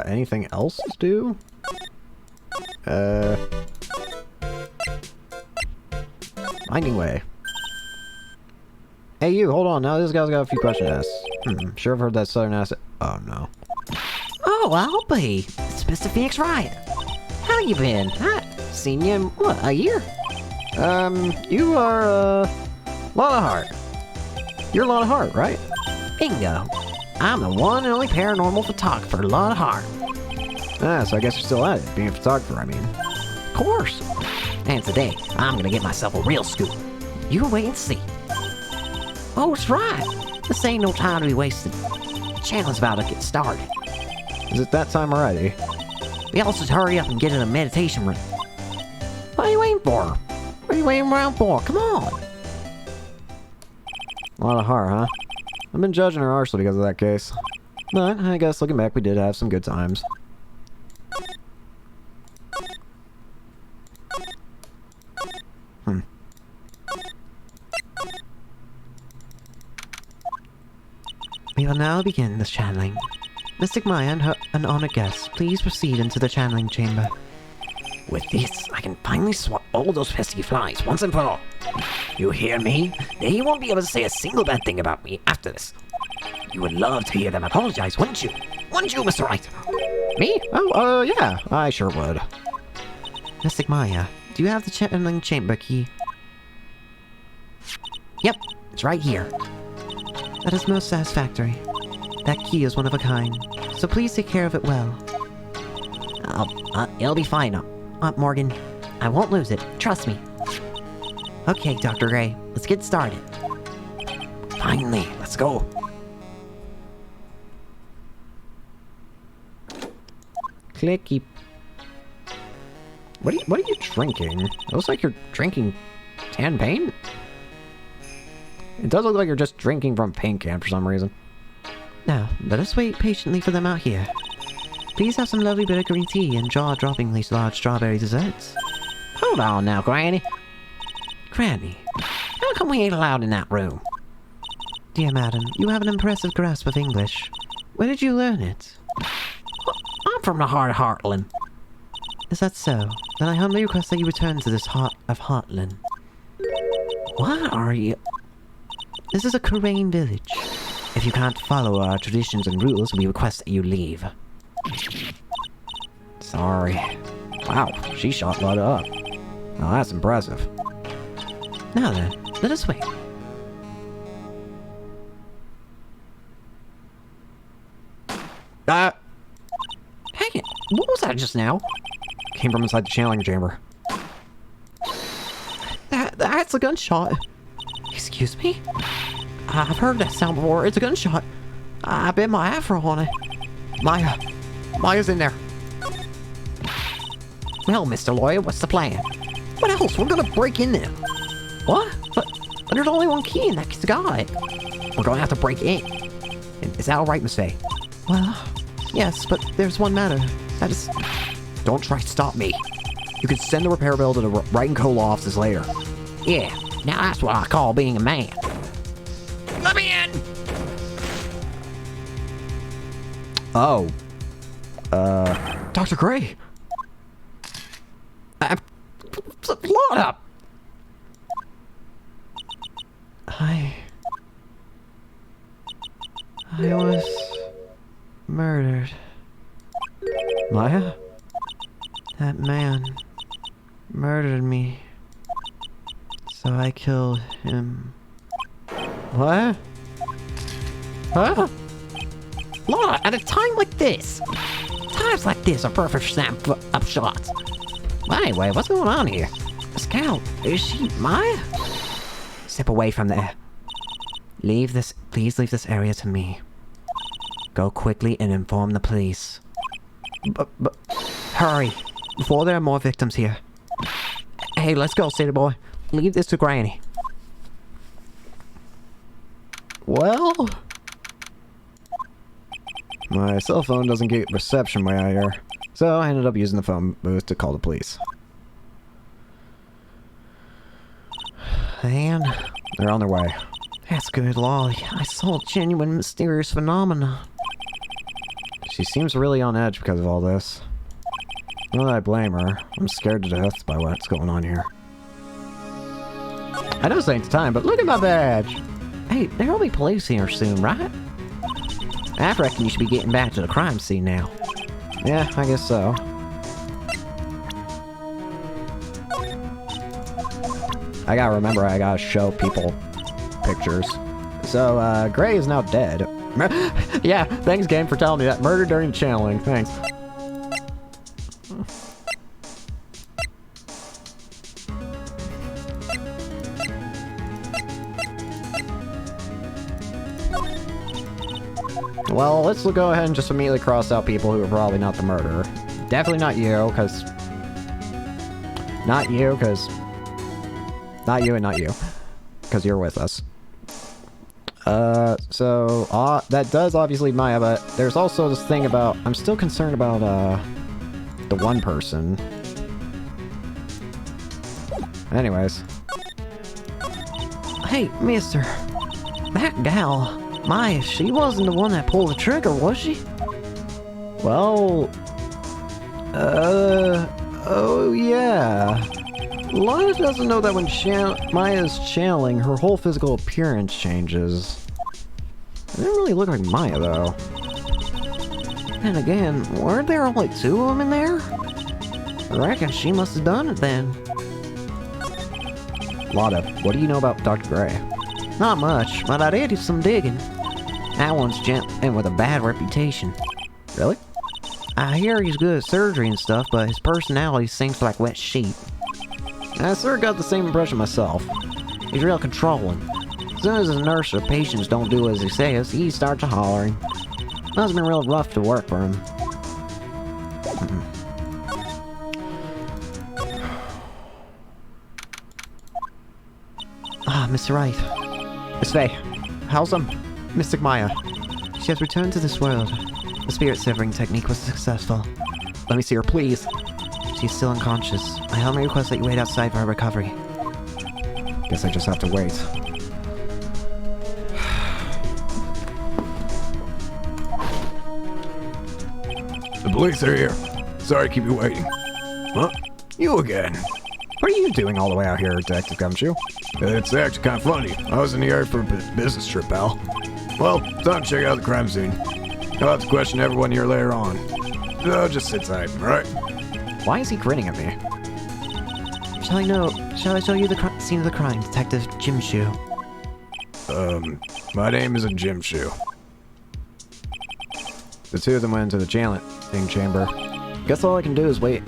Anything else to do? Finding way. Hey you, hold on, now this guy's got a few questions to ask. Sure I've heard that southern accent. Oh no. Oh, I'll be. It's Mr. Phoenix Wright. How you been? I seen you in, what, a year? You are, Lana Hart. You're Lana Hart, right? Bingo. I'm the one and only paranormal photographer, Lana Hart. Ah, so I guess you're still at it, being a photographer, I mean. Of course. And today, I'm gonna get myself a real scoop. You wait and see. Oh, it's right. This ain't no time to be wasted. The channel's about to get started. Is it that time already? We all should hurry up and get in a meditation room. What are you waiting for? What are you waiting around for? Come on. Lana Hart, huh? I've been judging her harshly because of that case. But I guess looking back, we did have some good times. We will now begin this channeling. Mystic Maya and her an honored guest, please proceed into the channeling chamber. With this, I can finally swat all those pesky flies once and for all. You hear me? They won't be able to say a single bad thing about me after this. You would love to hear them apologize, wouldn't you? Wouldn't you, Mr. Wright? Me? Oh, yeah, I sure would. Mystic Maya, do you have the channeling chamber key? Yep, it's right here. That is most satisfactory. That key is one of a kind, so please take care of it well. It'll be fine, Aunt Morgan. I won't lose it, trust me. Okay, Dr. Gray, let's get started. Finally, let's go. Clicky. What are you drinking? It looks like you're drinking tan paint? It does look like you're just drinking from a paint can for some reason. Now, let us wait patiently for them out here. Please have some lovely bitter green tea and jaw-droppingly large strawberry desserts. Hold on now, Granny. Granny, How come we ain't allowed in that room? dear madam, you have an impressive grasp of English. Where did you learn it? I'm from the heart of Heartland. Is that so? Then I humbly request that you return to this heart of Heartland. What are you? This is a Korean village. If you can't follow our traditions and rules, we request that you leave. Sorry. Wow, she shot blood up. Now that's impressive. Now then, let us wait. Hang it, what was that just now? Came from inside the channeling chamber. That's a gunshot. Excuse me? I've heard that sound before. It's a gunshot. I bet my afro on it. Maya's in there. Well, Mr. Lawyer, what's the plan? What else? We're gonna break in there. What? But there's only one key in that guy. We're gonna have to break in. Is that alright, Miss Faye? Well, yes, but there's one matter. That is... Don't try to stop me. You can send the repair bill to the Wright & Co. law offices later. Yeah, now that's what I call being a man. Let me in! Oh. Dr. Gray. Load up! I was... murdered. Maya? That man murdered me. So I killed him. What? Huh? Laura, at a time like this, times like this are perfect snap-up shots. Well, anyway, what's going on here? The scout, is she Maya? Step away from there. Please leave this area to me. Go quickly and inform the police. But, hurry, before there are more victims here. Hey, let's go, city boy. Leave this to Granny. Well... My cell phone doesn't get reception way out here, so I ended up using the phone booth to call the police. And They're on their way. that's good, Lolly. I saw genuine mysterious phenomena. She seems really on edge because of all this. Not that I blame her. I'm scared to death by what's going on here. I know this ain't the time, but look at my badge! Hey, there'll be police here soon, right? I reckon you should be getting back to the crime scene now. Yeah, I guess so. I gotta remember I gotta show people pictures. So, Gray is now dead. Yeah, thanks game for telling me that. Murder during channeling, thanks. Well, let's go ahead and just immediately cross out people who are probably not the murderer. Definitely not you, because... Not you, because... Not you and not you. Because you're with us. That does obviously Maya, but there's also this thing about... I'm still concerned about, the one person. Anyways. Hey, mister. That gal. Maya, she wasn't the one that pulled the trigger, was she? Well... Oh yeah. Lana doesn't know that when Maya's channeling, her whole physical appearance changes. It didn't really look like Maya, though. And again, weren't there only 2 of them in there? I reckon she must have done it then. Lotta, what do you know about Dr. Gray? Not much, but I did do some digging. That one's gentleman with a bad reputation. Really? I hear he's good at surgery and stuff, but his personality sinks like wet sheep. I sort of got the same impression myself. He's real controlling. As soon as a nurse or patients don't do as he says, he starts hollering. Must have been real rough to work for him. Ah, Mr. Wright. Miss Faye, how's Mystic Maya? She has returned to this world. The spirit severing technique was successful. Let me see her, please. She's still unconscious. I humbly request that you wait outside for her recovery. Guess I just have to wait. The police are here. Sorry to keep you waiting. Huh? You again. What are you doing all the way out here, Detective Gumshoe? It's actually kind of funny. I was in the area for a business trip, pal. Well, time to check out the crime scene. I'll have to question everyone here later on. So just sit tight, alright? Why is he grinning at me? Shall I show you the scene of the crime, Detective Jim Shoe? My name isn't Jim Shoe. The 2 of them went into the chanting chamber. Guess all I can do is wait.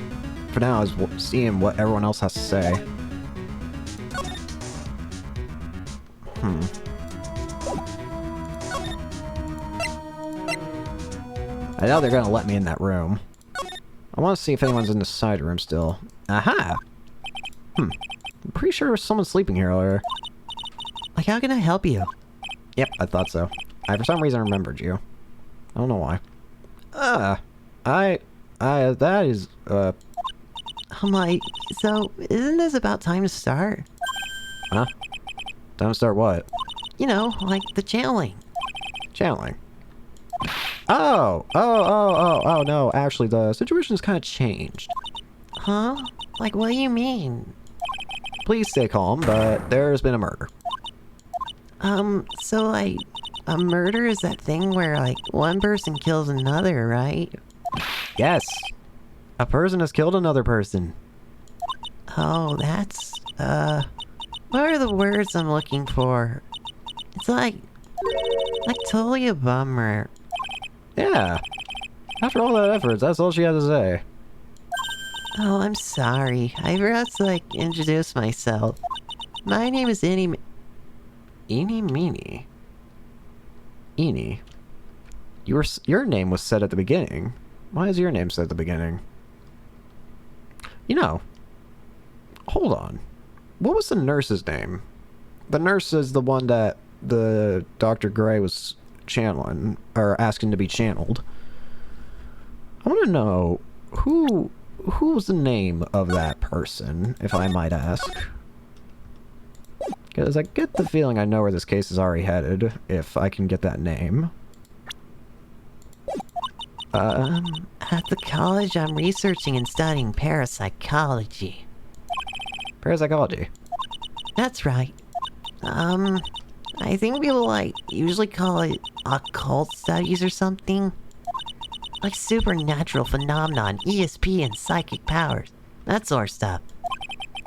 For now, is seeing what everyone else has to say. I know they're gonna let me in that room. I want to see if anyone's in the side room still. Aha! I'm pretty sure there was someone sleeping here earlier. Like, how can I help you? Yep, I thought so. I for some reason remembered you. I don't know why. That is, I'm like, so, isn't this about time to start? Huh? Time to start what? You know, like the channeling. Channeling. Oh, no, actually, the situation's kind of changed. Huh? Like, what do you mean? Please stay calm, but there's been a murder. So, like, a murder is that thing where, like, one person kills another, right? Yes. A person has killed another person. Oh, that's, what are the words I'm looking for? It's like totally a bummer. Yeah. After all that effort, that's all she had to say. Oh, I'm sorry. I forgot to, like, introduce myself. My name is Eeny Meeny. Eeny. Your name was said at the beginning. Why is your name said at the beginning? You know. Hold on. What was the nurse's name? The nurse is the one that the Dr. Gray was channeling, or asking to be channeled. I want to know who was the name of that person, if I might ask. Because I get the feeling I know where this case is already headed, if I can get that name. At the college, I'm researching and studying parapsychology. Parapsychology. That's right. I think people, like, usually call it occult studies or something. Like supernatural phenomenon, ESP, and psychic powers. That sort of stuff.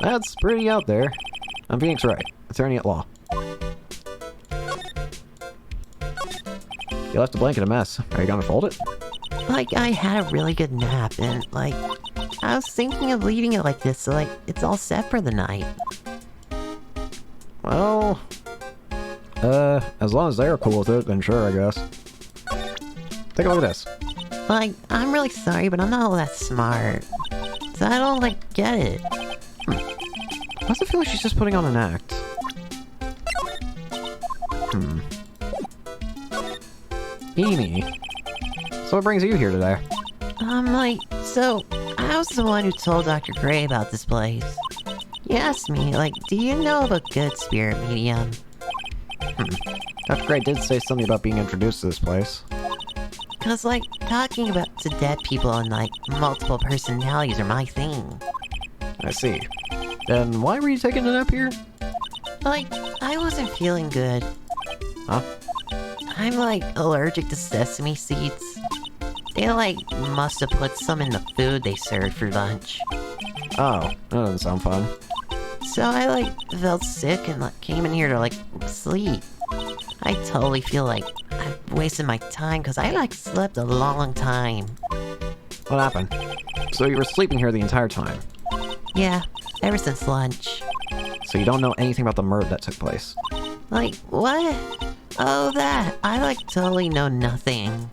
That's pretty out there. I'm Phoenix Wright, attorney at law. You left the blanket a mess. Are you gonna fold it? Like, I had a really good nap, and, like, I was thinking of leaving it like this, so, like, it's all set for the night. Well, as long as they're cool with it, then sure, I guess. Take a look at this. Like, I'm really sorry, but I'm not all that smart. So I don't, like, get it. Why does it feel like she's just putting on an act? Eeny. So what brings you here today? So, I was the one who told Dr. Gray about this place. He asked me, like, do you know of a good spirit medium? Dr. Gray did say something about being introduced to this place. Cause like, talking about to dead people and like, multiple personalities are my thing. I see. Then why were you taking a nap here? Like, I wasn't feeling good. Huh? I'm like, allergic to sesame seeds. They like, must have put some in the food they served for lunch. Oh, that doesn't sound fun. So I like, felt sick and like, came in here to like, sleep. I totally feel like I've wasted my time because I like slept a long time. What happened? So you were sleeping here the entire time. Yeah, ever since lunch. So you don't know anything about the murder that took place. Like, what? Oh, that. I like totally know nothing.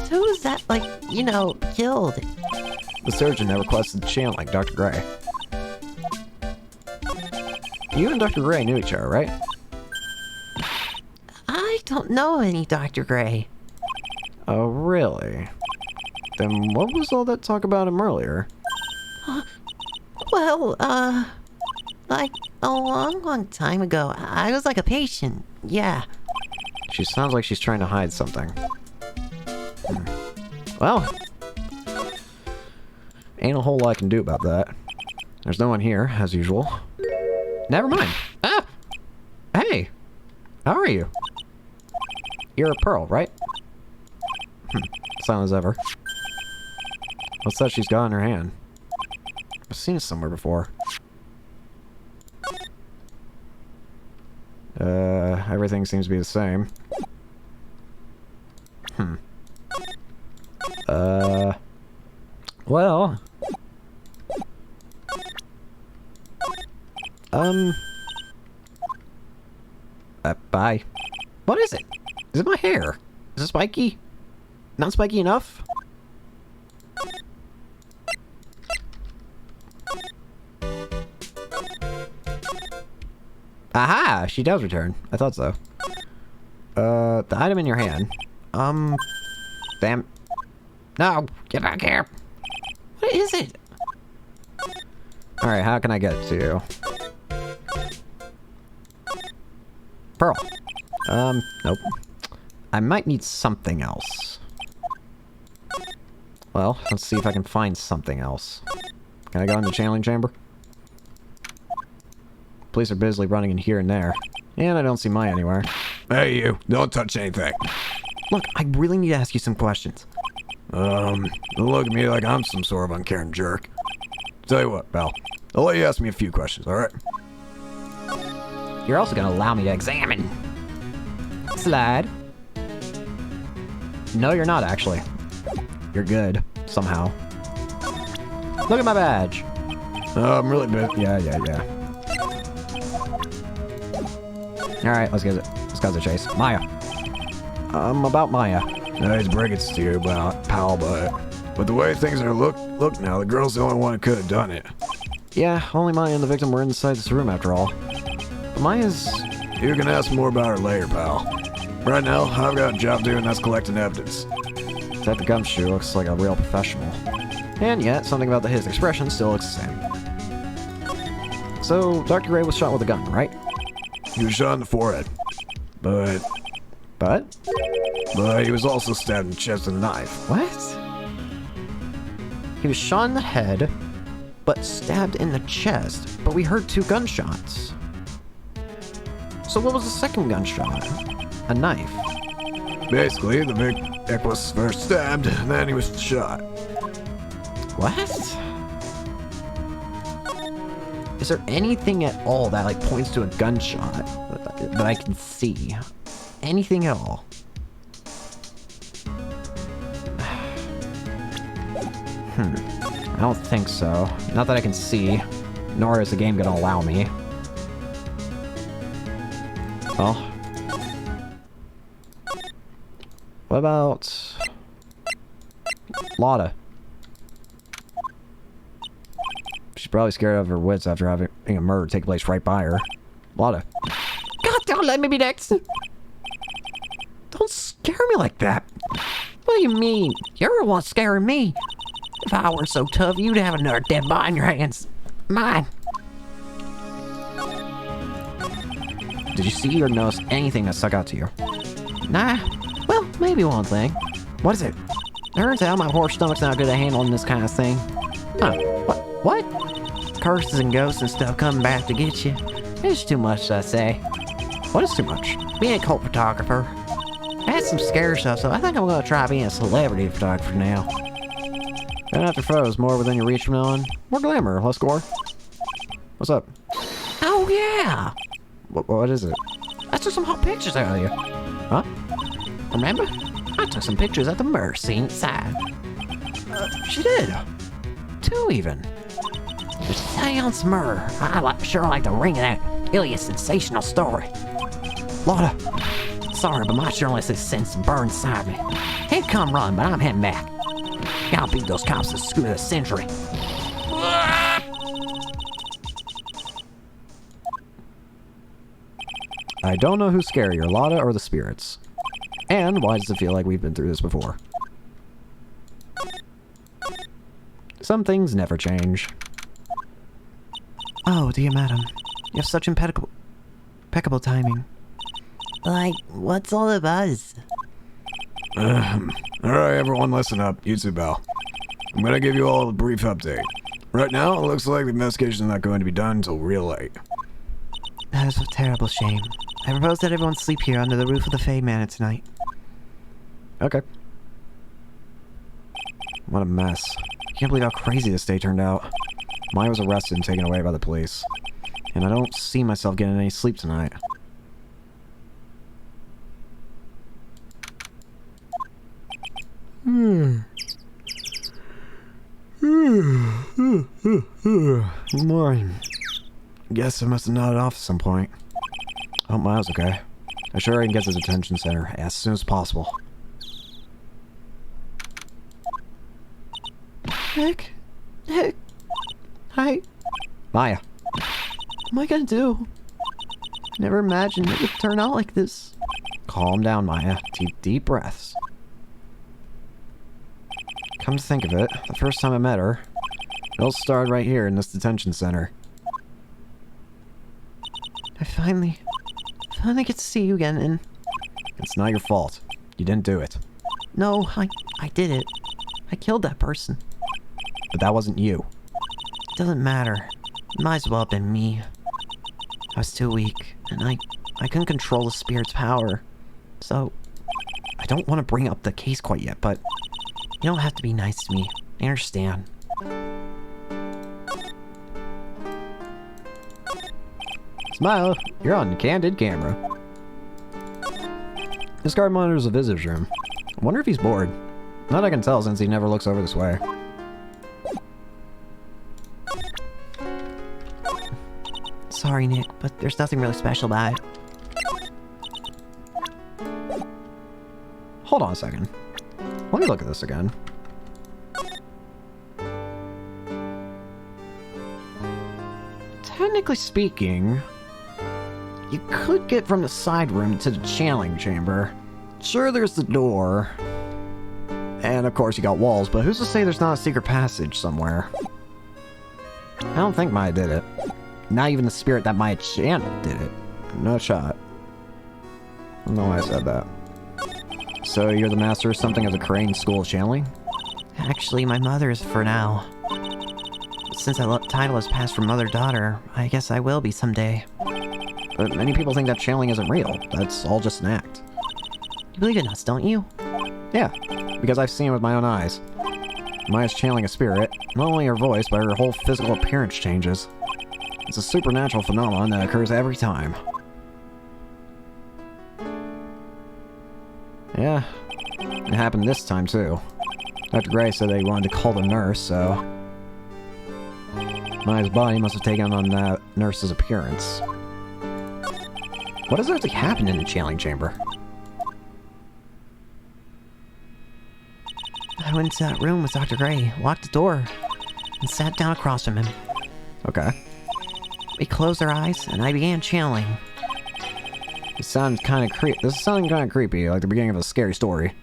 So who was that, like, you know, killed? The surgeon that requested the chant like Dr. Gray. You and Dr. Gray knew each other, right? I don't know any Dr. Gray. Oh, really? Then what was all that talk about him earlier? Well, like, a long time ago, I was like a patient. Yeah. She sounds like she's trying to hide something. Well, ain't a whole lot I can do about that. There's no one here, as usual. Never mind. Ah! Hey! How are you? You're a Pearl, right? Silent as ever. What's that she's got in her hand? I've seen it somewhere before. Everything seems to be the same. Well... bye. What is it? Is it my hair? Is it spiky? Not spiky enough? Aha! She does return. I thought so. The item in your hand. Damn. No! Get back here! What is it? Alright, how can I get it to you? Pearl. Nope. I might need something else. Well, let's see if I can find something else. Can I go in the channeling chamber? Police are busily running in here and there. And I don't see Maya anywhere. Hey, you. Don't touch anything. Look, I really need to ask you some questions. Don't look at me like I'm some sort of uncaring jerk. Tell you what, pal. I'll let you ask me a few questions, alright? You're also gonna allow me to examine. Slide. No, you're not, actually. You're good. Somehow. Look at my badge. I'm really bit. Yeah. Alright, let's get it. Let's go to the chase. Maya. About Maya. Nice bring it to you, pal, but the way things are look now, the girl's the only one who could have done it. Yeah, only Maya and the victim were inside this room after all. But Maya's... You can ask more about her later, pal. Right now, I've got a job to do, and that's collecting evidence. Detective Gumshoe looks like a real professional. And yet, something about his expression still looks the same. So, Dr. Gray was shot with a gun, right? He was shot in the forehead. But he was also stabbed in the chest with a knife. What? He was shot in the head, but stabbed in the chest. But we heard 2 gunshots. So what was the second gunshot? A knife. Basically, the victim was first stabbed, and then he was shot. What? Is there anything at all that like points to a gunshot that I can see? Anything at all? I don't think so. Not that I can see. Nor is the game gonna allow me. Well. What about... Lotta? She's probably scared out of her wits after having a murder take place right by her. Lotta. God, don't let me be next! Don't scare me like that! What do you mean? You're the one scaring me. If I were so tough, you'd have another dead body in your hands. Mine. Did you see or notice anything that stuck out to you? Nah. Well, maybe one thing. What is it? Turns out my poor stomach's not good at handling this kind of thing. Huh. What? Curses and ghosts and stuff coming back to get you. It's too much, I say. What is too much? Being a cult photographer. I had some scare stuff, so I think I'm gonna try being a celebrity photographer now. Going after foes more within your reach from now on. More glamour, less gore. What's up? Oh yeah! What is it? I took some hot pictures earlier. Huh? Remember? I took some pictures at the murder scene inside. She did. 2 even. The seance murder. Sure like the ring of that really sensational story. Lotta. Sorry, but my journalistic sense burned inside me. Head come run, but I'm heading back. Gotta beat those cops the scoot of the century. I don't know who's scarier, Lotta or the spirits. And why does it feel like we've been through this before? Some things never change. Oh, dear madam. You have such impeccable timing. Like, what's all the buzz? Alright, everyone, listen up. Yutsubo. I'm gonna give you all a brief update. Right now, it looks like the investigation is not going to be done until real late. That is a terrible shame. I propose that everyone sleep here under the roof of the Fade Manor tonight. Okay. What a mess. I can't believe how crazy this day turned out. Maya was arrested and taken away by the police. And I don't see myself getting any sleep tonight. Morning. Guess I must have nodded off at some point. I hope Miles okay. I'm sure I can get to the detention center as soon as possible. Heck. Hi. Maya. What am I gonna do? Never imagined it would turn out like this. Calm down, Maya. Take deep breaths. Come to think of it, the first time I met her, it all started right here in this detention center. I finally get to see you again, and... It's not your fault. You didn't do it. No, I did it. I killed that person. But that wasn't you. It doesn't matter. It might as well have been me. I was too weak, and I couldn't control the spirit's power. So, I don't want to bring up the case quite yet, but... You don't have to be nice to me. I understand. Smile, you're on candid camera. This guard monitors the visitor's room. I wonder if he's bored. Not I can tell since he never looks over this way. Sorry, Nick, but there's nothing really special about it. Hold on a second. Let me look at this again. Technically speaking, you could get from the side room to the channeling chamber. Sure, there's the door. And of course you got walls, but who's to say there's not a secret passage somewhere? I don't think Maya did it. Not even the spirit that Maya channeled did it. No shot. I don't know why I said that. So you're the master of something of the Crane School of Channeling? Actually, my mother is for now. Since that title has passed from mother-daughter, I guess I will be someday. But many people think that channeling isn't real. That's all just an act. You believe in us, don't you? Yeah, because I've seen it with my own eyes. Maya's channeling a spirit. Not only her voice, but her whole physical appearance changes. It's a supernatural phenomenon that occurs every time. Yeah, it happened this time too. Dr. Gray said that he wanted to call the nurse, so... Maya's body must have taken on that nurse's appearance. What exactly happened in the channeling chamber? I went into that room with Dr. Gray, locked the door, and sat down across from him. Okay. We closed our eyes, and I began channeling. This sounds kind of creepy, like the beginning of a scary story.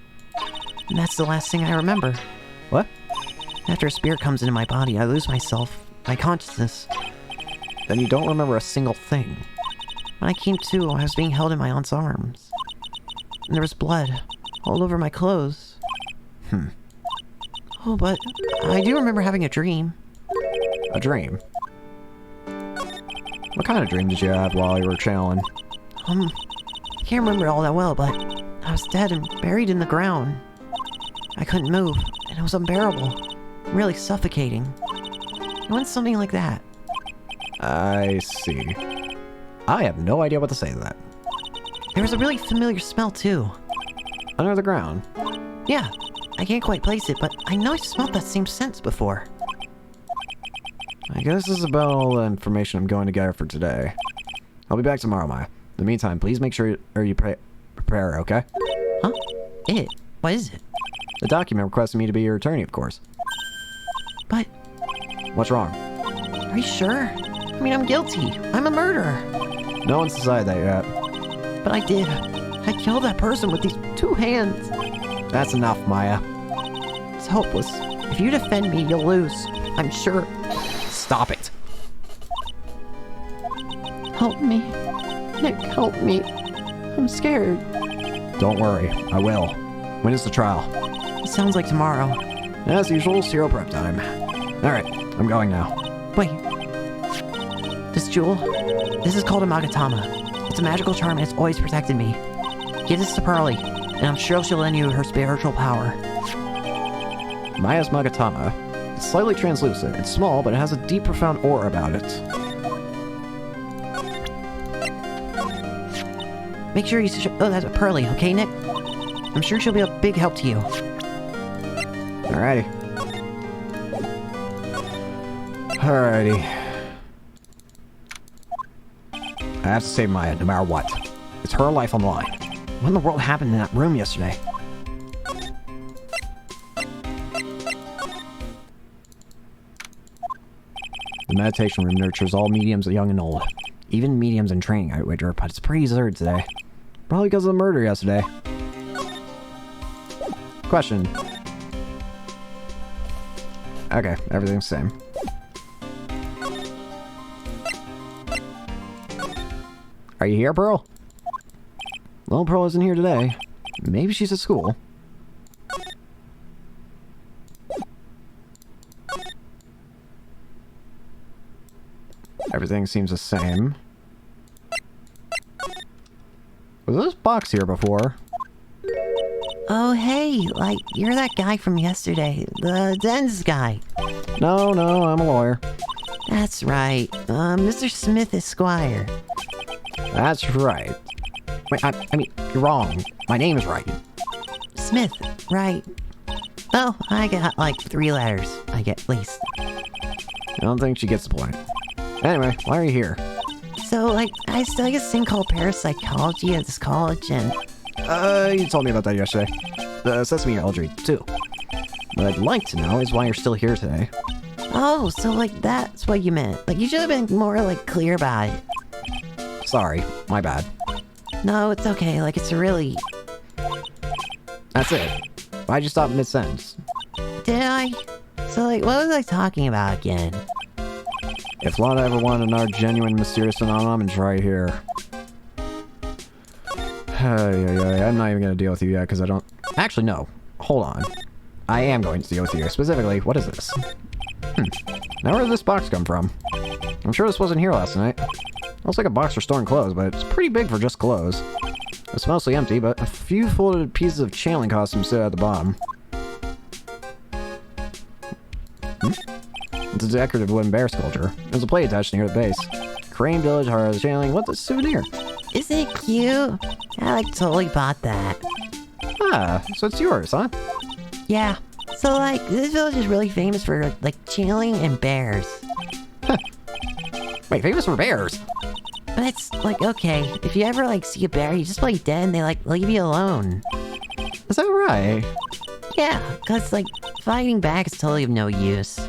And that's the last thing I remember. What? After a spirit comes into my body, I lose myself, my consciousness. Then you don't remember a single thing. When I came to, I was being held in my aunt's arms. And there was blood all over my clothes. Oh, but I do remember having a dream. A dream? What kind of dream did you have while you were chilling? I can't remember it all that well, but I was dead and buried in the ground. I couldn't move, and it was unbearable. Really suffocating. It went something like that. I see. I have no idea what to say to that. There was a really familiar smell, too. Under the ground? Yeah, I can't quite place it, but I know I smelled that same scent before. I guess this is about all the information I'm going to gather for today. I'll be back tomorrow, Maya. In the meantime, please make sure you prepare, okay? Huh? It? What is it? The document requested me to be your attorney, of course. But, What's wrong? are you sure? I mean, I'm guilty. I'm a murderer. No one's decided that yet. But I did. I killed that person with these 2 hands. That's enough, Maya. It's hopeless. If you defend me, you'll lose. I'm sure. Stop it. Help me. Nick, help me. I'm scared. Don't worry, I will. When is the trial? It sounds like tomorrow. As usual, zero prep time. Alright, I'm going now. Wait. This jewel? This is called a Magatama. It's a magical charm and it's always protected me. Give this to Pearly, and I'm sure she'll lend you her spiritual power. Maya's Magatama. It's slightly translucent. It's small, but it has a deep, profound aura about it. Make sure you show that to Pearly, okay, Nick? I'm sure she'll be a big help to you. Alrighty. Alrighty. I have to save Maya, no matter what. It's her life on the line. What in the world happened in that room yesterday? The meditation room nurtures all mediums, young and old. Even mediums in training, I wager, but it's pretty deserted today. Probably because of the murder yesterday. Question. Okay, everything's the same. Are you here, Pearl? Well, Pearl isn't here today. Maybe she's at school. Everything seems the same. Was this box here before? Oh, hey, like, you're that guy from yesterday. The Dens guy. No, I'm a lawyer. That's right. Mr. Smith Esquire. That's right. Wait, I mean, you're wrong. My name is Wright. Smith, right. Well, I got like 3 letters, I get at least. I don't think she gets the point. Anyway, why are you here? So, like, I study this thing called parapsychology at this college, and You told me about that yesterday. The Sesame Elegy, too. What I'd like to know is why you're still here today. oh, so like that's what you meant. Like, you should have been more like clear about it. Sorry, my bad. No, it's okay. Like, it's really. That's it. Why'd you stop mid-sentence? Did I? So, like, what was I talking about again? If Lana ever wanted another genuine mysterious phenomenon, it's right here. I'm not even gonna deal with you yet, because I don't... Actually, no. Hold on. I am going to deal with you. Specifically, what is this? Now where did this box come from? I'm sure this wasn't here last night. Looks like a box for storing clothes, but it's pretty big for just clothes. It's mostly empty, but a few folded pieces of channeling costumes sit at the bottom. It's a decorative wooden bear sculpture. There's a plate attached near the base. Crane Village, Heart of the Channeling. What's a souvenir? Isn't it cute? I like totally bought that. Ah, so it's yours, huh? Yeah. So, like, this village is really famous for like channeling and bears. Wait, famous for bears? But it's like, okay, if you ever like see a bear, you just play dead and they like leave you alone. Is that right? Yeah, cause like fighting back is totally of no use.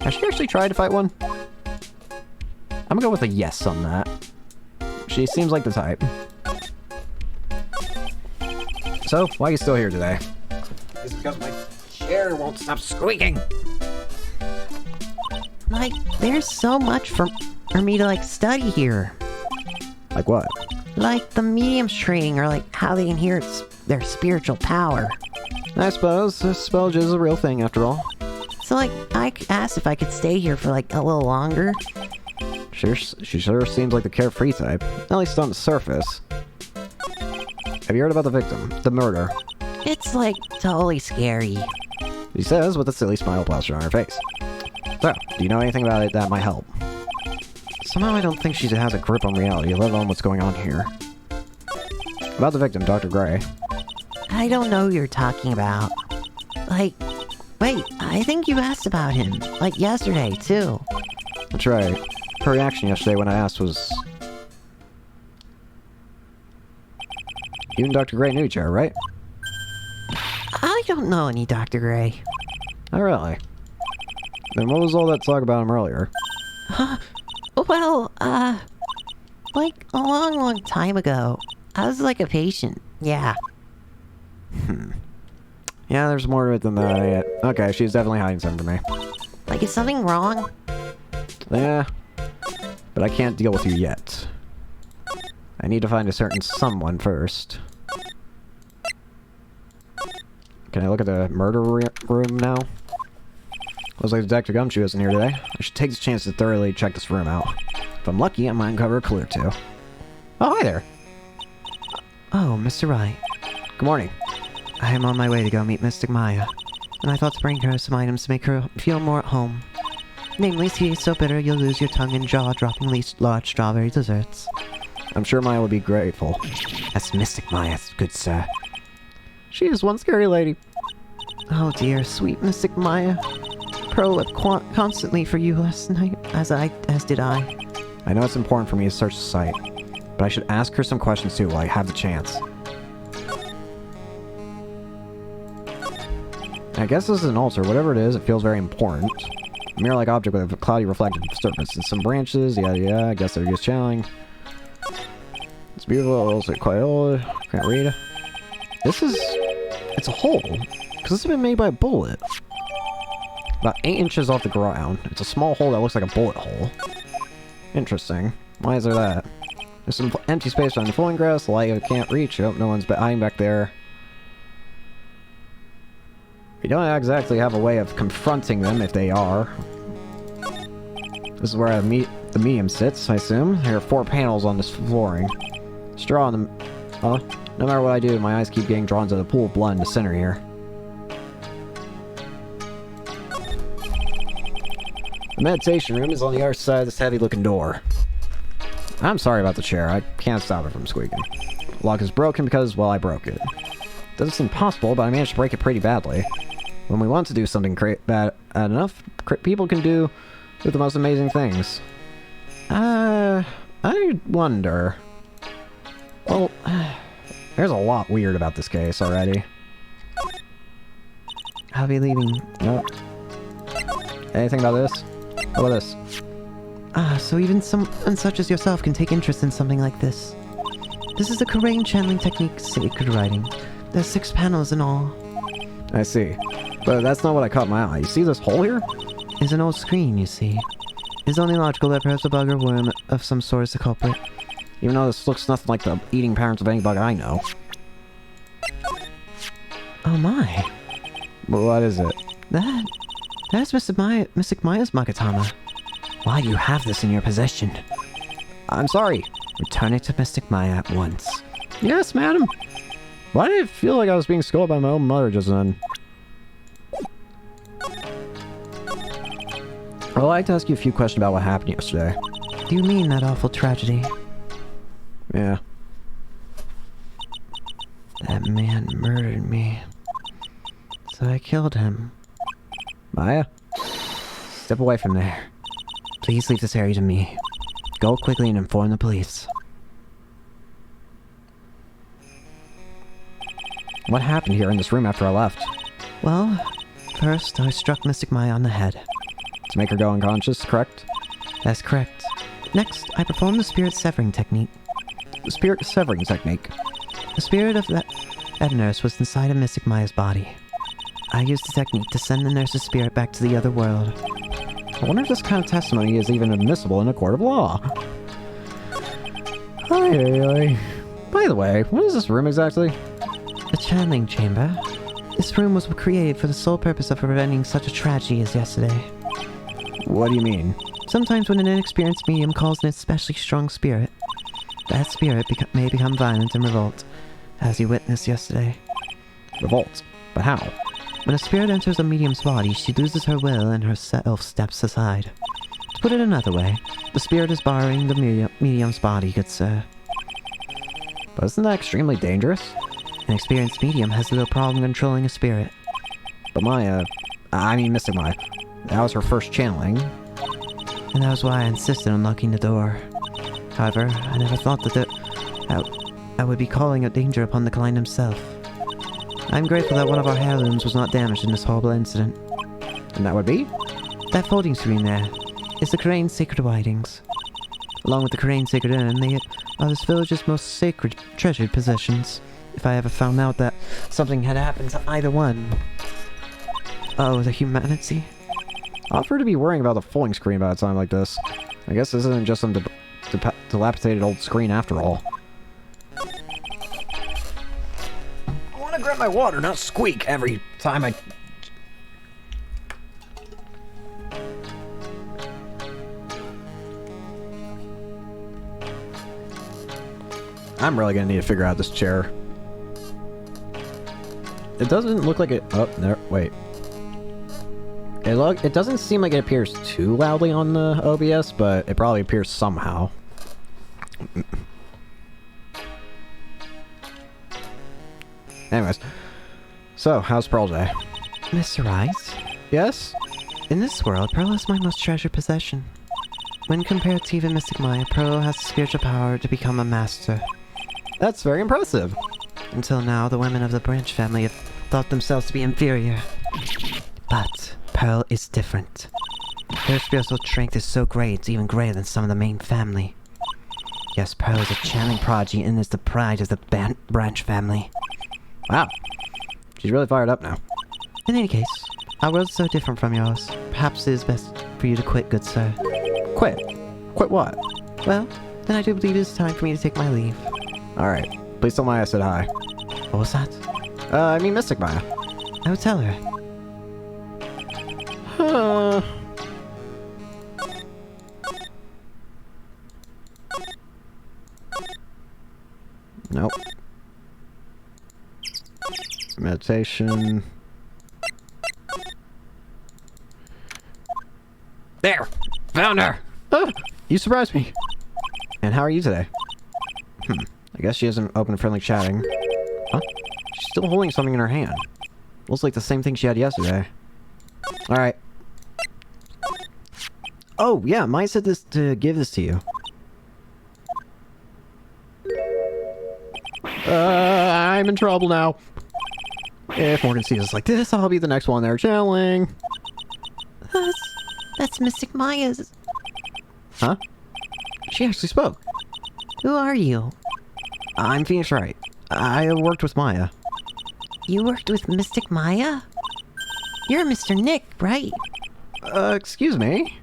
Has she actually tried to fight one? I'm gonna go with a yes on that. She seems like the type. So, why are you still here today? It's because my chair won't stop squeaking. Like, there's so much for me to like study here. Like what? Like the medium's training, or like how they inherit their spiritual power. I suppose. This spell is a real thing after all. So like, I asked if I could stay here for like a little longer. She sure seems like the carefree type, at least on the surface. Have you heard about the victim? The murder? It's like totally scary. She says with a silly smile plastered on her face. So, do you know anything about it that might help? Somehow I don't think she has a grip on reality, let alone what's going on here. About the victim, Dr. Gray. I don't know who you're talking about. Like, wait, I think you asked about him. Like yesterday, too. That's right. Her reaction yesterday when I asked was... You and Dr. Gray knew each other, right? I don't know any Dr. Gray. Oh, really? Then what was all that talk about him earlier? Well, like a long, long time ago. I was like a patient. Yeah. Yeah, there's more to it than that. Okay, she's definitely hiding something from me. Like, is something wrong? Yeah. But I can't deal with you yet. I need to find a certain someone first. Can I look at the murder room now? Looks like Detective Gumshoe isn't here today. I should take this chance to thoroughly check this room out. If I'm lucky, I might uncover a clue or two. Oh, hi there. Oh, Mr. Wright. Good morning. I am on my way to go meet Mystic Maya, and I thought to bring her some items to make her feel more at home. Namely, tea so bitter you'll lose your tongue and jaw-droppingly large strawberry desserts. I'm sure Maya would be grateful. That's Mystic Maya, good sir. She is one scary lady. Oh dear, sweet Mystic Maya. Pearl wept constantly for you last night, as did I. I know it's important for me to search the site, but I should ask her some questions too while I have the chance. I guess this is an altar. Whatever it is, it feels very important. A mirror-like object with a cloudy reflective surface and some branches. Yeah, I guess they're just channeling. It's beautiful, also quite old. Can't read. This is... It's a hole. Because this has been made by a bullet. About 8 inches off the ground. It's a small hole that looks like a bullet hole. Interesting. Why is there that? There's some empty space around the flowing grass. The light I can't reach. Oh, no one's hiding back there. We don't exactly have a way of confronting them if they are. This is where the medium sits, I assume. There are 4 panels on this flooring. Straw on them. Oh, no matter what I do, my eyes keep getting drawn to the pool of blood in the center here. The meditation room is on the other side of this heavy-looking door. I'm sorry about the chair. I can't stop it from squeaking. The lock is broken because, well, I broke it. Doesn't seem possible, but I managed to break it pretty badly. When we want to do something bad enough, people can do with the most amazing things. I wonder... Well, there's a lot weird about this case already. I'll be leaving. No. Anything about this? How about this? So even someone such as yourself can take interest in something like this. This is the Korean channeling technique, sacred writing. There's 6 panels in all. I see. But that's not what I caught my eye. You see this hole here? It's an old screen, you see. It's only logical that perhaps a bug or worm of some sort is the culprit. Even though this looks nothing like the eating patterns of any bug I know. Oh my. What is it? That's Mystic Maya's Magatama. Why do you have this in your possession? I'm sorry. Return it to Mystic Maya at once. Yes, madam. Why did it feel like I was being scolded by my own mother just then? I'd like to ask you a few questions about what happened yesterday. Do you mean that awful tragedy? Yeah. That man murdered me. So I killed him. Maya? Step away from there. Please leave this area to me. Go quickly and inform the police. What happened here in this room after I left? Well, first I struck Mystic Maya on the head. To make her go unconscious, correct? That's correct. Next, I performed the spirit severing technique. The spirit severing technique. The spirit of that nurse was inside of Mystic Maya's body. I used the technique to send the nurse's spirit back to the other world. I wonder if this kind of testimony is even admissible in a court of law. Hi. By the way, what is this room exactly? The channeling chamber. This room was created for the sole purpose of preventing such a tragedy as yesterday. What do you mean? Sometimes when an inexperienced medium calls an especially strong spirit, that spirit may become violent and revolt, as you witnessed yesterday. Revolt. But how? When a spirit enters a medium's body, she loses her will and her self steps aside. To put it another way, the spirit is borrowing the medium's body, good sir. But isn't that extremely dangerous? An experienced medium has little problem controlling a spirit. But Mystic Maya, that was her first channeling. And that was why I insisted on locking the door. However, I never thought that I would be calling a danger upon the client himself. I'm grateful that one of our heirlooms was not damaged in this horrible incident. And that would be? That folding screen there is the Crane's sacred writings. Along with the Crane's sacred urn, they are this village's most sacred, treasured possessions. If I ever found out that something had happened to either one. Oh, the humanity. Odd for her to be worrying about the folding screen about a time like this. I guess this isn't just some dilapidated old screen after all. I want to grab my water, not squeak every time I... I'm really gonna need to figure out this chair. It doesn't look like it... Oh, there, wait. It doesn't seem like it appears too loudly on the OBS, but it probably appears somehow. Anyways. So, how's Pearl Day? Mr. Wright? Yes? In this world, Pearl is my most treasured possession. When compared to even Mystic Maya, Pearl has the spiritual power to become a master. That's very impressive. Until now, the women of the Branch family have thought themselves to be inferior. But Pearl is different. Her spiritual strength is so great, it's even greater than some of the main family. Yes, Pearl is a channeling prodigy and is the pride of the Branch family. Wow. She's really fired up now. In any case, our world's so different from yours. Perhaps it is best for you to quit, good sir. Quit? Quit what? Well, then I do believe it is time for me to take my leave. Alright. Please tell Maya I said hi. What was that? I mean Mystic Maya. I would tell her. Nope. Meditation. There! Found her! Oh, you surprised me. And how are you today? I guess she hasn't opened friendly chatting. Huh? She's still holding something in her hand. Looks like the same thing she had yesterday. Alright. Oh, yeah, Maya said this to give this to you. I'm in trouble now. If Morgan sees us like this, I'll be the next one there channeling. That's Mystic Maya's. Huh? She actually spoke. Who are you? I'm Phoenix Wright. I worked with Maya. You worked with Mystic Maya? You're Mr. Nick, right? Excuse me?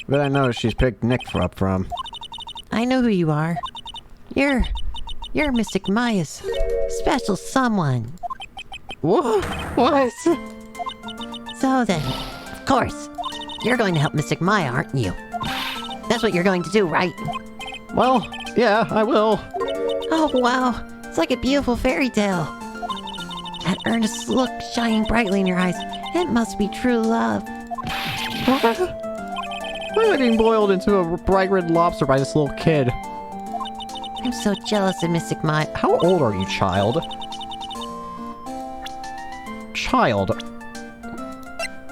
But I noticed she's picked Nick up from. I know who you are. You're Mystic Maya's special someone. What? What? So then, of course, you're going to help Mystic Maya, aren't you? That's what you're going to do, right? Well, yeah, I will. Oh, wow. It's like a beautiful fairy tale. That earnest look shining brightly in your eyes. It must be true love. What? Why am I being boiled into a bright red lobster by this little kid? I'm so jealous of Mystic Maya. How old are you, child? Child.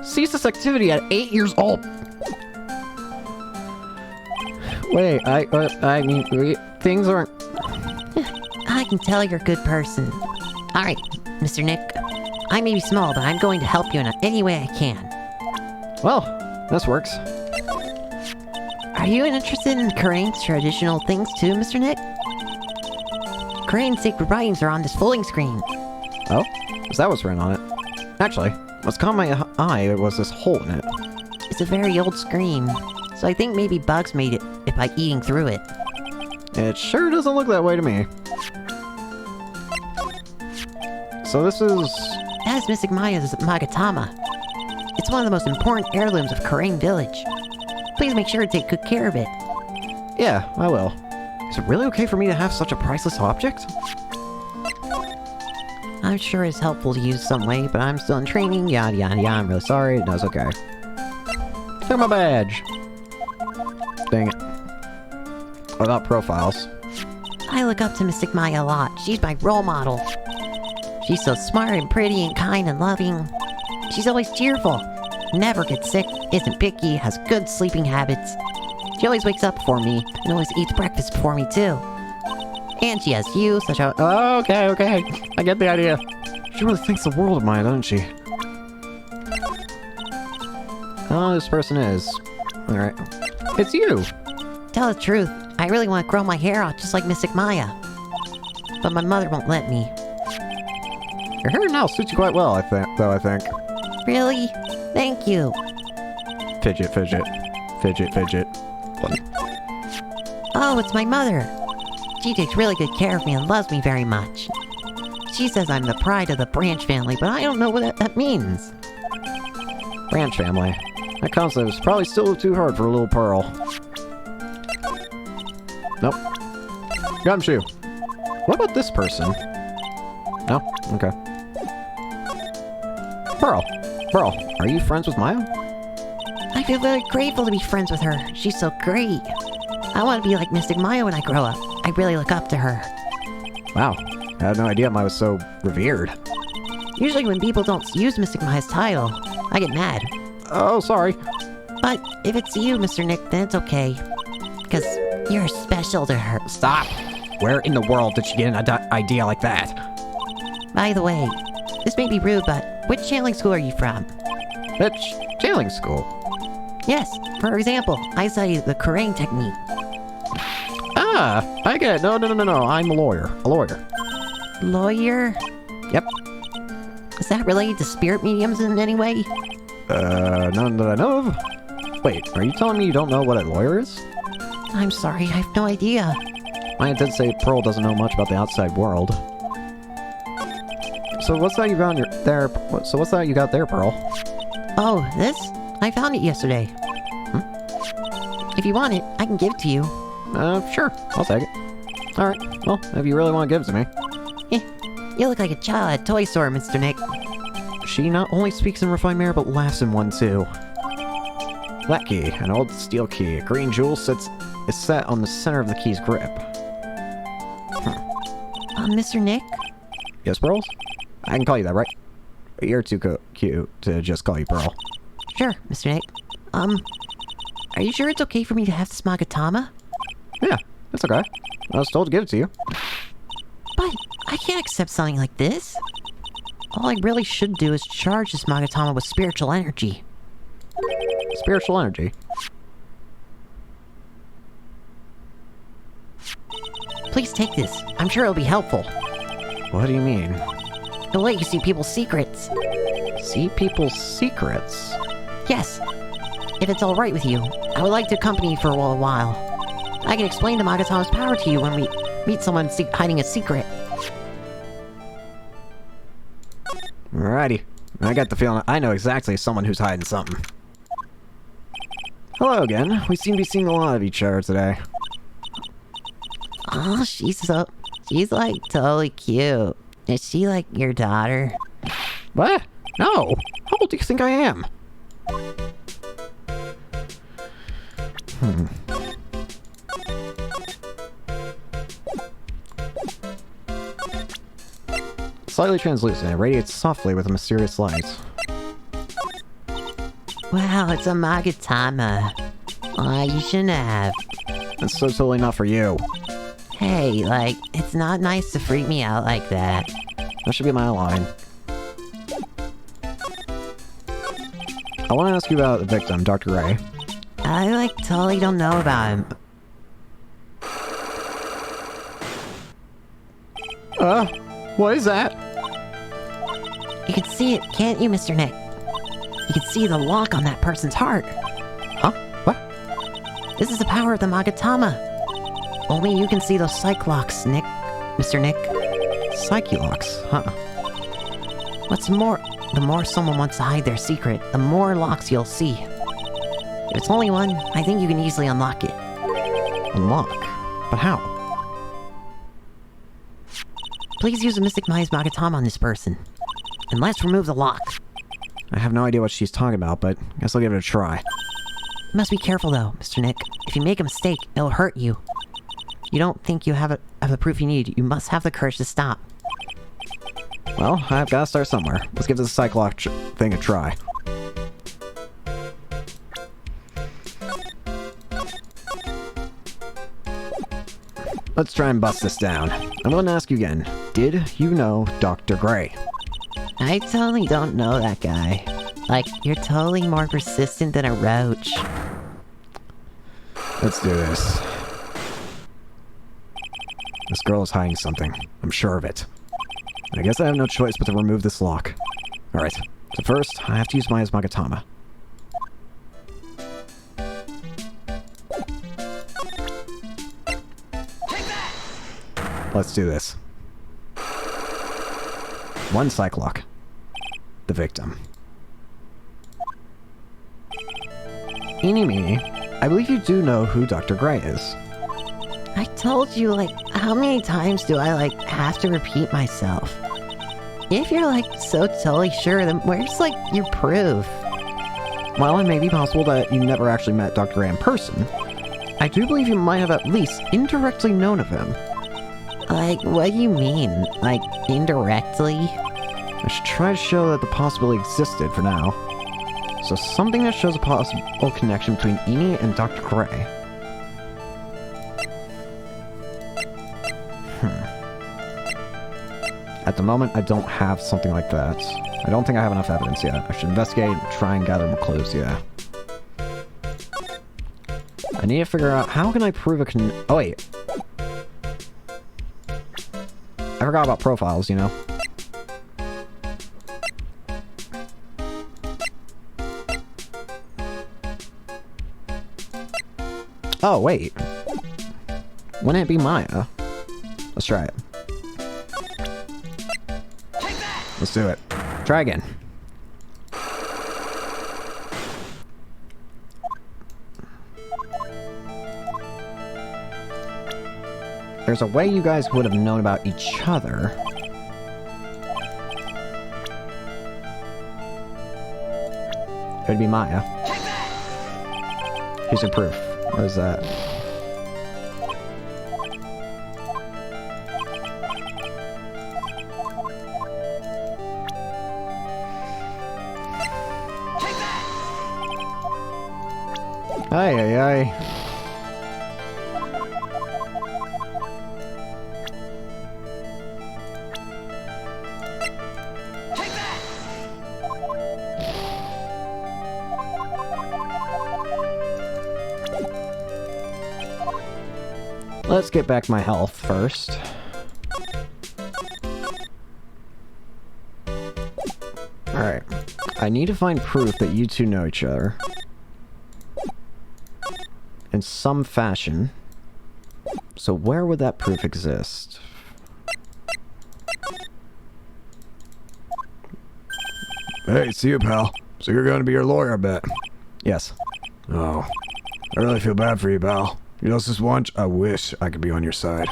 Cease this activity at 8 years old. Wait, I mean, things aren't... I can tell you're a good person. Alright, Mr. Nick. I may be small, but I'm going to help you in any way I can. Well, this works. Are you interested in Crane's traditional things too, Mr. Nick? Crane's sacred writings are on this folding screen. Oh? Is that what's written on it? Actually, what's caught my eye was this hole in it. It's a very old screen, so I think maybe bugs made it by eating through it. It sure doesn't look that way to me. So this is... That is Mystic Maya's Magatama. It's one of the most important heirlooms of Karain Village. Please make sure to take good care of it. Yeah, I will. Is it really okay for me to have such a priceless object? I'm sure it's helpful to use some way, but I'm still in training, yada yada yada, I'm really sorry. No, it's okay. Look at my badge. Dang it. Without profiles. I look up to Mystic Maya a lot. She's my role model. She's so smart and pretty and kind and loving. She's always cheerful. Never gets sick, isn't picky, has good sleeping habits. She always wakes up before me, and always eats breakfast before me too. And she has you, such a... Oh, okay. I get the idea. She really thinks the world of Maya, doesn't she? Oh, this person is. Alright. It's you! Tell the truth, I really want to grow my hair out just like Mystic Maya. But my mother won't let me. Your hair now suits you quite well, I think. Really? Thank you. Fidget. Oh, it's my mother. She takes really good care of me and loves me very much. She says I'm the pride of the Branch family, but I don't know what that means. Branch family. That concept is probably still too hard for a little Pearl. Nope. Gumshoe. What about this person? No? Okay. Pearl, are you friends with Maya? I feel very grateful to be friends with her. She's so great. I want to be like Mystic Maya when I grow up. I really look up to her. Wow. I had no idea Maya was so revered. Usually when people don't use Mystic Maya's title, I get mad. Oh, sorry. But if it's you, Mr. Nick, then it's okay. Because you're special to her. Stop! Where in the world did she get an idea like that? By the way, this may be rude, but which channeling school are you from? Which channeling school? Yes, for example, I study the Karain technique. Ah, I get it. No. I'm a lawyer. Lawyer? Yep. Is that related to spirit mediums in any way? None that I know of. Wait, are you telling me you don't know what a lawyer is? I'm sorry, I have no idea. Maya did say Pearl doesn't know much about the outside world. So what's that you got there? So what's that you got there, Pearl? Oh, this? I found it yesterday. If you want it, I can give it to you. Sure. I'll take it. Alright, well, if you really want to give it to me. You look like a child at a toy store, Mr. Nick. She not only speaks in refined manner, but laughs in one too. That key, an old steel key. A green jewel is set on the center of the key's grip. Mr. Nick? Yes, Pearls? I can call you that, right? You're too cute to just call you Pearl. Sure, Mr. Nick. Are you sure it's okay for me to have this Magatama? Yeah, it's okay. I was told to give it to you. But I can't accept something like this. All I really should do is charge this Magatama with spiritual energy. Spiritual energy? Please take this. I'm sure it'll be helpful. What do you mean? It'll let you see people's secrets. See people's secrets? Yes. If it's alright with you, I would like to accompany you for a while. I can explain the Magatama's power to you when we meet someone hiding a secret. Alrighty. I got the feeling I know exactly someone who's hiding something. Hello again. We seem to be seeing a lot of each other today. Oh, she's like totally cute. Is she like your daughter? What? No! How old do you think I am? Slightly translucent, it radiates softly with a mysterious light. Wow, it's a Magatama. Aw, you shouldn't have. That's so totally not for you. Hey, like, it's not nice to freak me out like that. That should be my line. I want to ask you about the victim, Dr. Ray. I, like, totally don't know about him. What is that? You can see it, can't you, Mr. Nick? You can see the lock on that person's heart. Huh? What? This is the power of the Magatama. Only you can see those psych locks, Nick. Mr. Nick. Psyche locks, huh? What's more, the more someone wants to hide their secret, the more locks you'll see. If it's only one, I think you can easily unlock it. Unlock? But how? Please use the Mystic Mind's Magatama on this person. And let's remove the lock. I have no idea what she's talking about, but I guess I'll give it a try. You must be careful though, Mr. Nick. If you make a mistake, it'll hurt you. You don't think you have the proof you need, you must have the courage to stop. Well, I've got to start somewhere. Let's give this Cyclock thing a try. Let's try and bust this down. I'm going to ask you again. Did you know Dr. Gray? I totally don't know that guy. Like, you're totally more persistent than a roach. Let's do this. This girl is hiding something. I'm sure of it. I guess I have no choice but to remove this lock. Alright, so first, I have to use Maya's Magatama. Let's do this. One Cyclock. The victim. Eenie meenie, I believe you do know who Dr. Gray is. I told you, like, how many times do I, like, have to repeat myself? If you're, like, so totally sure, then where's, like, your proof? While it may be possible that you never actually met Dr. Gray in person, I do believe you might have at least indirectly known of him. Like, what do you mean? Like, indirectly? I should try to show that the possibility existed for now. So something that shows a possible connection between Eenie and Dr. Gray. At the moment, I don't have something like that. I don't think I have enough evidence yet. I should investigate and try and gather more clues, yeah. I need to figure out, how can I prove a oh wait. I forgot about profiles, you know. Oh, wait. Wouldn't it be Maya? Let's try it. Let's do it. Try again. There's a way you guys would have known about each other. It would be Maya. Here's your proof. What is that? Ay, ay, ay. Let's get back my health first. Alright. I need to find proof that you two know each other. In some fashion. So where would that proof exist? Hey, see you, pal. So you're going to be your lawyer, I bet. Yes. Oh, I really feel bad for you, pal. You know, this once, I wish I could be on your side.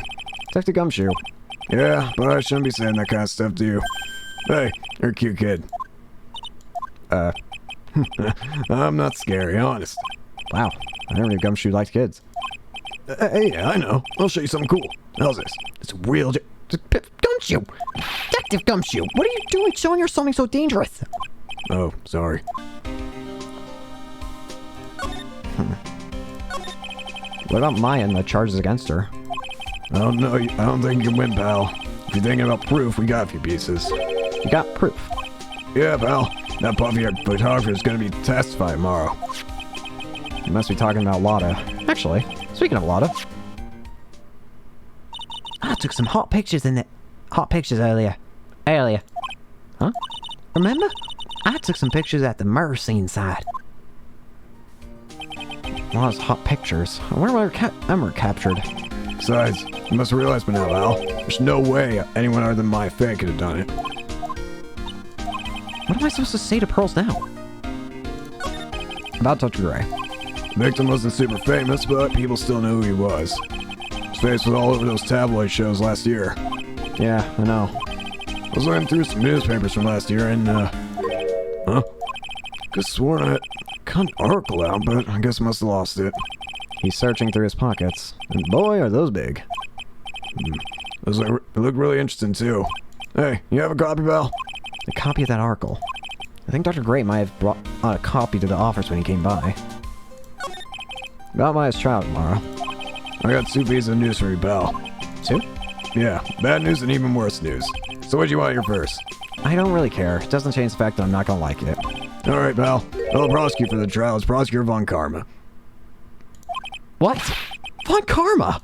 Detective Gumshoe. Yeah, but I shouldn't be saying that kind of stuff to you. Hey, you're a cute kid. I'm not scary, honest. Wow. I never knew Gumshoe liked kids. Hey, yeah, I know. I'll show you something cool. How's this? It's a real Gumshoe! Detective Gumshoe, what are you doing showing her something so dangerous? Oh, sorry. What about Maya and the charges against her? I don't know. I don't think you can win, pal. If you're thinking about proof, we got a few pieces. You got proof. Yeah, pal. That puffy-haired photographer is going to be testifying tomorrow. You must be talking about Lotta. Actually, speaking of Lotta. I took some hot pictures earlier. Huh? Remember? I took some pictures at the murder scene side. Lotta's hot pictures. I wonder where Emma captured. Besides, you must have realized by now, Al. There's no way anyone other than my fan could have done it. What am I supposed to say to Pearls now? About Dr. Gray. The victim wasn't super famous, but people still knew who he was. His face was all over those tabloid shows last year. Yeah, I know. I was looking through some newspapers from last year and, huh? Could've sworn I cut an article out, but I guess I must have lost it. He's searching through his pockets, and boy, are those big. Those look really interesting, too. Hey, you have a copy, Val? A copy of that article. I think Dr. Gray might have brought a copy to the office when he came by. Got by his trial tomorrow. I got 2 pieces of news for you, pal. 2? Yeah, bad news and even worse news. So what do you want here first? I don't really care. It doesn't change the fact that I'm not gonna like it. Alright, pal. I'll prosecute for the trial as Prosecutor Von Karma. What? Von Karma!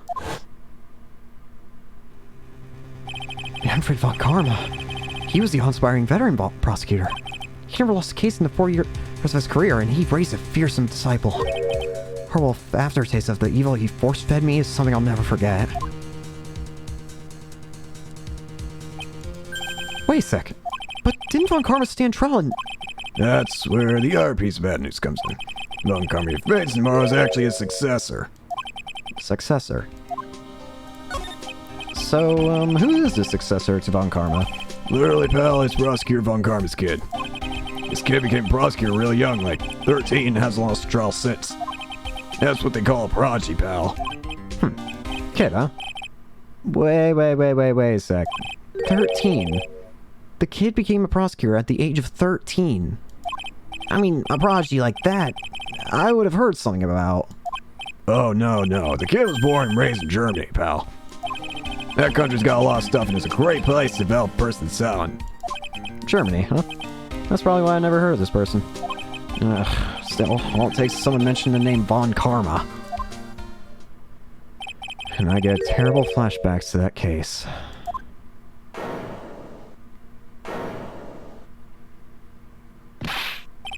Manfred Von Karma. He was the awe-inspiring veteran prosecutor. He never lost a case in the 4 years of his career, and he raised a fearsome disciple. Horrible aftertaste of the evil he force-fed me is something I'll never forget. Wait a sec. But didn't Von Karma stand trial and... That's where the other piece of bad news comes in. Von Karma, your face tomorrow is actually his successor. Successor? So, who is the successor to Von Karma? Literally, pal, it's Prosecutor Von Karma's kid. This kid became prosecutor real young, like 13, and hasn't lost a trial since. That's what they call a prodigy, pal. Kid, huh? Wait a sec. 13. The kid became a prosecutor at the age of 13. I mean, a prodigy like that, I would have heard something about. Oh, no. The kid was born and raised in Germany, pal. That country's got a lot of stuff, and it's a great place to develop person's sound. Germany, huh? That's probably why I never heard of this person. Still, all it takes is someone mention the name Von Karma. And I get terrible flashbacks to that case.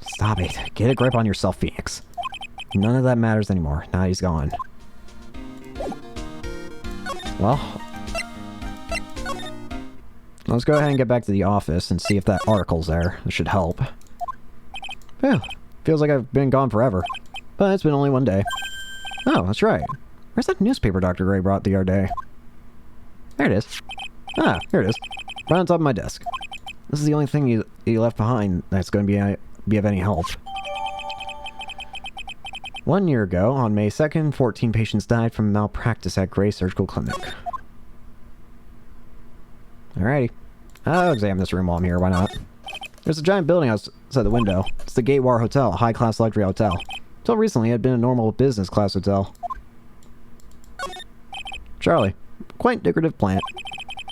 Stop it. Get a grip on yourself, Phoenix. None of that matters anymore. Now he's gone. Well, let's go ahead and get back to the office and see if that article's there. It should help. Yeah, feels like I've been gone forever. But it's been only one day. Oh, that's right. Where's that newspaper Dr. Gray brought the other day? There it is. Ah, here it is. Right on top of my desk. This is the only thing you left behind that's going to be of any help. 1 year ago, on May 2nd, 14 patients died from malpractice at Gray Surgical Clinic. Alrighty. I'll examine this room while I'm here, why not? There's a giant building outside the window. It's the Gatewar Hotel, a high-class luxury hotel. Until recently, it had been a normal business-class hotel. Charlie. Quite decorative plant.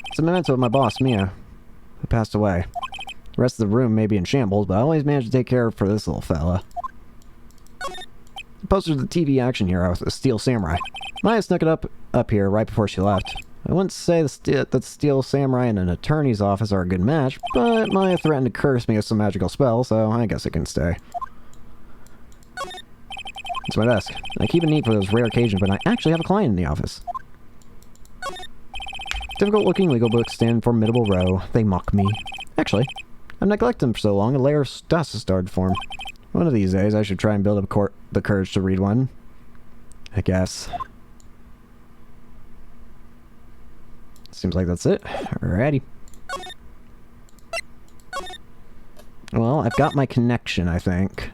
It's a memento of my boss, Mia, who passed away. The rest of the room may be in shambles, but I always managed to take care of for this little fella. The poster of the TV action hero with the Steel Samurai. Maya snuck it up here right before she left. I wouldn't say that the Steel Samurai and an attorney's office are a good match, but Maya threatened to curse me with some magical spell, so I guess it can stay. It's my desk. I keep it neat for those rare occasions when I actually have a client in the office. Difficult-looking legal books stand in formidable row. They mock me. Actually, I've neglected them for so long, a layer of dust has started to form. One of these days, I should try and build up the courage to read one. I guess. Seems like that's it. Alrighty. Well, I've got my connection, I think.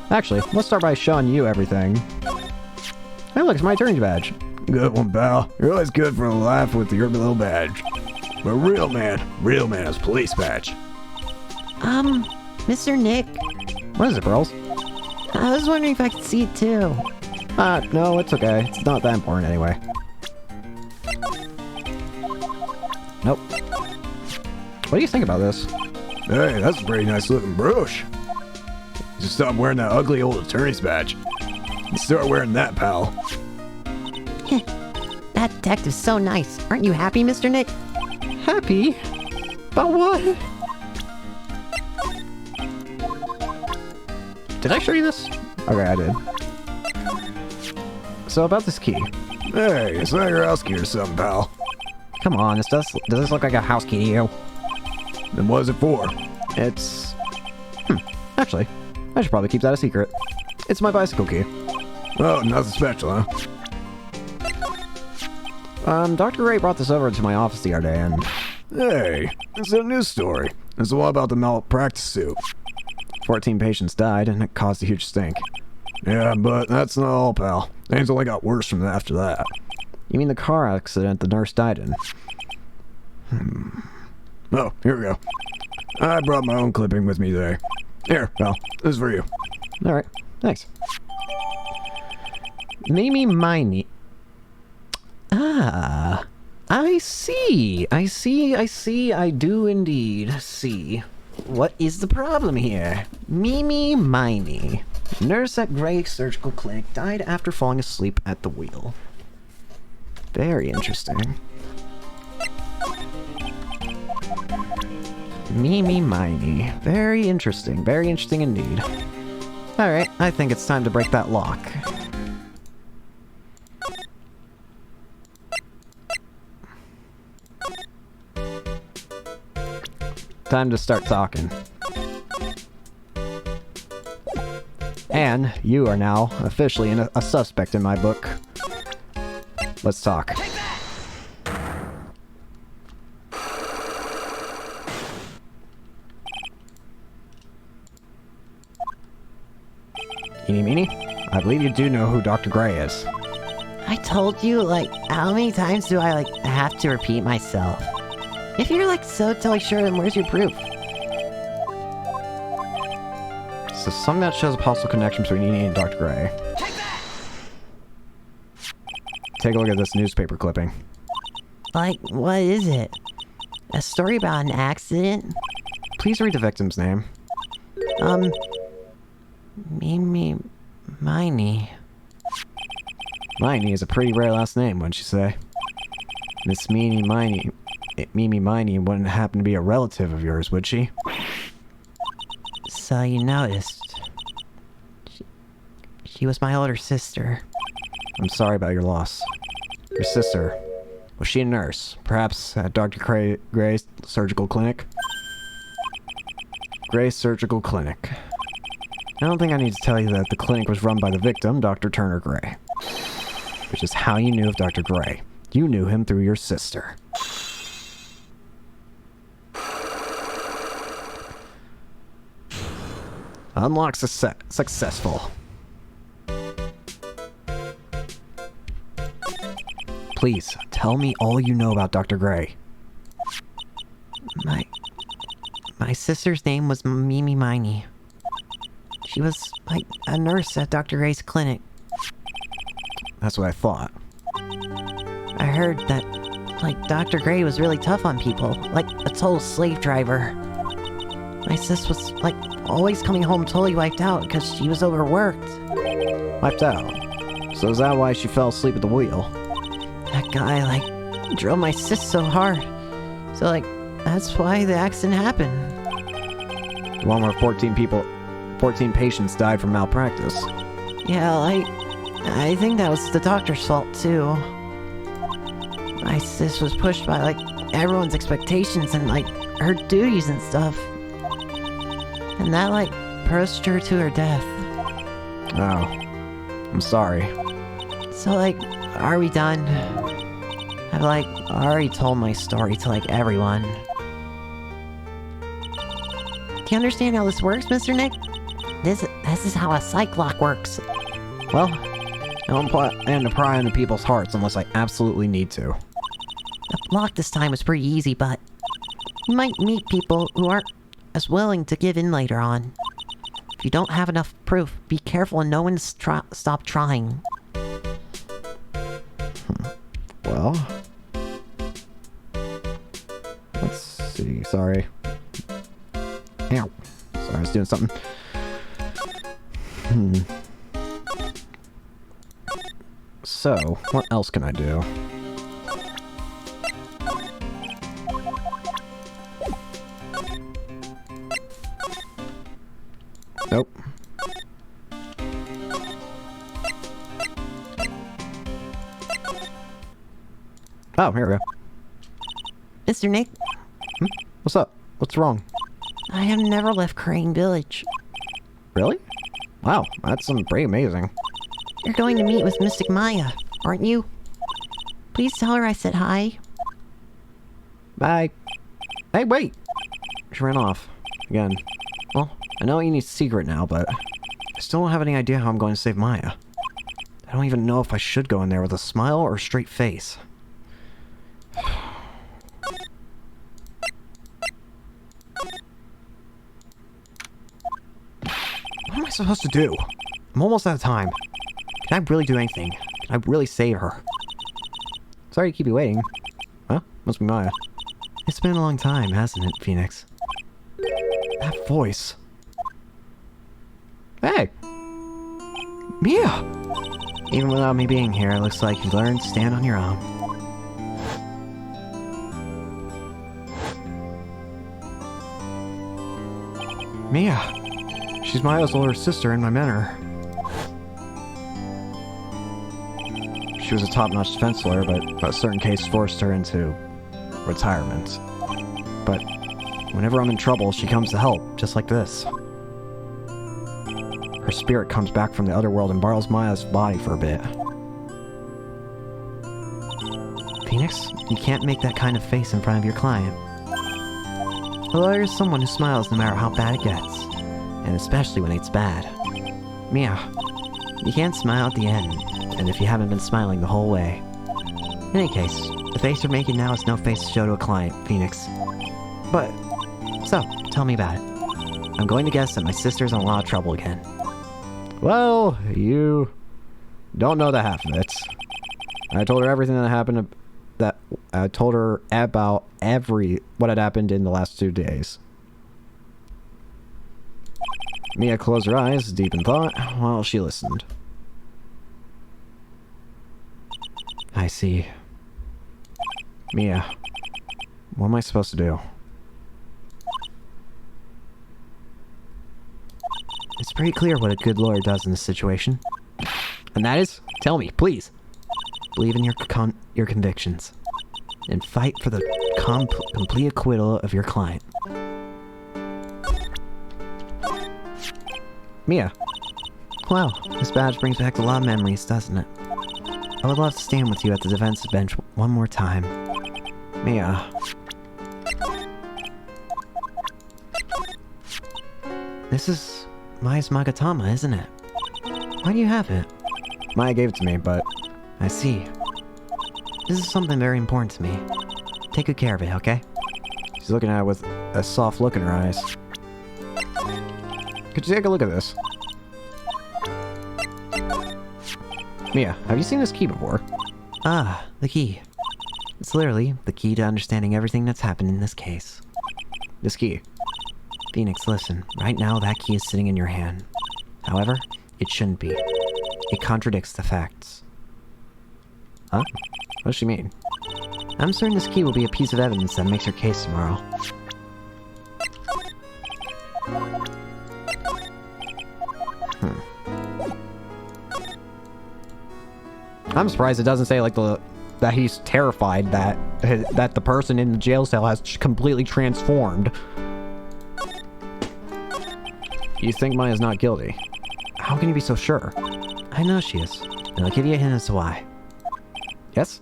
Actually, let's start by showing you everything. Hey, look, it's my attorney's badge. Good one, pal. You're always good for a laugh with your little badge. But real man has police badge. Mr. Nick, What is it, Pearls? I was wondering if I could see it too. No, it's okay. It's not that important anyway. Nope. What do you think about this? Hey, that's a pretty nice looking brooch. Just stop wearing that ugly old attorney's badge. And start wearing that, pal. That detective's so nice. Aren't you happy, Mr. Nick? Happy? About what? Did I show you this? Okay, I did. so about this key. Hey, it's not your house key or something, pal. Come on, does this look like a house key to you? Then what is it for? It's... Actually, I should probably keep that a secret. It's my bicycle key. Oh, nothing special, huh? Dr. Wright brought this over to my office the other day, and... Hey, it's a news story. It's the one about the malpractice suit. 14 patients died, and it caused a huge stink. Yeah, but that's not all, pal. Things only got worse from after that. You mean the car accident the nurse died in? Oh, here we go. I brought my own clipping with me today. Here, pal. This is for you. Alright, thanks. Mimi Miney. Ah, I see. I do indeed see. What is the problem here? Mimi Miney. Nurse at Gray Surgical Clinic died after falling asleep at the wheel. Very interesting. Mimi Miney. Very interesting indeed. Alright, I think it's time to break that lock. Time to start talking. And you are now officially a suspect in my book. Let's talk. Eeny meeny, I believe you do know who Dr. Gray is. I told you, like, how many times do I, like, have to repeat myself? If you're, like, so totally sure, then where's your proof? So something that shows a possible connection between Eeny and Dr. Gray. Take a look at this newspaper clipping. Like, what is it? A story about an accident? Please read the victim's name. Mimi... Miney. Miney is a pretty rare last name, wouldn't you say? Miss Mimi Miney wouldn't happen to be a relative of yours, would she? So you noticed. She was my older sister. I'm sorry about your loss. Your sister, was she a nurse? Perhaps at Dr. Gray's Surgical Clinic? Gray Surgical Clinic. I don't think I need to tell you that the clinic was run by the victim, Dr. Turner Gray. Which is how you knew of Dr. Gray. You knew him through your sister. Unlock successful. Please, tell me all you know about Dr. Gray. My sister's name was Mimi Miney. She was, like, a nurse at Dr. Gray's clinic. That's what I thought. I heard that, like, Dr. Gray was really tough on people, like a total slave driver. My sis was, like, always coming home totally wiped out because she was overworked. Wiped out. So is that why she fell asleep at the wheel? That guy, like, drove my sis so hard. So, like, that's why the accident happened. The one where 14 patients died from malpractice. Yeah, I think that was the doctor's fault, too. My sis was pushed by, like, everyone's expectations and, like, her duties and stuff. And that, like, pushed her to her death. Oh. I'm sorry. So, like, are we done? I've, like, already told my story to, like, everyone. Do you understand how this works, Mr. Nick? This is how a psych lock works. Well, I don't plan to pry into people's hearts unless I absolutely need to. The lock this time was pretty easy, but you might meet people who aren't as willing to give in later on. If you don't have enough proof, be careful and know when to stop trying. Well... Let's see, sorry. Ow. Sorry, I was doing something. So, what else can I do? Nope. Oh, here we go. Mr. Nick, What's up? What's wrong? I have never left Crane Village. Really? Wow, that's pretty amazing. You're going to meet with Mystic Maya, aren't you? Please tell her I said hi. Bye. Hey, wait! She ran off. Again. Well, I know you need a secret now, but I still don't have any idea how I'm going to save Maya. I don't even know if I should go in there with a smile or a straight face. What am I supposed to do? I'm almost out of time. Can I really do anything? Can I really save her? Sorry to keep you waiting. Huh? Must be Maya. It's been a long time, hasn't it, Phoenix? That voice. Hey! Mia! Even without me being here, it looks like you learned to stand on your own. Mia! She's Maya's older sister and my mentor. She was a top-notch defense lawyer, but a certain case forced her into retirement. But whenever I'm in trouble, she comes to help, just like this. Her spirit comes back from the other world and borrows Maya's body for a bit. Phoenix, you can't make that kind of face in front of your client. A lawyer is someone who smiles no matter how bad it gets, and especially when it's bad. Mia, you can't smile at the end, and if you haven't been smiling the whole way. In any case, the face you're making now is no face to show to a client, Phoenix. But, so, tell me about it. I'm going to guess that my sister's in a lot of trouble again. Well, you don't know the half of it. I told her everything that happened, I told her about what had happened in the last 2 days. Mia closed her eyes, deep in thought, while she listened. I see. Mia, what am I supposed to do? It's pretty clear what a good lawyer does in this situation. And that is? Tell me, please. Believe in your convictions. And fight for the complete acquittal of your client. Mia. Wow, this badge brings back a lot of memories, doesn't it? I would love to stand with you at the defense bench one more time. Mia. This is Maya's Magatama, isn't it? Why do you have it? Maya gave it to me, but I see. This is something very important to me. Take good care of it, okay? She's looking at it with a soft look in her eyes. Could you take a look at this? Mia, have you seen this key before? Ah, the key. It's literally the key to understanding everything that's happened in this case. This key. Phoenix, listen. Right now, that key is sitting in your hand. However, it shouldn't be. It contradicts the facts. Huh? What does she mean? I'm certain this key will be a piece of evidence that makes your case tomorrow. I'm surprised it doesn't say, like, that he's terrified that the person in the jail cell has completely transformed. You think Maya's not guilty? How can you be so sure? I know she is, and I'll give you a hint as to why. Yes?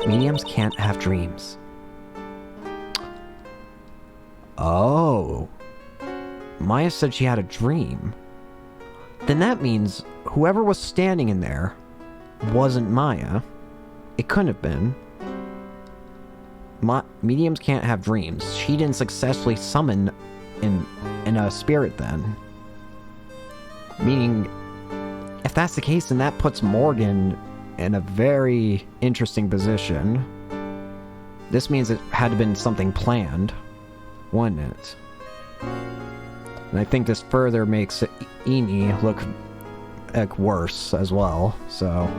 Mediums can't have dreams. Oh. Maya said she had a dream. Then that means whoever was standing in there wasn't Maya. It couldn't have been. Mediums can't have dreams. She didn't successfully summon in a spirit then. Meaning, if that's the case, then that puts Morgan in a very interesting position. This means it had to have been something planned, wouldn't it? And I think this further makes Eni look like worse as well, so...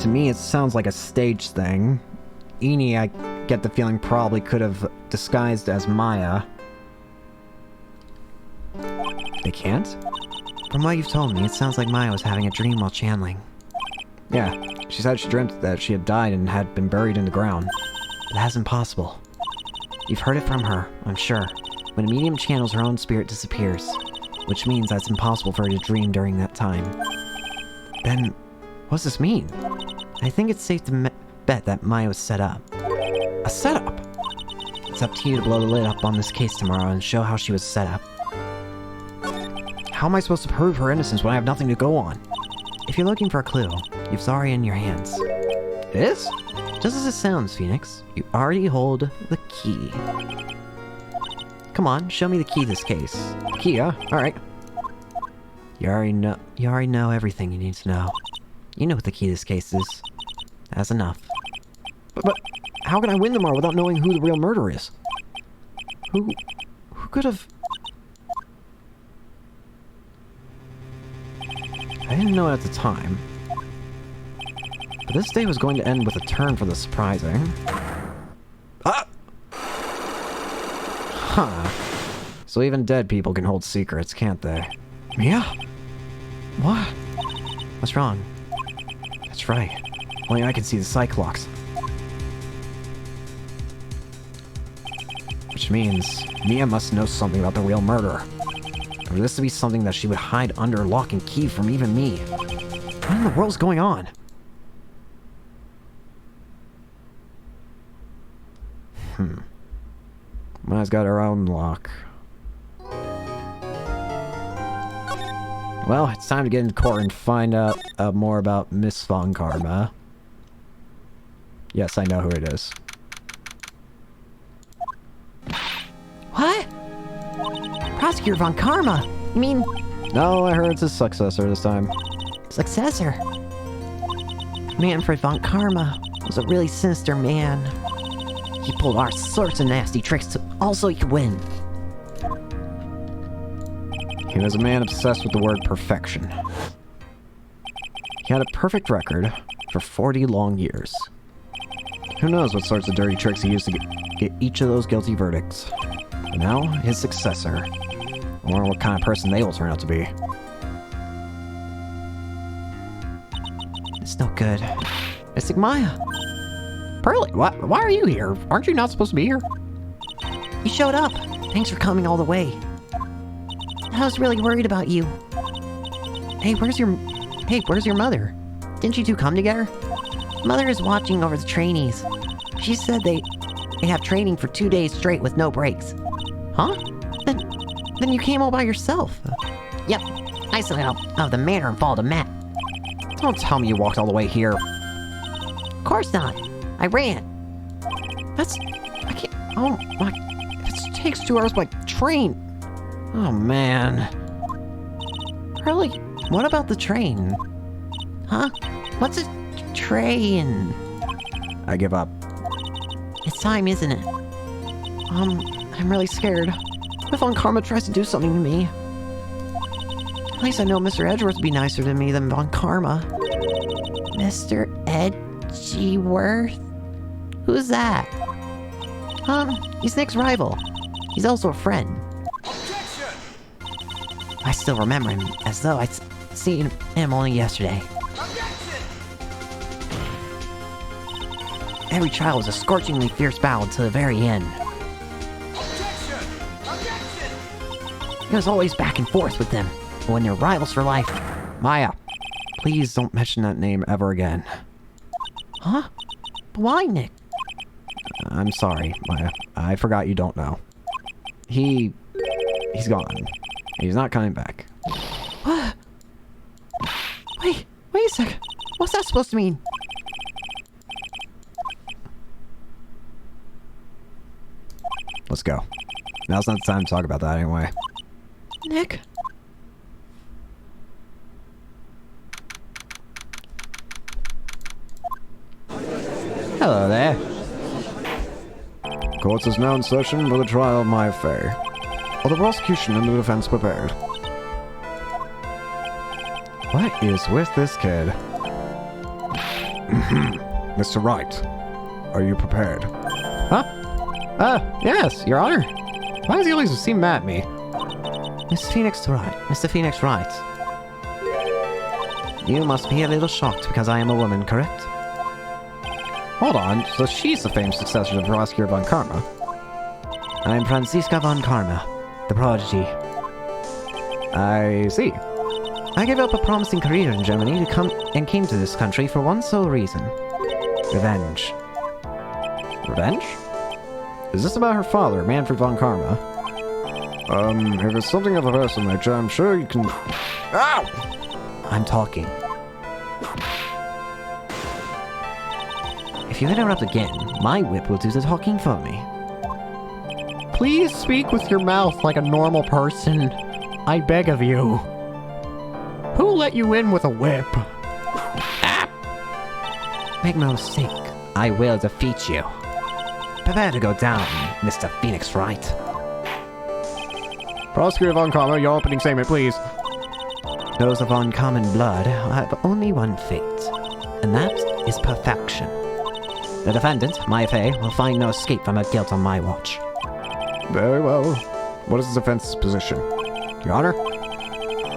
To me, it sounds like a stage thing. Eni, I get the feeling, probably could have disguised as Maya. They can't? From what you've told me, it sounds like Maya was having a dream while channeling. Yeah, She said she dreamt that she had died and had been buried in the ground. That's impossible. You've heard it from her, I'm sure. When a medium channels, her own spirit disappears, which means that it's impossible for her to dream during that time. Then, what does this mean? I think it's safe to bet that Maya was set up. A setup? It's up to you to blow the lid up on this case tomorrow and show how she was set up. How am I supposed to prove her innocence when I have nothing to go on? If you're looking for a clue, you've Zari in your hands. It is? Just as it sounds, Phoenix. You already hold the key. Come on, show me the key to this case. Key, huh? Alright. You already know everything you need to know. You know what the key to this case is. That's enough. But how can I win tomorrow without knowing who the real murderer is? Who could have... I didn't know it at the time. But this day was going to end with a turn for the surprising. Ah! Huh. So even dead people can hold secrets, can't they? Mia? What? What's wrong? That's right. Only I can see the Cyclops. Which means Mia must know something about the real murderer. For this to be something that she would hide under lock and key from even me. What in the world's going on? Maya's got her own lock. Well, it's time to get into court and find out more about Miss Von Karma. Yes, I know who it is. What? Prosecutor Von Karma? You mean... No, I heard it's his successor this time. successor? Manfred Von Karma was a really sinister man. He pulled all sorts of nasty tricks to also he could win. He was a man obsessed with the word perfection. He had a perfect record for 40 long years. Who knows what sorts of dirty tricks he used to get each of those guilty verdicts. But now, his successor. I wonder what kind of person they will turn out to be. It's no good. It's like Maya. Pearly, why are you here? Aren't you not supposed to be here? You showed up. Thanks for coming all the way. I was really worried about you. Hey, where's your mother? Didn't you two come together? Mother is watching over the trainees. She said they have training for 2 days straight with no breaks. Huh? Then you came all by yourself. Yep. I still out of the manor and followed a map. Don't tell me you walked all the way here. Of course not. I ran. I can't, oh my, it takes 2 hours by train. Oh man. Really? What about the train? Huh? What's a train? I give up. It's time, isn't it? I'm really scared. What if Von Karma tries to do something to me? At least I know Mr. Edgeworth would be nicer to me than Von Karma. Mr. Edgeworth? Who's that? He's Nick's rival. He's also a friend. Objection! I still remember him as though I'd seen him only yesterday. Objection! Every trial was a scorchingly fierce battle to the very end. Objection! Objection! It was always back and forth with them, when they're rivals for life. Maya, please don't mention that name ever again. Huh? Why, Nick? I'm sorry, Maya. I forgot you don't know. He's gone. He's not coming back. What? Wait a second. What's that supposed to mean? Let's go. Now's not the time to talk about that anyway. Nick? Hello there. Court is now in session for the trial of Maya Fey. Are the prosecution and the defense prepared? What is with this kid? Mr. Wright, are you prepared? Huh? Yes, Your Honor. Why does he always seem mad at me? Mr. Phoenix Wright. You must be a little shocked because I am a woman, correct? Hold on, so she's the famed successor to Prosecutor von Karma. I'm Franziska von Karma, the prodigy. I see. I gave up a promising career in Germany to come and came to this country for one sole reason. Revenge. Revenge? Is this about her father, Manfred von Karma? If it's something of a personal nature, I'm sure you can... Ow! I'm talking. If you interrupt again, my whip will do the talking for me. Please speak with your mouth like a normal person. I beg of you. Who let you in with a whip? Make no mistake, I will defeat you. Prepare to go down, Mr. Phoenix Wright. Prosecutor von Karma, your opening statement, please. Those of uncommon blood have only one fate, and that is perfection. The defendant, my Fay, will find no escape from her guilt on my watch. Very well. What is the defense's position? Your Honor?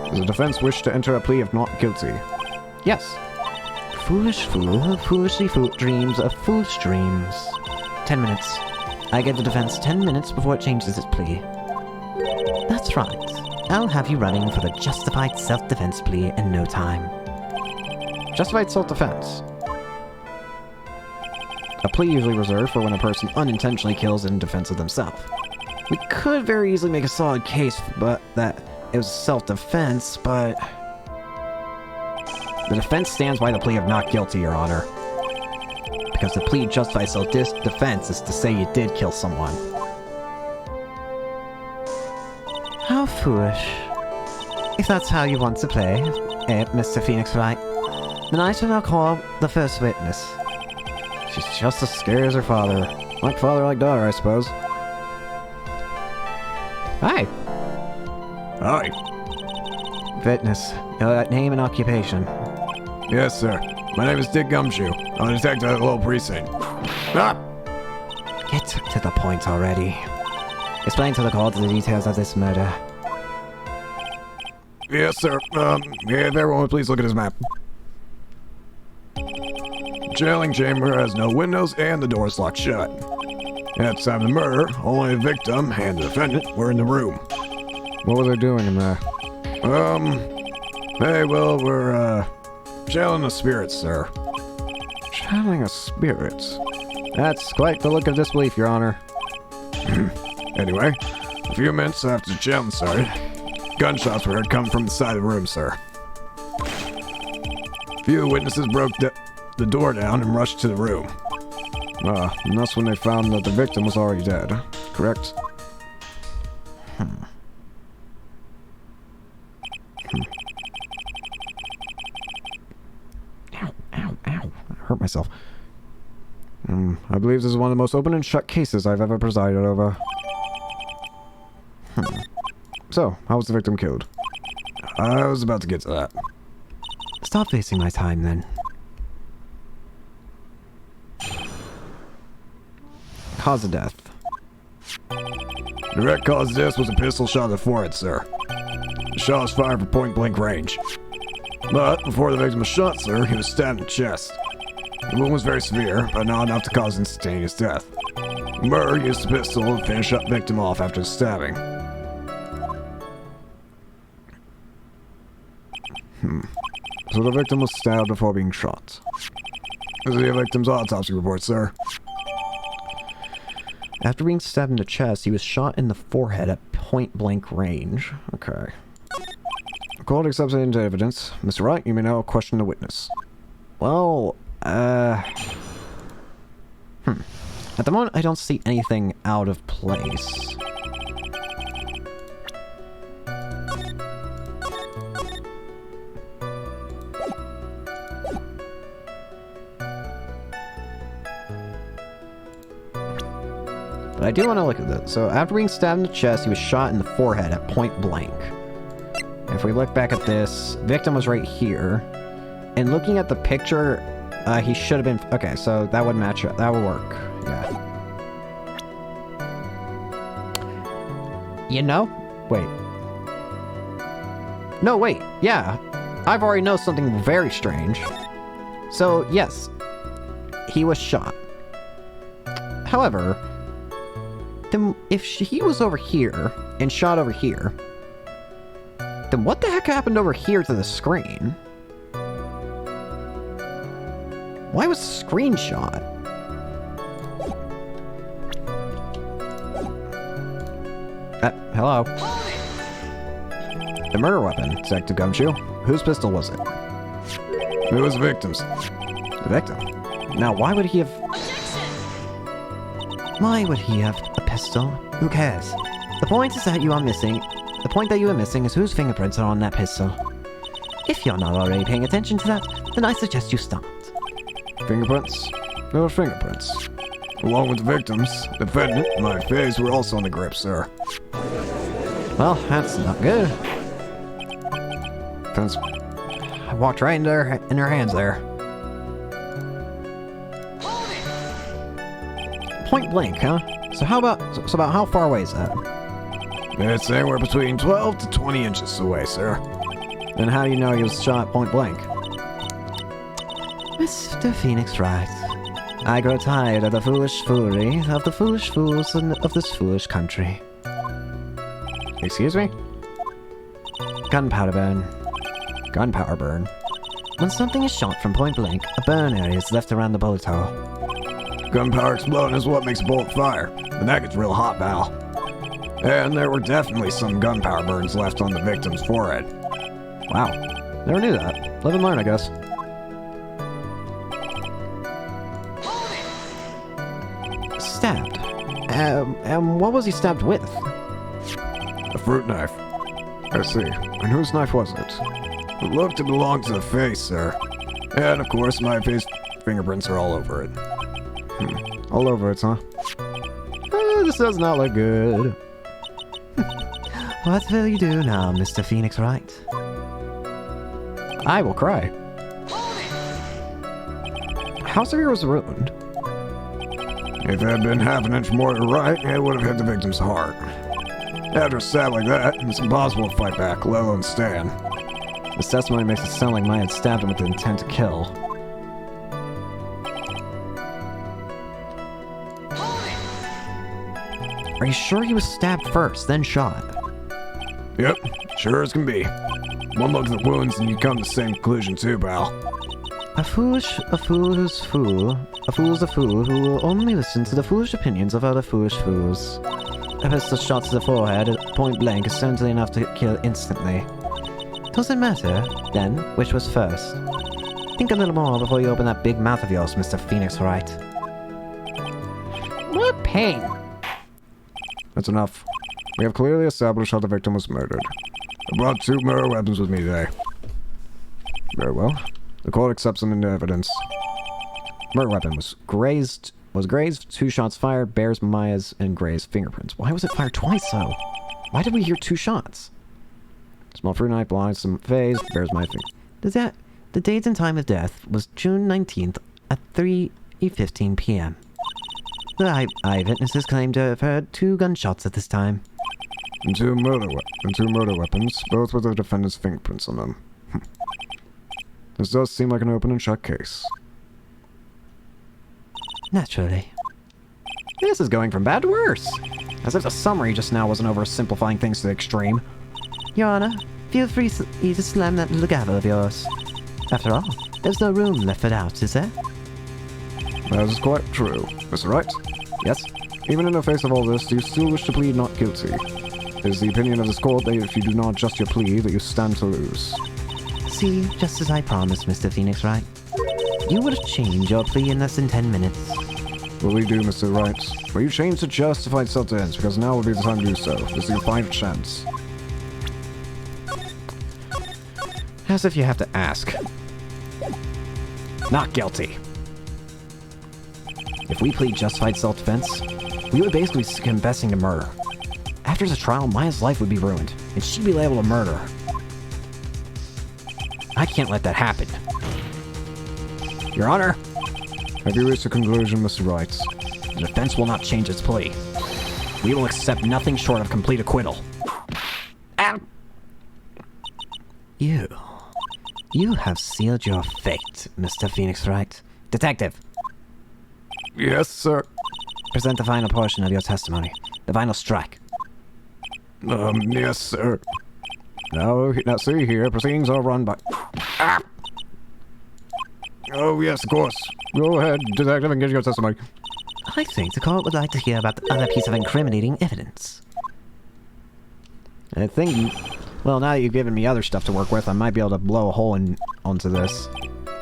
Does the defense wish to enter a plea of not guilty? Yes. Foolish fool, foolishly dreams of foolish dreams. 10 minutes. I give the defense 10 minutes before it changes its plea. That's right. I'll have you running for the justified self-defense plea in no time. Justified self-defense. A plea usually reserved for when a person unintentionally kills in defense of themselves. We could very easily make a solid case, but that it was self-defense, but... The defense stands by the plea of not guilty, Your Honor. Because the plea justified self-defense is to say you did kill someone. How foolish. If that's how you want to play, Mr. Phoenix Wright, then I shall now call the first witness. She's just as scary as her father. Like father, like daughter, I suppose. Hi. Hi. Witness, your name and occupation. Yes, sir. My name is Dick Gumshoe. I'm a detective at the local precinct. Ah! Get to the point already. Explain to the court the details of this murder. Yes, sir. If everyone would please look at his map. Jailing chamber has no windows and the door is locked shut. At the time of the murder, only the victim and the defendant were in the room. What were they doing in there? Hey, well, we're, jailing a spirit, sir. Channeling a spirit. That's quite the look of disbelief, Your Honor. Anyway, a few minutes after the jailing started, gunshots were heard coming from the side of the room, sir. A few of the witnesses broke the door down and rushed to the room. And that's when they found that the victim was already dead, correct? Ow, ow, ow. I hurt myself. I believe this is one of the most open and shut cases I've ever presided over. So, how was the victim killed? I was about to get to that. Stop wasting my time, then. Cause of death. Direct cause of death was a pistol shot in the forehead, sir. The shot was fired from point-blank range. But before the victim was shot, sir, he was stabbed in the chest. The wound was very severe, but not enough to cause instantaneous death. Murr used the pistol to finish the victim off after the stabbing. So the victim was stabbed before being shot. This is the victim's autopsy report, sir. After being stabbed in the chest, he was shot in the forehead at point-blank range. Okay. The court accepts it into evidence. Mr. Wright, you may now question the witness. Well, At the moment, I don't see anything out of place. But I do want to look at this. So after being stabbed in the chest, he was shot in the forehead at point blank. If we look back at this, victim was right here. And looking at the picture, he should have been... Okay, so that would match up. That would work. Yeah. You know? Wait. No, wait. Yeah. I've already noticed something very strange. So, yes, he was shot. However, then if he was over here and shot over here, then what the heck happened over here to the screen? Why was the screen shot? Hello? The murder weapon, Detective Gumshoe. Whose pistol was it? It was the victim's. The victim. Now, why would he have... Why would he have a pistol? Who cares? The point is that you are missing. The point that you are missing is whose fingerprints are on that pistol. If you're not already paying attention to that, then I suggest you start. Fingerprints? There were fingerprints. Along with the victims, the defendant and my face were also on the grip, sir. Well, that's not good. Because I walked right into her hands there. Point blank, huh? So about how far away is that? It's anywhere between 12 to 20 inches away, sir. Then how do you know he was shot point blank? Mr. Phoenix Wright, I grow tired of the foolish foolery of the foolish fools of this foolish country. Excuse me? Gunpowder burn. Gunpowder burn. When something is shot from point blank, a burn area is left around the bullet hole. Gunpowder exploding is what makes a bullet fire, and that gets real hot, pal. And there were definitely some gunpowder burns left on the victim's forehead. Wow. Never knew that. Live and learn, I guess. Stabbed. And what was he stabbed with? A fruit knife. I see. And whose knife was it? It looked to belong to the face, sir. And of course, my face fingerprints are all over it. All over it, huh? This does not look good. What will you do now, Mr. Phoenix Wright? I will cry. How severe was the wound? If it had been half an inch more to the right, it would have hit the victim's heart. After a stab like that, it's impossible to fight back, let alone stand. This testimony makes it sound like Maya had stabbed him with the intent to kill. Are you sure he was stabbed first, then shot? Yep, sure as can be. One look at the wounds and you come to the same conclusion too, pal. A fool is a fool who will only listen to the foolish opinions of other foolish fools. A pistol shot to the forehead at point blank is certainly enough to kill instantly. Does it matter, then, which was first? Think a little more before you open that big mouth of yours, Mr. Phoenix Wright. What pain! That's enough. We have clearly established how the victim was murdered. I brought 2 murder weapons with me today. Very well. The court accepts them into evidence. Murder weapon was grazed, 2 shots fired, bears Maya's and Gray's fingerprints. Why was it fired twice, though? Why did we hear 2 shots? Small fruit knife belongs to Faye's, bears my finger. The date and time of death was June 19th at 3:15 p.m. The eyewitnesses claim to have heard 2 gunshots at this time. And two murder weapons, both with the defendant's fingerprints on them. This does seem like an open and shut case. Naturally. This is going from bad to worse. As if the summary just now wasn't oversimplifying things to the extreme. Your Honor, feel free to slam that little gavel of yours. After all, there's no room left for doubt, is there? That is quite true. Mr. Wright? Yes? Even in the face of all this, do you still wish to plead not guilty? It is the opinion of this court that if you do not adjust your plea, that you stand to lose. See, just as I promised, Mr. Phoenix Wright. You would have changed your plea in less than 10 minutes. Will we do, Mr. Wright? Will you change to justified self-defense? Because now would be the time to do so. This is your final chance. As if you have to ask. Not guilty. If we plead justified self-defense, we would basically be confessing to murder. After the trial, Maya's life would be ruined, and she'd be liable to murder. I can't let that happen. Your Honor, Have you reached a conclusion, Mr. Wright? the defense will not change its plea. We will accept nothing short of complete acquittal. You. You have sealed your fate, Mr. Phoenix Wright. Detective, Yes, sir. present the final portion of your testimony. The final strike. Yes, sir. Now see here, proceedings are run by... Ah! Oh, yes, of course. Go ahead, detective, and give your testimony. I think the court would like to hear about the other piece of incriminating evidence. I think... Well, now that you've given me other stuff to work with, I might be able to blow a hole onto this.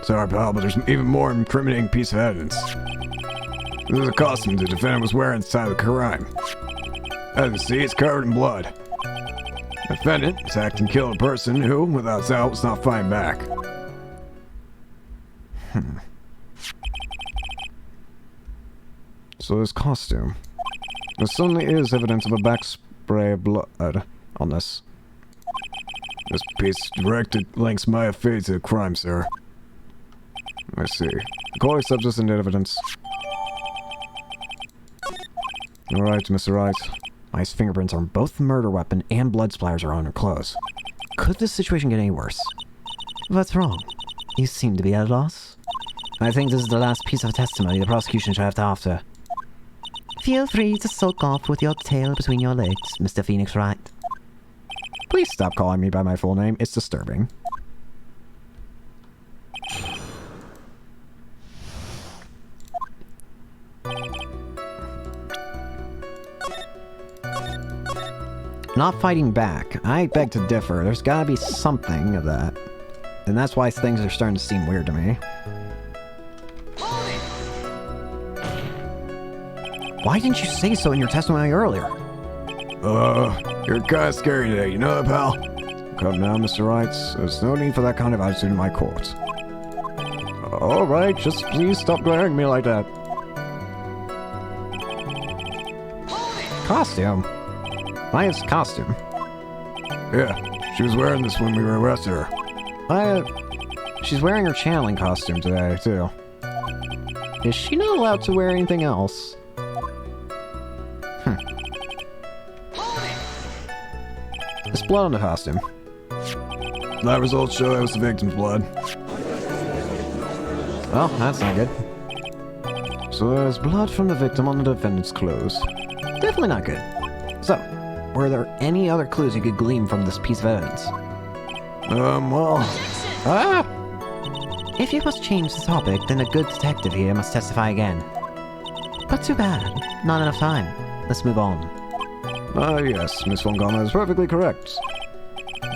Sorry, pal, but there's even more incriminating piece of evidence. This is a costume the defendant was wearing at the time of the crime. As you see, it's covered in blood. The defendant attacked and killed a person who, without doubt, was not fighting back. So this costume. There certainly is evidence of a back spray of blood on this. This piece directly links my fate to the crime, sir. I see. The court accepts this into evidence. Alright, Mr. Wright. I's fingerprints on both the murder weapon and blood splatters are on her clothes. Could this situation get any worse? What's wrong? You seem to be at a loss. I think this is the last piece of testimony the prosecution should have to offer. Feel free to sulk off with your tail between your legs, Mr. Phoenix Wright. Please stop calling me by my full name. It's disturbing. Not fighting back. I beg to differ. There's gotta be something of that. And that's why things are starting to seem weird to me. Why didn't you say so in your testimony earlier? You're kinda scary today, you know that, pal? Come now, Mr. Wright. There's no need for that kind of attitude in my court. Alright, just please stop glaring at me like that. Costume? Nice costume. Yeah, she was wearing this when we arrested her. She's wearing her channeling costume today, too. Is she not allowed to wear anything else? There's blood on the costume. Lab results show that was the victim's blood. Well, that's not good. So there's blood from the victim on the defendant's clothes. Definitely not good. So, were there any other clues you could glean from this piece of evidence? Well... Ah! If you must change the topic, then a good detective here must testify again. But too bad. Not enough time. Let's move on. Yes, Miss Von Gama is perfectly correct.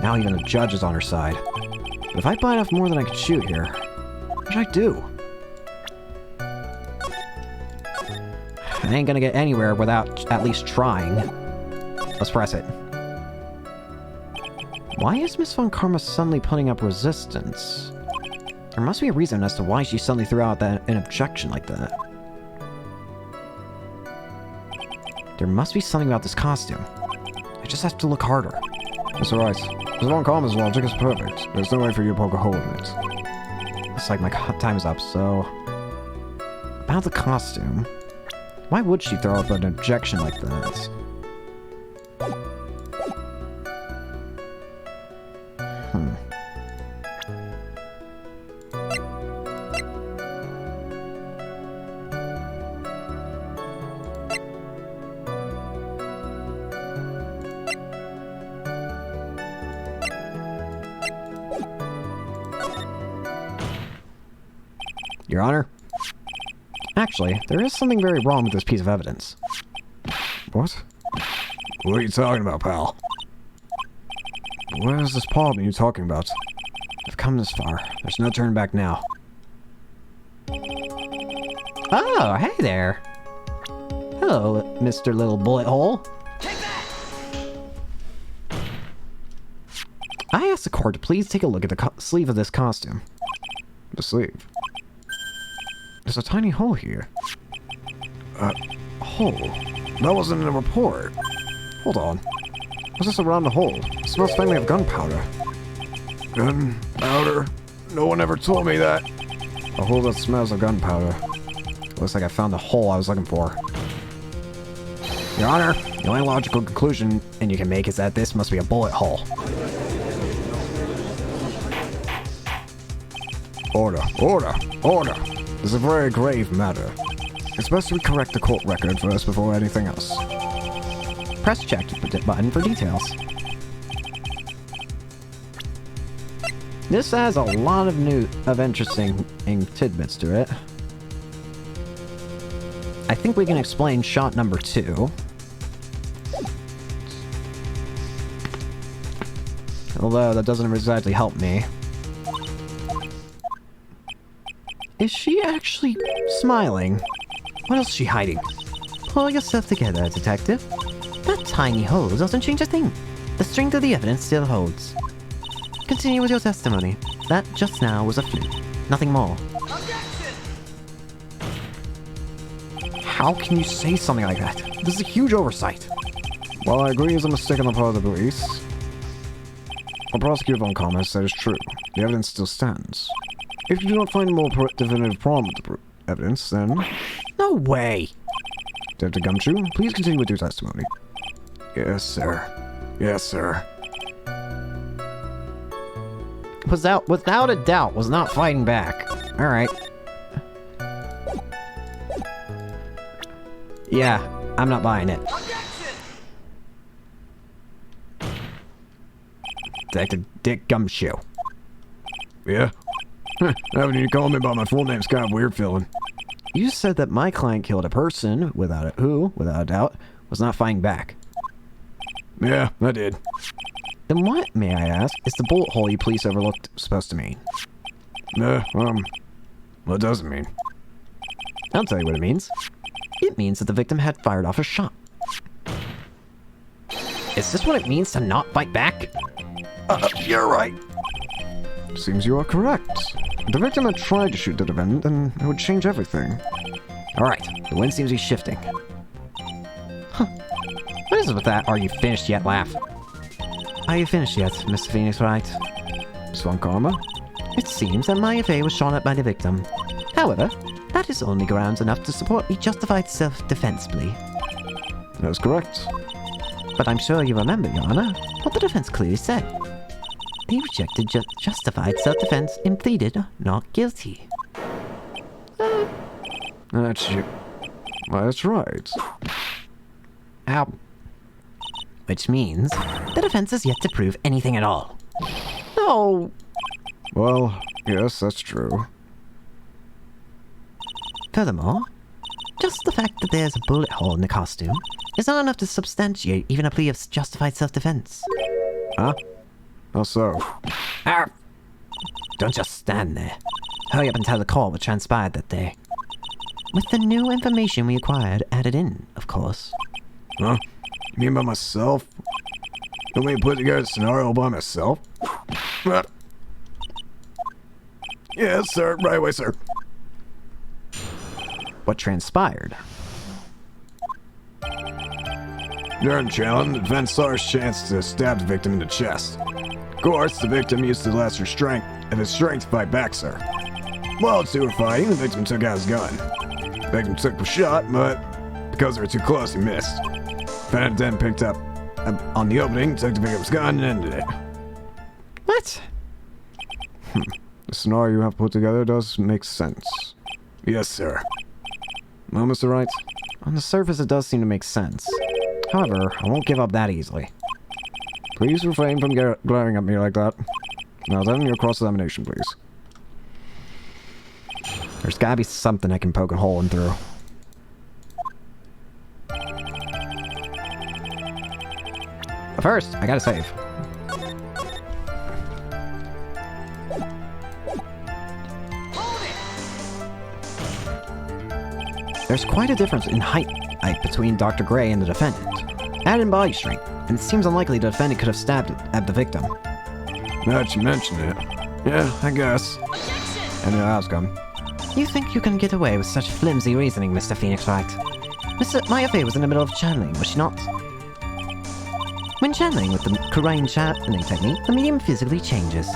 Now even the judge is on her side. But if I bite off more than I can shoot here, what should I do? I ain't gonna get anywhere without at least trying. Let's press it. Why is Miss Von Karma suddenly putting up resistance? There must be a reason as to why she suddenly threw out an objection like that. There must be something about this costume. I just have to look harder. Mr. Rice, Miss Von Karma's logic is perfect. There's no way for you to poke a hole in it. Looks like my time is up, so... About the costume... Why would she throw up an objection like that? Your Honor? Actually, there is something very wrong with this piece of evidence. What? What are you talking about, pal? Where is this problem you're talking about? I've come this far. There's no turn back now. Oh, hey there. Hello, Mr. Little Bullet Hole. I asked the court to please take a look at the sleeve of this costume. The sleeve? There's a tiny hole here. Hole? That wasn't in the report. Hold on. What's this around the hole? It smells faintly of gunpowder. Gunpowder? No one ever told me that. A hole that smells of gunpowder. Looks like I found the hole I was looking for. Your Honor, the only logical conclusion and you can make is that this must be a bullet hole. Order, order, order. This is a very grave matter. It's best we correct the court record first before anything else. Press check button for details. This has a lot of interesting tidbits to it. I think we can explain shot number 2. Although that doesn't exactly help me. Is she actually smiling? What else is she hiding? Pull yourself together, detective. That tiny hole doesn't change a thing. The strength of the evidence still holds. Continue with your testimony. That just now was a fluke. Nothing more. How can you say something like that? This is a huge oversight. While I agree it's a mistake on the part of the police, the prosecutor von comments that is true. The evidence still stands. If you do not find a more definitive problem with the evidence, then... No way! Detective Gumshoe, please continue with your testimony. Yes, sir. Yes, sir. Without a doubt, was not fighting back. Alright. Yeah, I'm not buying it. Detective Dick Gumshoe. Yeah? Having you call me by my full name's kind of weird feeling. You said that my client killed a person, without a doubt, was not fighting back. Yeah, I did. Then what, may I ask, is the bullet hole you police overlooked supposed to mean? What does it mean? I'll tell you what it means. It means that the victim had fired off a shot. Is this what it means to not fight back? You're right. Seems you are correct. If the victim had tried to shoot the defendant, then it would change everything. Alright, the wind seems to be shifting. Huh. What is it with that "are you finished yet" laugh? Are you finished yet, Mr. Phoenix Wright? Swan Karma? It seems that Maya Fey was shot at by the victim. However, that is only grounds enough to support a justified self-defense plea. That's correct. But I'm sure you remember, Your Honor, what the defense clearly said. They rejected justified self-defense and pleaded not guilty. That's right. Ow. Which means the defense is yet to prove anything at all. No! Well, yes, that's true. Furthermore, just the fact that there's a bullet hole in the costume is not enough to substantiate even a plea of justified self-defense. Huh? How so? Arr! Don't just stand there. Hurry up and tell the court what transpired that day. With the new information we acquired added in, of course. Huh? You mean by myself? You want me to put together a scenario by myself? Yes, sir. Right away, sir. What transpired? During the challenge, the defense saw his chance to stab the victim in the chest. Of course, the victim used the lesser strength of his strength to fight back, sir. While the two were fighting, the victim took out his gun. The victim took the shot, but because they were too close, he missed. The defendant then picked up on the opening, took the victim's gun, and ended it. What? The scenario you have put together does make sense. Yes, sir. Well, Mr. Wright? On the surface, it does seem to make sense. However, I won't give up that easily. Please refrain from glaring at me like that. Now then, your cross-examination, please. There's gotta be something I can poke a hole in through. But first, I gotta save. There's quite a difference in height between Dr. Gray and the defendant. Add in body strength, and it seems unlikely the defendant could have stabbed at the victim. Now that you mention it. Yeah, I guess. And the outcome. You think you can get away with such flimsy reasoning, Mr. Phoenix Wright? Maya Fey was in the middle of channeling, was she not? When channeling with the Korean channeling technique, the medium physically changes.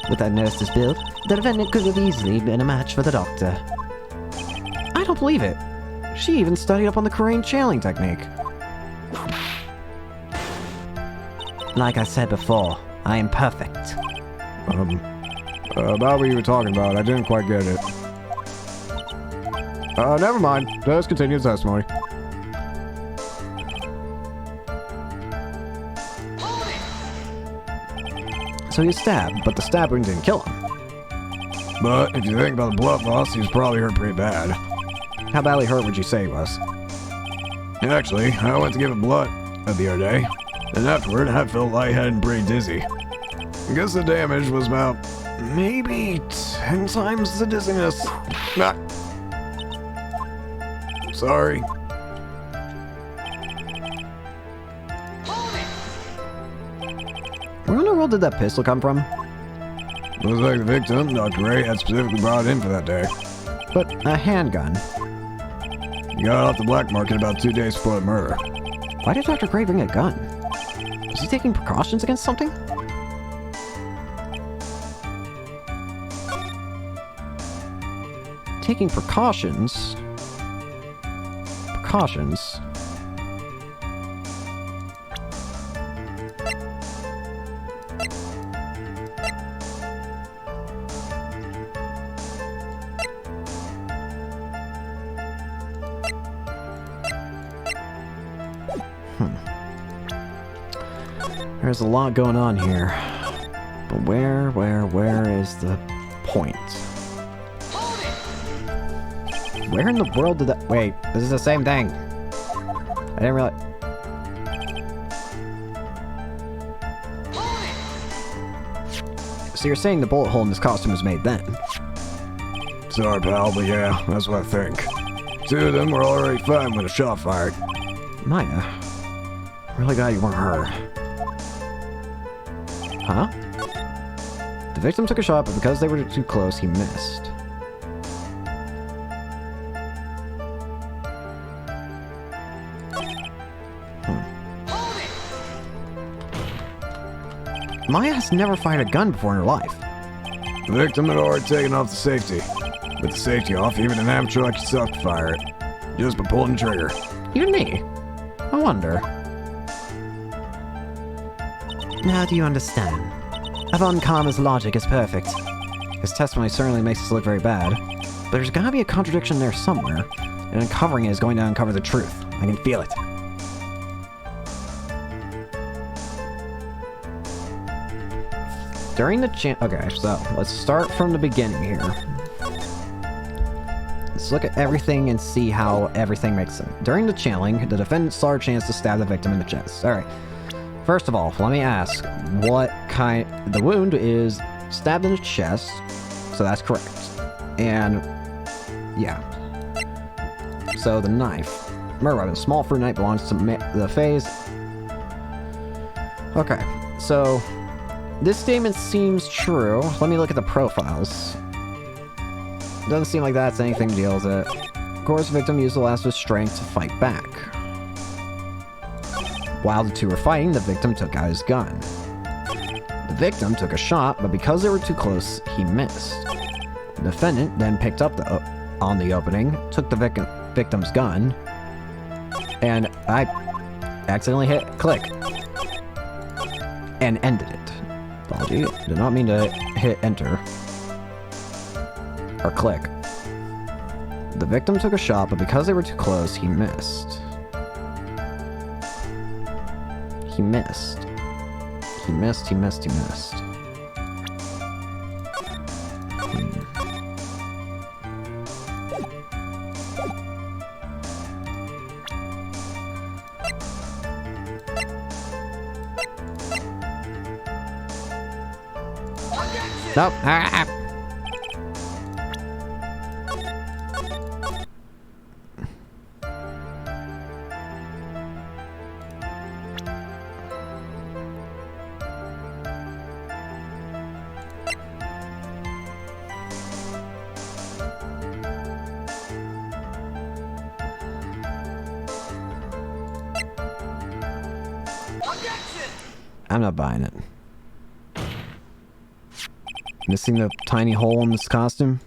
With that nurse's build, the defendant could have easily been a match for the doctor. I don't believe it. She even studied up on the Korean channeling technique. Like I said before, I am perfect. About what you were talking about, I didn't quite get it. Never mind. Let's continue the testimony. So he was stabbed, but the stab wound didn't kill him. But if you think about the blood loss, he was probably hurt pretty bad. How badly hurt would you say he was? Actually, I went to give it blood the other day, and afterward I felt lightheaded and pretty dizzy. I guess the damage was about maybe 10 times the dizziness. Nah. Sorry. Where in the world did that pistol come from? Looks like the victim, Dr. Wright, had specifically brought it in for that day. But a handgun. He got it off the black market about 2 days before the murder. Why did Dr. Gray bring a gun? Was he taking precautions against something? Taking precautions? Precautions? There's a lot going on here. But where is the point? Where in the world did that— wait, this is the same thing. I didn't realize— so you're saying the bullet hole in this costume was made then? Sorry, pal, but yeah, that's what I think. 2 of them were already fine when a shot fired. Maya, really glad you weren't her. Huh? The victim took a shot, but because they were too close, he missed. Maya has never fired a gun before in her life. The victim had already taken off the safety. With the safety off, even an amateur like yourself could fire it. Just by pulling the trigger. Even me? I wonder. Now do you understand? Avon Karma's logic is perfect. His testimony certainly makes us look very bad, but there's gotta be a contradiction there somewhere, and uncovering it is going to uncover the truth. I can feel it. During the okay, so let's start from the beginning here. Let's look at everything and see how everything makes sense. During the channeling, the defendant saw a chance to stab the victim in the chest. Alright. First of all, let me ask, what kind— the wound is stabbed in the chest, so that's correct. And, yeah. So the knife. Murder weapon, small fruit knife belongs to the phase. Okay, so this statement seems true. Let me look at the profiles. Doesn't seem like that's anything to deal with it. Of course, the victim used the last of his strength to fight back. While the two were fighting, the victim took out his gun. The victim took a shot, but because they were too close, he missed. The defendant then picked up on the opening, took the victim's gun, and I accidentally hit click. And ended it. Apology, did not mean to hit enter. Or click. The victim took a shot, but because they were too close, he missed. He missed. He missed, he missed, he missed. Nope. I'm not buying it. Missing the tiny hole in this costume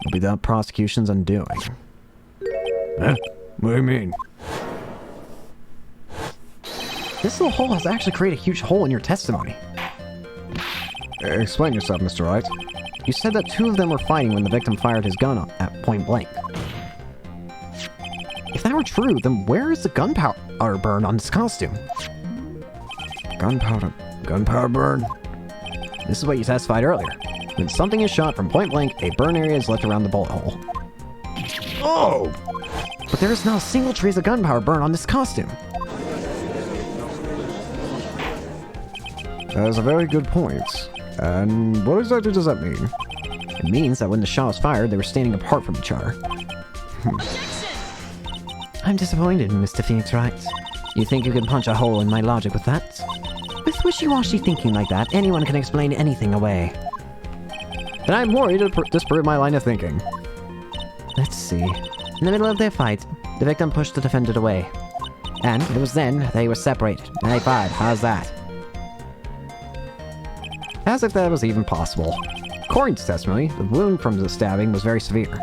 will be the prosecution's undoing. Huh? What do you mean? This little hole has actually created a huge hole in your testimony. Explain yourself, Mr. Wright. You said that 2 of them were fighting when the victim fired his gun at point blank. If that were true, then where is the gunpowder burn on this costume? Gunpowder. Gunpowder burn? This is what you testified earlier. When something is shot from point blank, a burn area is left around the bullet hole. Oh! But there is not a single trace of gunpowder burn on this costume. That is a very good point. And what exactly does that mean? It means that when the shot was fired, they were standing apart from each other. I'm disappointed, Mr. Phoenix Wright. You think you can punch a hole in my logic with that? With wishy-washy thinking like that, anyone can explain anything away. Then I'm worried to disprove my line of thinking. Let's see. In the middle of their fight, the victim pushed the defendant away. And it was then they were separated. High five, how's that? As if that was even possible. According to testimony, the wound from the stabbing was very severe.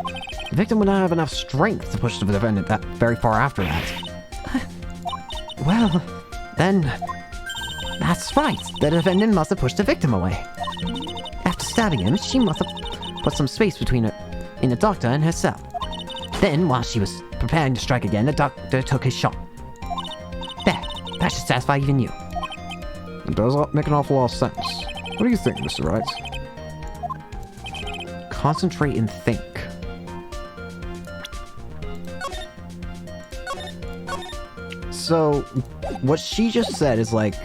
The victim would not have enough strength to push the defendant that very far after that. Well, then... That's right. The defendant must have pushed the victim away. After stabbing him, she must have put some space between the doctor and herself. Then, while she was preparing to strike again, the doctor took his shot. There. That should satisfy even you. It does make an awful lot of sense. What do you think, Mr. Wright? Concentrate and think. So, what she just said is like...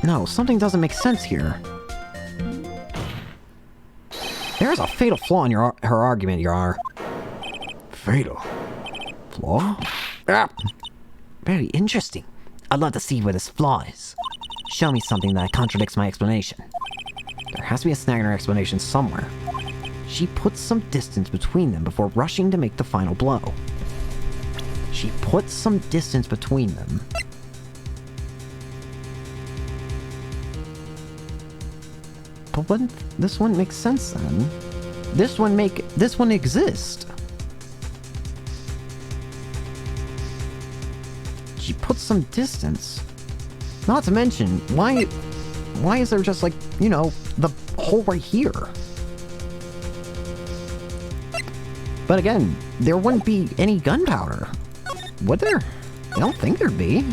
No, something doesn't make sense here. There's a fatal flaw in her argument, Your Honor. Fatal. Flaw? Ah. Very interesting. I'd love to see where this flaw is. Show me something that contradicts my explanation. There has to be a snag in her explanation somewhere. She put some distance between them before rushing to make the final blow. She put some distance between them. But wouldn't this one make sense then? This one exist. She put some distance. Not to mention, why is there just like, you know, the hole right here? But again, there wouldn't be any gunpowder. Would there? I don't think there'd be.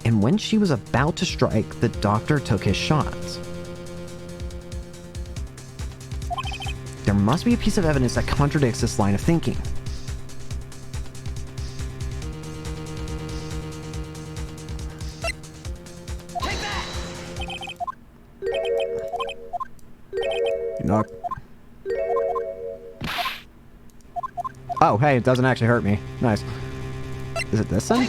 And when she was about to strike, the doctor took his shot. There must be a piece of evidence that contradicts this line of thinking. Knock. Oh, hey, it doesn't actually hurt me. Nice. Is it this then?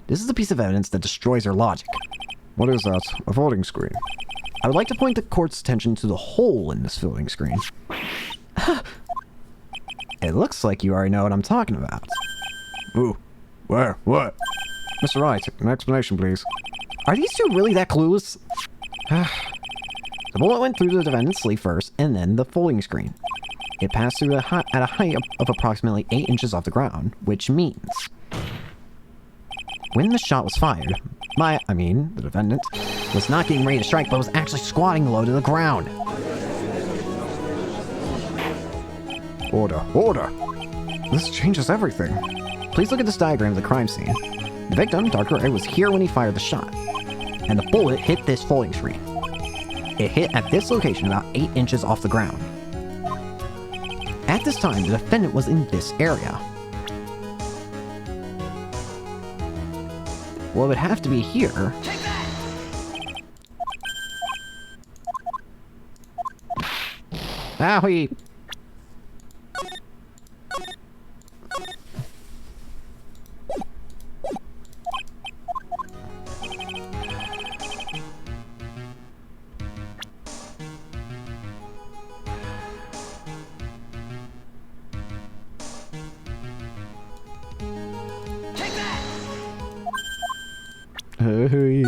This is a piece of evidence that destroys her logic. What is that? A voting screen. I would like to point the court's attention to the hole in this voting screen. It looks like you already know what I'm talking about. Ooh. Where? What? Mr. Wright, An explanation, please. are these two really that clueless? The bullet went through the defendant's sleeve first, and then the folding screen. It passed through at a height of approximately 8 inches off the ground, which means... When the shot was fired, the defendant, was not getting ready to strike, but was actually squatting low to the ground. Order. Order! This changes everything. Please look at this diagram of the crime scene. The victim, Dr. Wright, was here when he fired the shot, and the bullet hit this folding screen. It hit at this location about 8 inches off the ground. At this time, the defendant was in this area. Well, it would have to be here. Owie! Hey.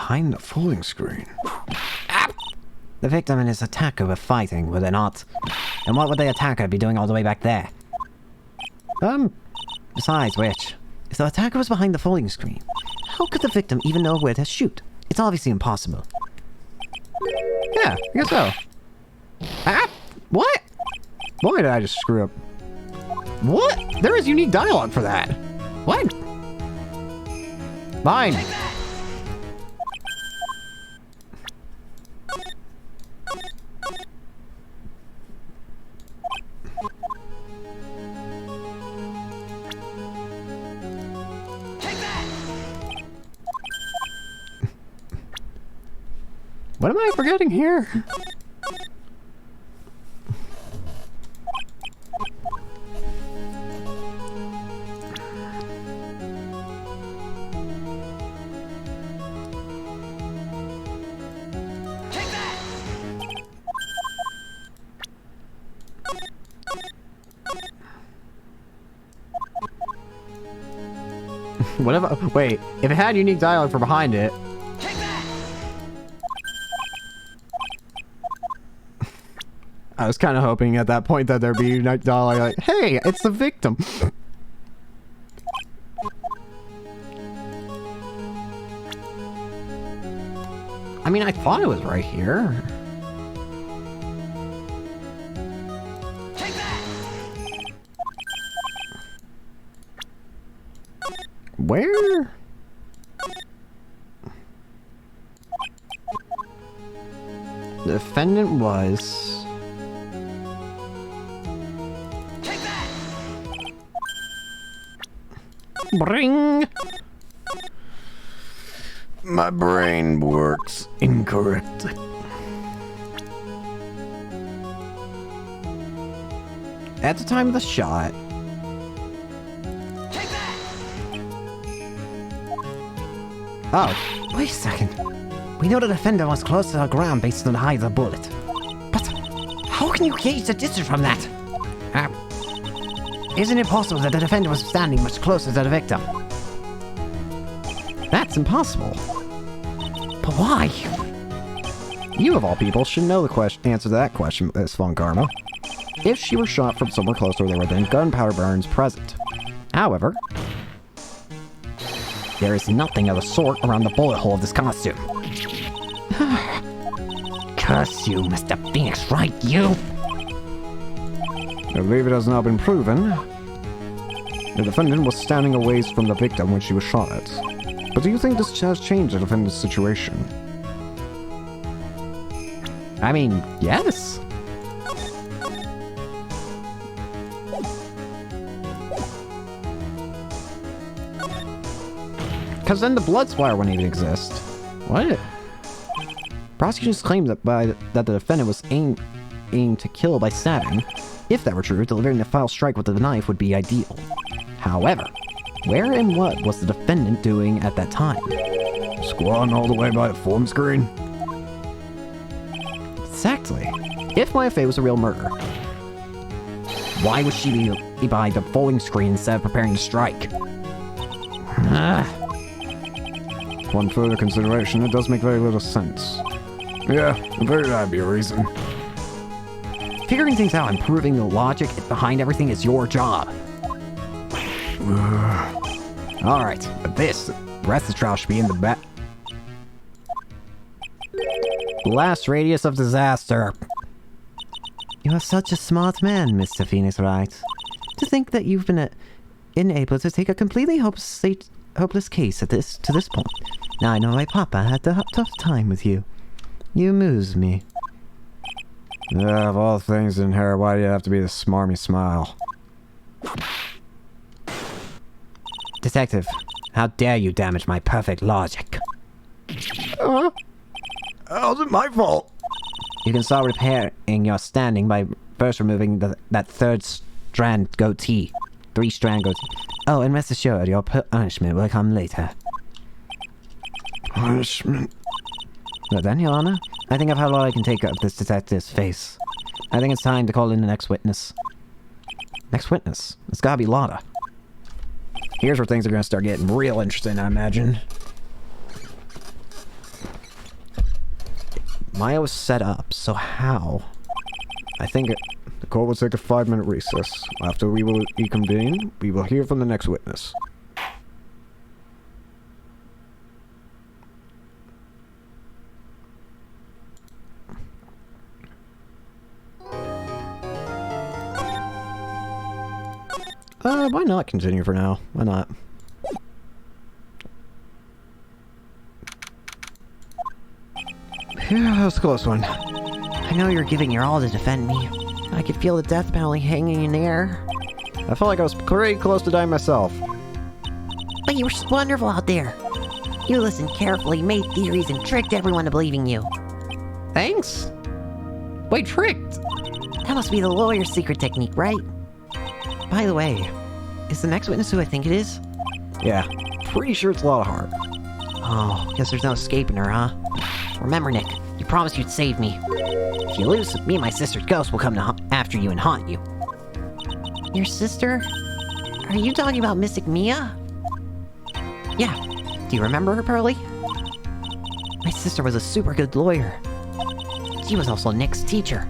behind the folding screen? The victim and his attacker were fighting, were they not? And what would the attacker be doing all the way back there? Besides which, if the attacker was behind the folding screen, how could the victim even know where to shoot? It's obviously impossible. Yeah, I guess so. Ah! What? Why did I just screw up? What? There is unique dialogue for that. What? Mine. What am I forgetting here? Whatever. Wait, if it had unique dialogue for behind it. I was kind of hoping at that point that there'd be unique dialogue like, hey, it's the victim. I mean, I thought it was right here. Where? The defendant was... Bring! My brain works incorrectly. At the time of the shot. Oh, Wait a second. We know the defender was close to the ground based on the height of the bullet. But how can you gauge the distance from that? Isn't it possible that the defender was standing much closer to the victim? that's impossible. But why? You, of all people, should know the answer to that question, Miss Von Karma. If she were shot from somewhere closer, there were then gunpowder burns present. However, There is nothing of the sort around the bullet hole of this costume. Curse you, Mr. Phoenix Wright, you! I believe it has now been proven. The defendant was standing a ways from the victim when she was shot at. But do you think this has changed the defendant's situation? I mean, yes. Because then the blood splatter wouldn't even exist. What? Prosecutions claim that the defendant was aimed to kill by stabbing. If that were true, delivering the final strike with the knife would be ideal. However, where and what was the defendant doing at that time? Squatting all the way by the phone screen? Exactly. If my fate was a real murder, why would she be by the folding screen instead of preparing to strike? One further consideration, it does make very little sense. Yeah, very that'd be a reason. Figuring things out and proving the logic behind everything is your job. Alright, but the rest of the trial should be in the back. Last radius of disaster. You are such a smart man, Mr. Phoenix Wright. To think that you've been able to take a completely hopeless case to this point. Now I know why Papa had a tough time with you. You amuse me. Of all things in here, why do you have to be the smarmy smile? Detective, how dare you damage my perfect logic? How's it my fault? You can start repairing your standing by first removing that third strand goatee. 3-strand goatee. Oh, and rest assured, your punishment will come later. Punishment? Well then, Your Honor, I think I've had all I can take of this detective's face. I think it's time to call in the next witness. Next witness? It's gotta be Lotta. Here's where things are gonna start getting real interesting, I imagine. Maya was set up, so how? I think The court will take a 5-minute recess. After we will reconvene, we will hear from the next witness. why not continue for now? Why not? Phew, that was a close one. I know you're giving your all to defend me. I could feel the death penalty hanging in the air. I felt like I was pretty close to dying myself. But you were wonderful out there. You listened carefully, made theories, and tricked everyone to believing you. Thanks? Wait, tricked? That must be the lawyer's secret technique, right? By the way, is the next witness who I think it is? Yeah, pretty sure it's Lotta Hart. Oh, guess there's no escaping her, huh? Remember, Nick, you promised you'd save me. If you lose, me and my sister's ghost will come after you and haunt you. Your sister? Are you talking about Mystic Mia? Yeah. Do you remember her, Pearly? My sister was a super good lawyer. She was also Nick's teacher.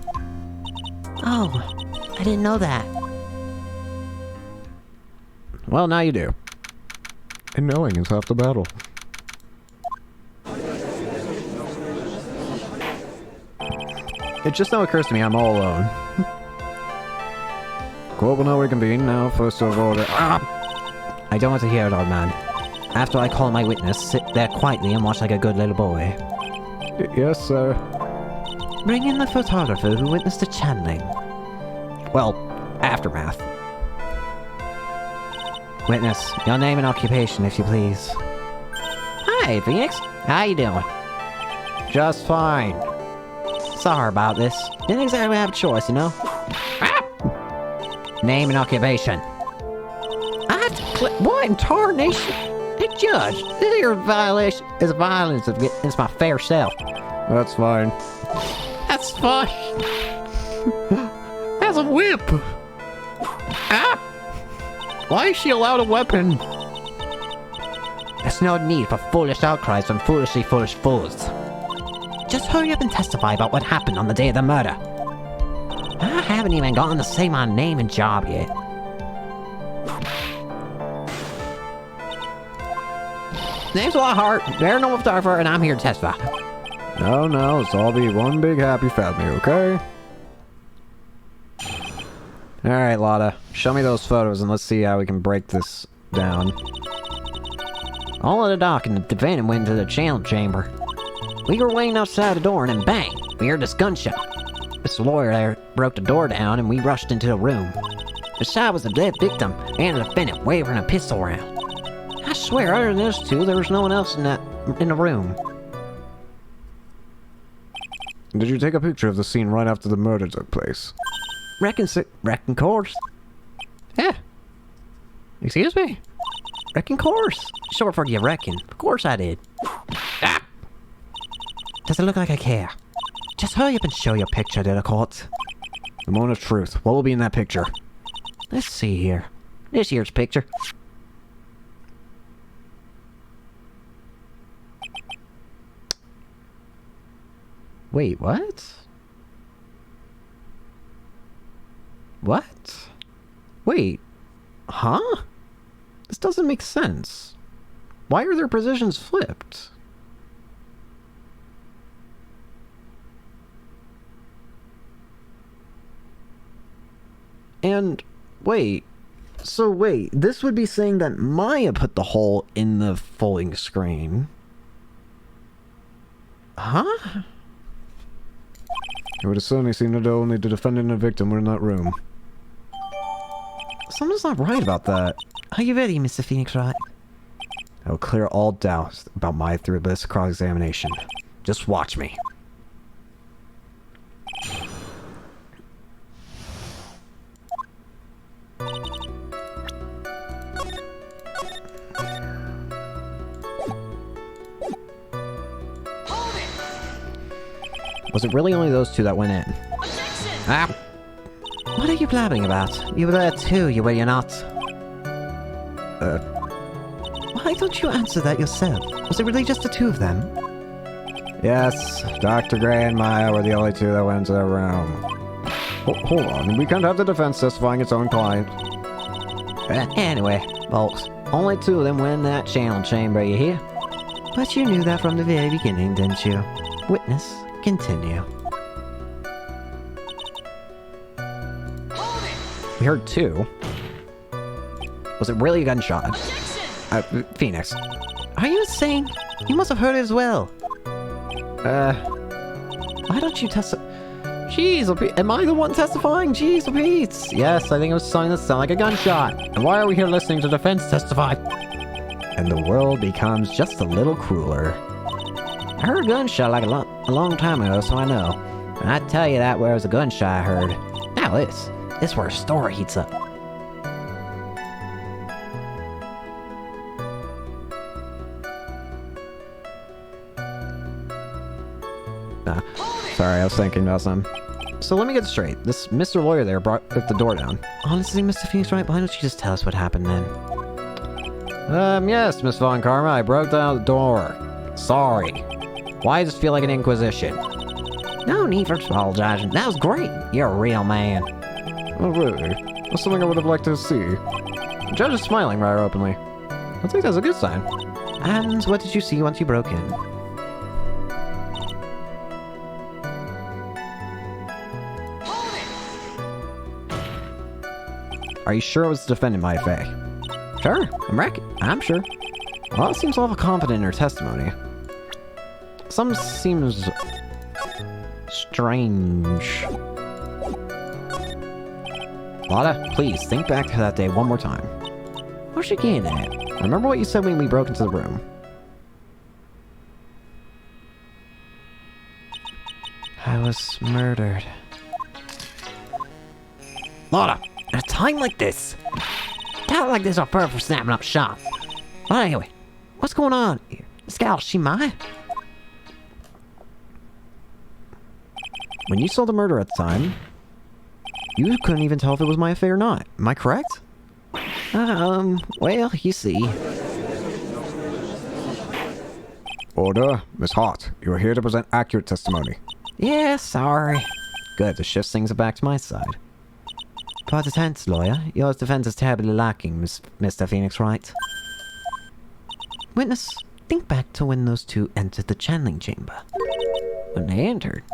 Oh, I didn't know that. Well, now you do. And knowing is half the battle. It just now occurs to me I'm all alone. Court will now reconvene. Now, first of order. I don't want to hear it, old man. After I call my witness, sit there quietly and watch like a good little boy. Yes, sir. Bring in the photographer who witnessed the channeling. Well, aftermath. Witness, your name and occupation, if you please. Hi, Phoenix. How you doing? Just fine. Sorry about this. Didn't exactly have a choice, you know? Name and occupation. I have to what in tarnation? Hey, Judge, this here violation is a violence against my fair self. That's fine. That's fine. That's a whip. Ah! Why is she allowed a weapon? There's no need for foolish outcries from foolishly foolish fools. Just hurry up and testify about what happened on the day of the murder. I haven't even gotten to say my name and job yet. Name's Lockhart, paranormal photographer, and I'm here to testify. No, let's all be one big happy family, okay? Alright, Lotta. Show me those photos and let's see how we can break this down. All in the dark, and the defendant went into the channel chamber. We were waiting outside the door, and then bang! We heard this gunshot. This lawyer there broke the door down, and we rushed into the room. The shot was the dead victim and the defendant waving a pistol around. I swear, other than those two, there was no one else in the room. Did you take a picture of the scene right after the murder took place? Reckon course. Yeah. Excuse me? Reckon course. Short for you reckon. Of course I did. Ah! Does it look like I care? Just hurry up and show your picture to the court. The moment of truth. What will be in that picture? Let's see here. This here's picture. Wait, what? What? Wait. Huh? This doesn't make sense. Why are their positions flipped? And, wait. So wait, this would be saying that Maya put the hole in the folding screen. Huh? It would have certainly seemed that only the defendant and the victim were in that room. Something's not right about that. Are you ready, Mr. Phoenix Wright? I will clear all doubts about Maya through this cross-examination. Just watch me. Was it really only those two that went in? Ah! What are you blabbing about? You were there too, you were you not? Why don't you answer that yourself? Was it really just the two of them? Yes, Dr. Gray and Maya were the only two that went into the room. Hold on, we can't have the defense testifying its own client. Anyway, folks, only two of them went in that channel chamber, you hear? But you knew that from the very beginning, didn't you? Witness, continue. We heard two. Was it really a gunshot? Phoenix. Are you insane? You must have heard it as well. Why don't you test? Jeez, am I the one testifying? Jeez, Pete. Yes, I think it was something that sounded like a gunshot. And why are we here listening to defense testify? And the world becomes just a little crueler. I heard a gunshot like a long time ago, so I know. And I tell you that where it was a gunshot I heard. Now this is where a story heats up. Sorry, I was thinking about something. So let me get straight. This Mr. Lawyer there brought the door down. Honestly, Mr. Phoenix Wright, why don't you just tell us what happened then? Yes, Miss Von Karma, I broke down the door. Sorry. Why does it feel like an inquisition? No need for apologizing. That was great. You're a real man. Oh, really? That's something I would have liked to see. The judge is smiling rather openly. I think that's a good sign. And what did you see once you broke in? Are you sure it was the defendant, Maya Fey? Sure, I'm sure. Well, it seems awful confident in her testimony. Some seems strange. Lotta, please, think back to that day one more time. What's she getting at? Remember what you said when we broke into the room. I was murdered. Lotta, at a time like this, talent like this are perfect for snapping up shop. Well, anyway, what's going on here? This gal, she mine? When you saw the murder at the time, you couldn't even tell if it was my affair or not. Am I correct? Well, you see. Order, Miss Hart. You are here to present accurate testimony. Yeah, sorry. Good, this shifts things back to my side. Pardon tense, lawyer. Your defense is terribly lacking, Mr. Phoenix Wright. Witness, think back to when those two entered the channeling chamber. When they entered,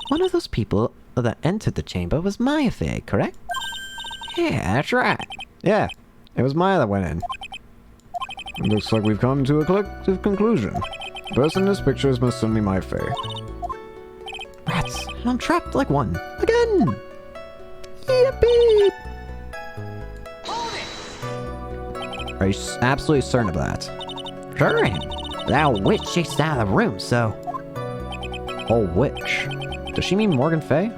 one of those people that entered the chamber was Maya Fey, correct? Yeah, that's right. Yeah, it was Maya that went in. It looks like we've come to a collective conclusion. The person in this picture is most certainly Maya Fey. Rats, and I'm trapped like one. Again! Yippee! Are you absolutely certain of that? Sure am. That old witch chased out of the room, so... Oh, witch. Does she mean Morgan Fey?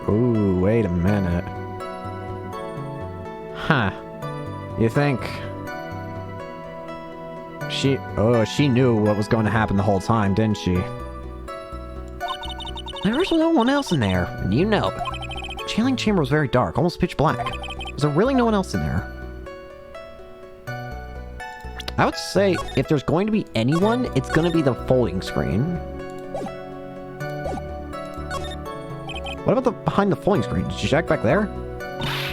Ooh, wait a minute. Huh. You think... She knew what was going to happen the whole time, didn't she? There was no one else in there, and you know it. The channeling chamber was very dark, almost pitch black. Was there really no one else in there? I would say, if there's going to be anyone, it's going to be the folding screen. What about the behind the folding screen? Did you check back there?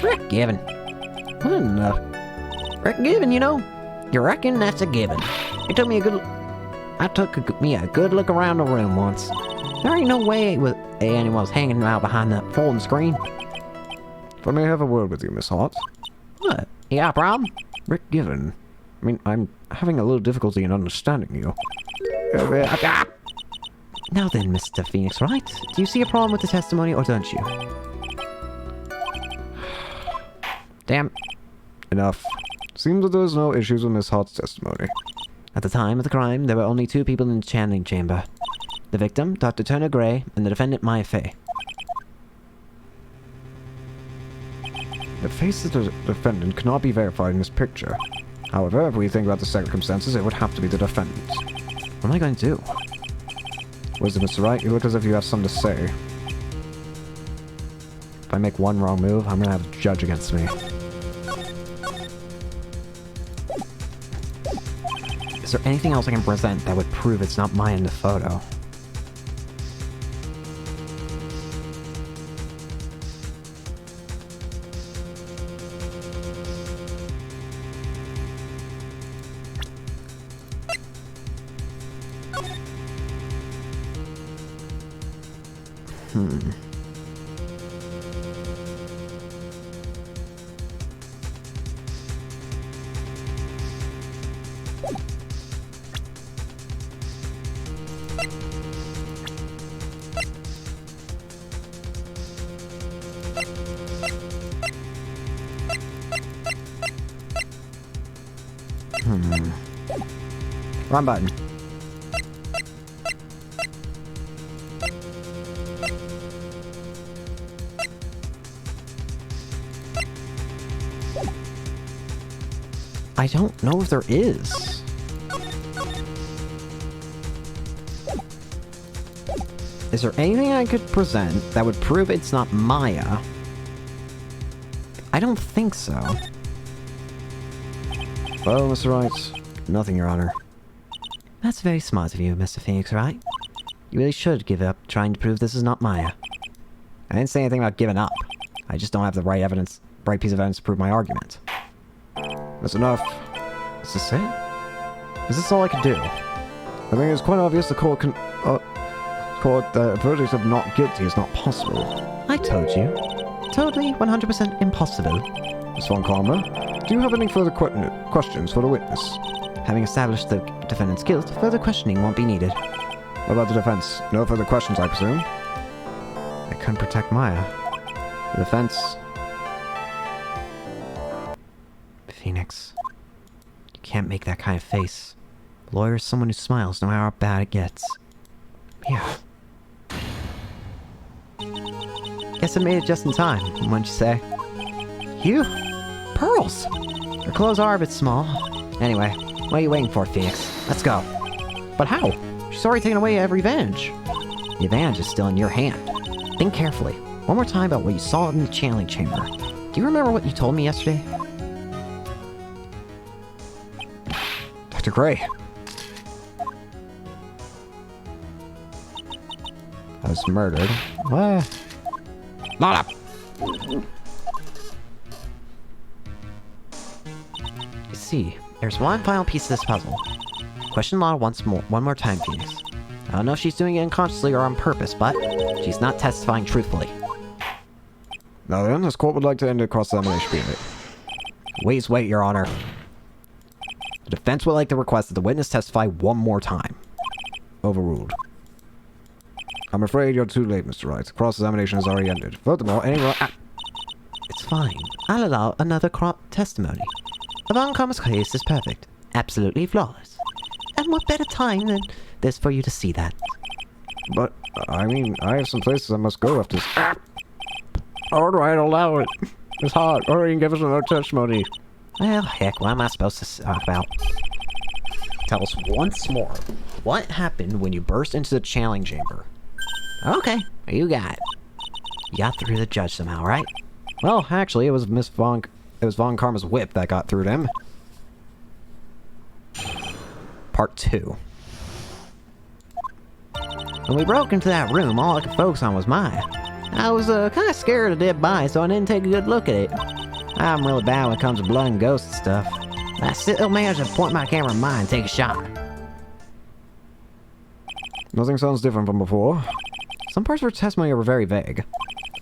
Rick Given. What in Rick Given, you know? You reckon that's a given. It took me a good... I took me a good look around the room once. There ain't no way anyone was hanging out behind that folding screen. If I may have a word with you, Miss Hart. What? You got a problem? Rick Given. I mean, I'm having a little difficulty in understanding you. Now then, Mr. Phoenix Wright, do you see a problem with the testimony or don't you? Damn. Enough. Seems that there's no issues with Miss Hart's testimony. At the time of the crime, there were only two people in the channeling chamber. The victim, Dr. Turner Gray, and the defendant, Maya Fey. The face of the defendant cannot be verified in this picture. However, if we think about the circumstances, it would have to be the defendant. What am I going to do? Wisdom, Mr. Wright, you look as if you have something to say. If I make one wrong move, I'm gonna have a judge against me. Is there anything else I can present that would prove it's not Maya in the photo? Wrong button. I don't know if there is. Is there anything I could present that would prove it's not Maya? I don't think so. Well, Mr. Wright, nothing, Your Honor. That's very smart of you, Mr. Phoenix, Wright? You really should give up trying to prove this is not Maya. I didn't say anything about giving up. I just don't have the right piece of evidence to prove my argument. That's enough. Is this it? Is this all I can do? I think it's quite obvious the court the verdict of not guilty is not possible. I told you. Totally 100% impossible. Miss Von Karma, do you have any further questions for the witness? Having established the defendant's guilt, further questioning won't be needed. What about the defense? No further questions, I presume? I couldn't protect Maya. The defense... Phoenix. You can't make that kind of face. A lawyer is someone who smiles no matter how bad it gets. Yeah. Guess I made it just in time, wouldn't you say? You? Pearls! Her clothes are a bit small. Anyway, what are you waiting for, Phoenix? Let's go. But how? She's already taken away every advantage. The advantage is still in your hand. Think carefully. One more time about what you saw in the channeling chamber. Do you remember what you told me yesterday? Dr. Gray. I was murdered. What? Not up. You see, there's one final piece of this puzzle. Question Lana one more time, Phoenix. I don't know if she's doing it unconsciously or on purpose, but she's not testifying truthfully. Now then, this court would like to end the cross-examination period. Wait, Your Honor. The defense would like to request that the witness testify one more time. Overruled. I'm afraid you're too late, Mr. Wright. Cross-examination has already ended. Furthermore, It's fine. I'll allow another testimony. Von Karma's case is perfect. Absolutely flawless. And what better time than this for you to see that? But, I mean, I have some places I must go after this. Alright, allow it. It's hard. Hurry and give us another testimony. Well, heck, what am I supposed to talk about? Tell us once more. What happened when you burst into the channeling chamber? Okay, you got it. You got through the judge somehow, right? Well, actually, it was Von Karma's whip that got through to him. Part 2. When we broke into that room, all I could focus on was Maya. I was kind of scared of dead body, so I didn't take a good look at it. I'm really bad when it comes to blood and ghosts and stuff. I still managed to point my camera at Maya and take a shot. Nothing sounds different from before. Some parts of her testimony were very vague.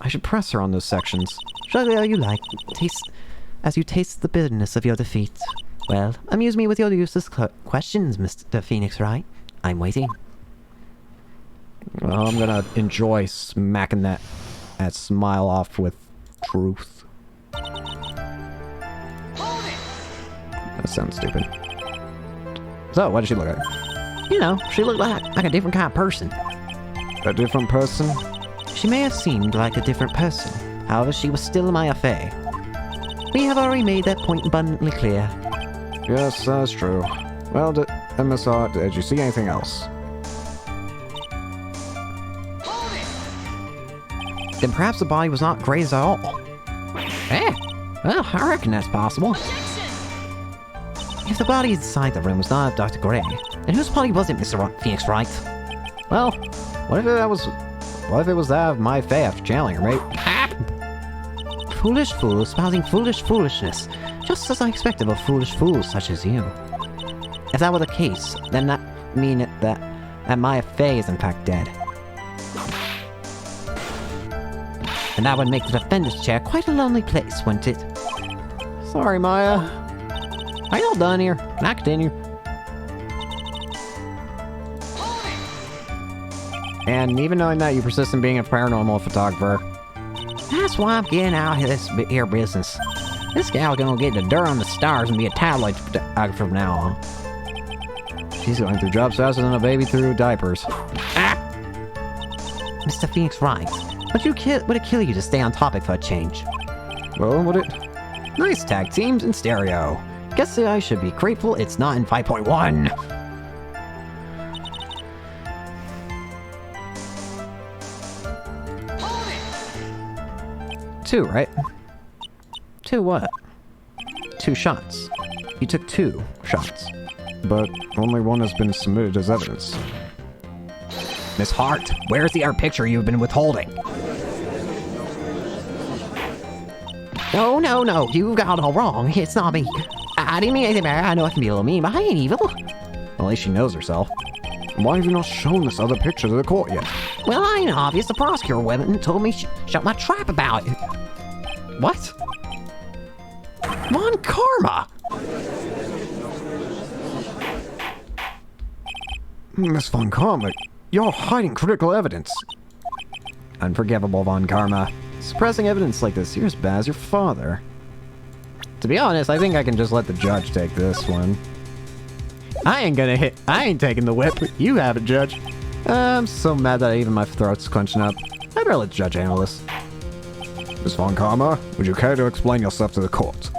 I should press her on those sections. Shrug all you like, as you taste the bitterness of your defeat. Well, amuse me with your useless questions, Mr. Phoenix, Wright? I'm waiting. Well, I'm gonna enjoy smacking that smile off with truth. That sounds stupid. So, what did she look like? You know, she looked like a different kind of person. A different person? She may have seemed like a different person. However, she was still my affair. We have already made that point abundantly clear. Yes, that's true. Well, MSR, did you see anything else? Then perhaps the body was not grazed at all. Eh? Well, I reckon that's possible. If If the body inside the room was not of Dr. Gray, then whose body was it, Mr. Phoenix Wright? Well, what if it was that of my fae after channeling her, mate? Foolish fool spouting foolish foolishness, just as I expect of a foolish fool such as you. If that were the case, then that mean that my fae is in fact dead. And that would make the defender's chair quite a lonely place, wouldn't it? Sorry, Maya. Are you all done here? Can I continue? And even knowing that, you persist in being a paranormal photographer. That's why I'm getting out of this here business. This gal's gonna get the dirt on the stars and be a tabloid photographer from now on. She's going through jobs faster than a baby through diapers. Mr. Phoenix Wright, would it kill you to stay on topic for a change? Well, would it? Nice tag teams in stereo. Guess I should be grateful it's not in 5.1. Two, right? To what? 2 shots. You took 2 shots. But only one has been submitted as evidence. Miss Hart, where's the art picture you've been withholding? No, you got it all wrong. It's not me. I didn't mean anything bad. I know I can be a little mean, but I ain't evil. Well, at least she knows herself. Why have you not shown this other picture to the court yet? Well, I ain't obvious. The prosecutor went and told me shut my trap about it. What? Von Karma! Miss Von Karma, you're hiding critical evidence. Unforgivable, Von Karma. Suppressing evidence like this, you're as bad as your father. To be honest, I think I can just let the judge take this one. I ain't taking the whip. You have it, Judge. I'm so mad that even my throat's clenching up. I'd rather let the judge handle this. Miss Von Karma, would you care to explain yourself to the court?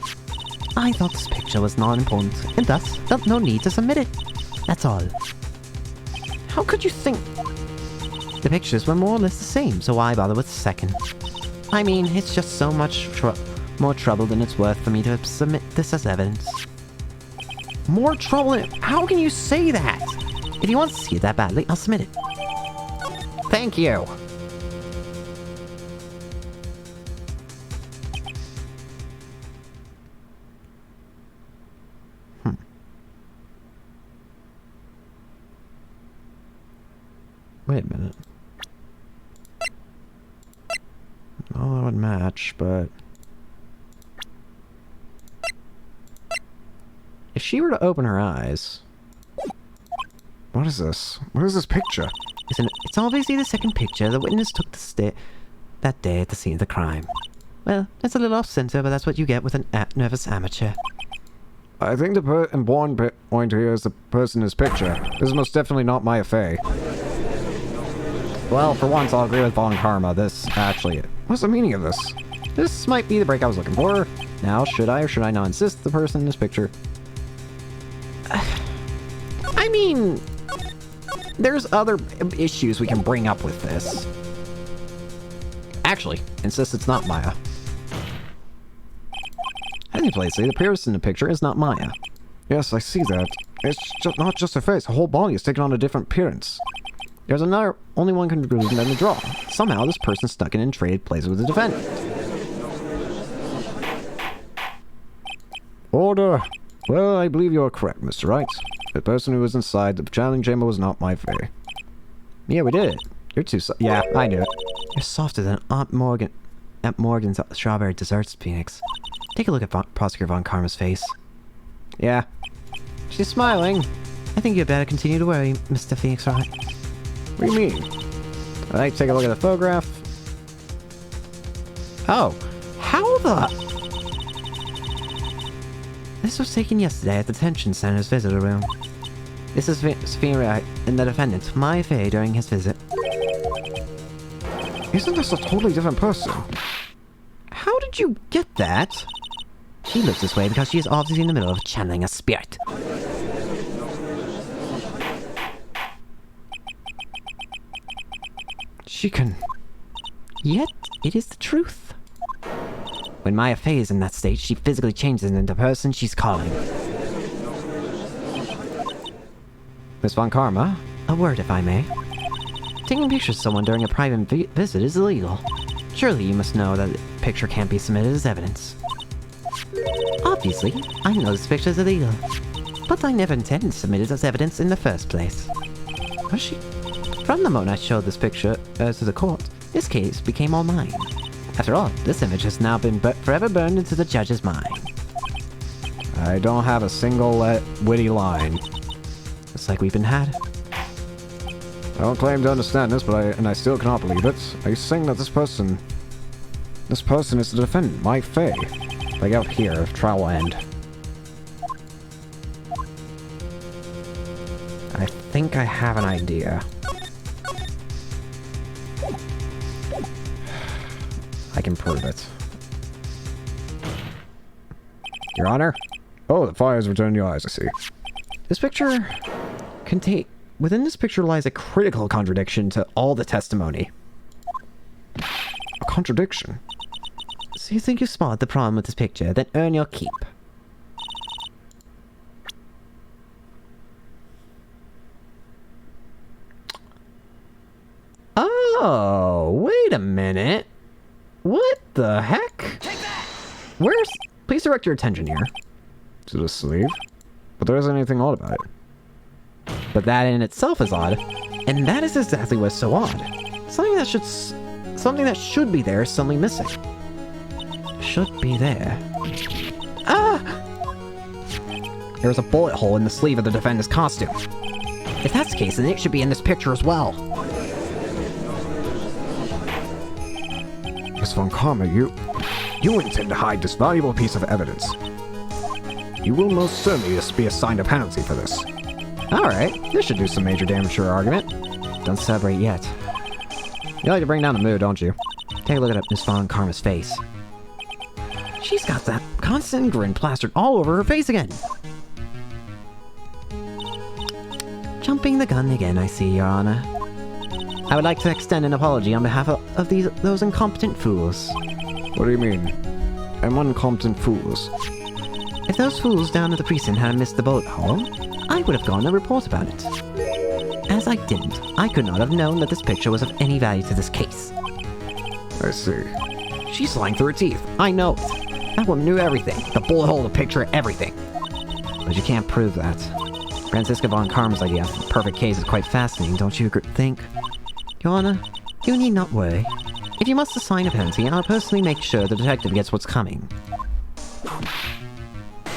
I thought this picture was not important, and thus felt no need to submit it. That's all. How could you think? The pictures were more or less the same, so why bother with the second? I mean, it's just so much more trouble than it's worth for me to submit this as evidence. More trouble? How can you say that? If you want to see it that badly, I'll submit it. Thank you. Wait a minute. Well, that would match, but... if she were to open her eyes... What is this? What is this picture? It's obviously the second picture the witness took that day at the scene of the crime. Well, that's a little off-center, but that's what you get with a nervous amateur. I think the important point here is the person in this picture. This is most definitely not Maya Fey. Well, for once, I'll agree with Von Karma. This actually... what's the meaning of this? This might be the break I was looking for. Now, should I or should I not insist the person in this picture? I mean... there's other issues we can bring up with this. Actually, insist it's not Maya. Any place, the person in the picture is not Maya. Yes, I see that. It's not just her face. Her whole body has taken on a different appearance. There's only one conclusion than to draw. Somehow this person stuck in and traded places with the defendant. Order! Well, I believe you're correct, Mr. Wright. The person who was inside the channeling chamber was not my fae. Yeah, we did it. You're too soft. Yeah, I knew it. You're softer than Aunt Morgan's strawberry desserts, Phoenix. Take a look at Prosecutor Von Karma's face. Yeah. She's smiling. I think you'd better continue to worry, Mr. Phoenix Wright. What do you mean? Alright, take a look at the photograph. Oh. How the... This was taken yesterday at the detention center's visitor room. This is Wright and the defendant, my fae, during his visit. Isn't this a totally different person? How did you get that? She looks this way because she is obviously in the middle of channeling a spirit. She can... Yet, it is the truth. When Maya Fey is in that state, she physically changes into the person she's calling. Miss Von Karma? A word, if I may. Taking pictures of someone during a private visit is illegal. Surely you must know that the picture can't be submitted as evidence. Obviously, I know this picture is illegal. But I never intended to submit it as evidence in the first place. Was she? From the moment I showed this picture to the court, this case became all mine. After all, this image has now been forever burned into the judge's mind. I don't have a single witty line. It's like we've been had. I don't claim to understand this, but I still cannot believe it. Are you saying that this person is the defendant, my Faye? If I get out here, trial will end. I think I have an idea. I can prove it. Your Honor? Oh, the fire has returned your eyes, I see. This picture within this picture lies a critical contradiction to all the testimony. A contradiction? So you think you spotted the problem with this picture, then earn your keep. Oh, wait a minute. What the heck? Please direct your attention here. To the sleeve? But there isn't anything odd about it. But that in itself is odd. And that is exactly what's so odd. Something that should be there is suddenly missing. Should be there. Ah! There's a bullet hole in the sleeve of the defendant's costume. If that's the case, then it should be in this picture as well. Miss Von Karma, you intend to hide this valuable piece of evidence. You will most certainly be assigned a penalty for this. Alright, this should do some major damage to your argument. Don't celebrate yet. You like to bring down the mood, don't you? Take a look at Miss Von Karma's face. She's got that constant grin plastered all over her face again. Jumping the gun again, I see, Your Honor. I would like to extend an apology on behalf of those incompetent fools. What do you mean? I'm incompetent fools. If those fools down at the precinct had missed the bullet hole, I would have gone and report about it. As I didn't, I could not have known that this picture was of any value to this case. I see. She's lying through her teeth. I know it. That woman knew everything. The bullet hole, the picture, everything. But you can't prove that. Franziska Von Karma's idea of the perfect case is quite fascinating, don't you think? Your Honor, you need not worry. If you must assign a penalty, I'll personally make sure the detective gets what's coming.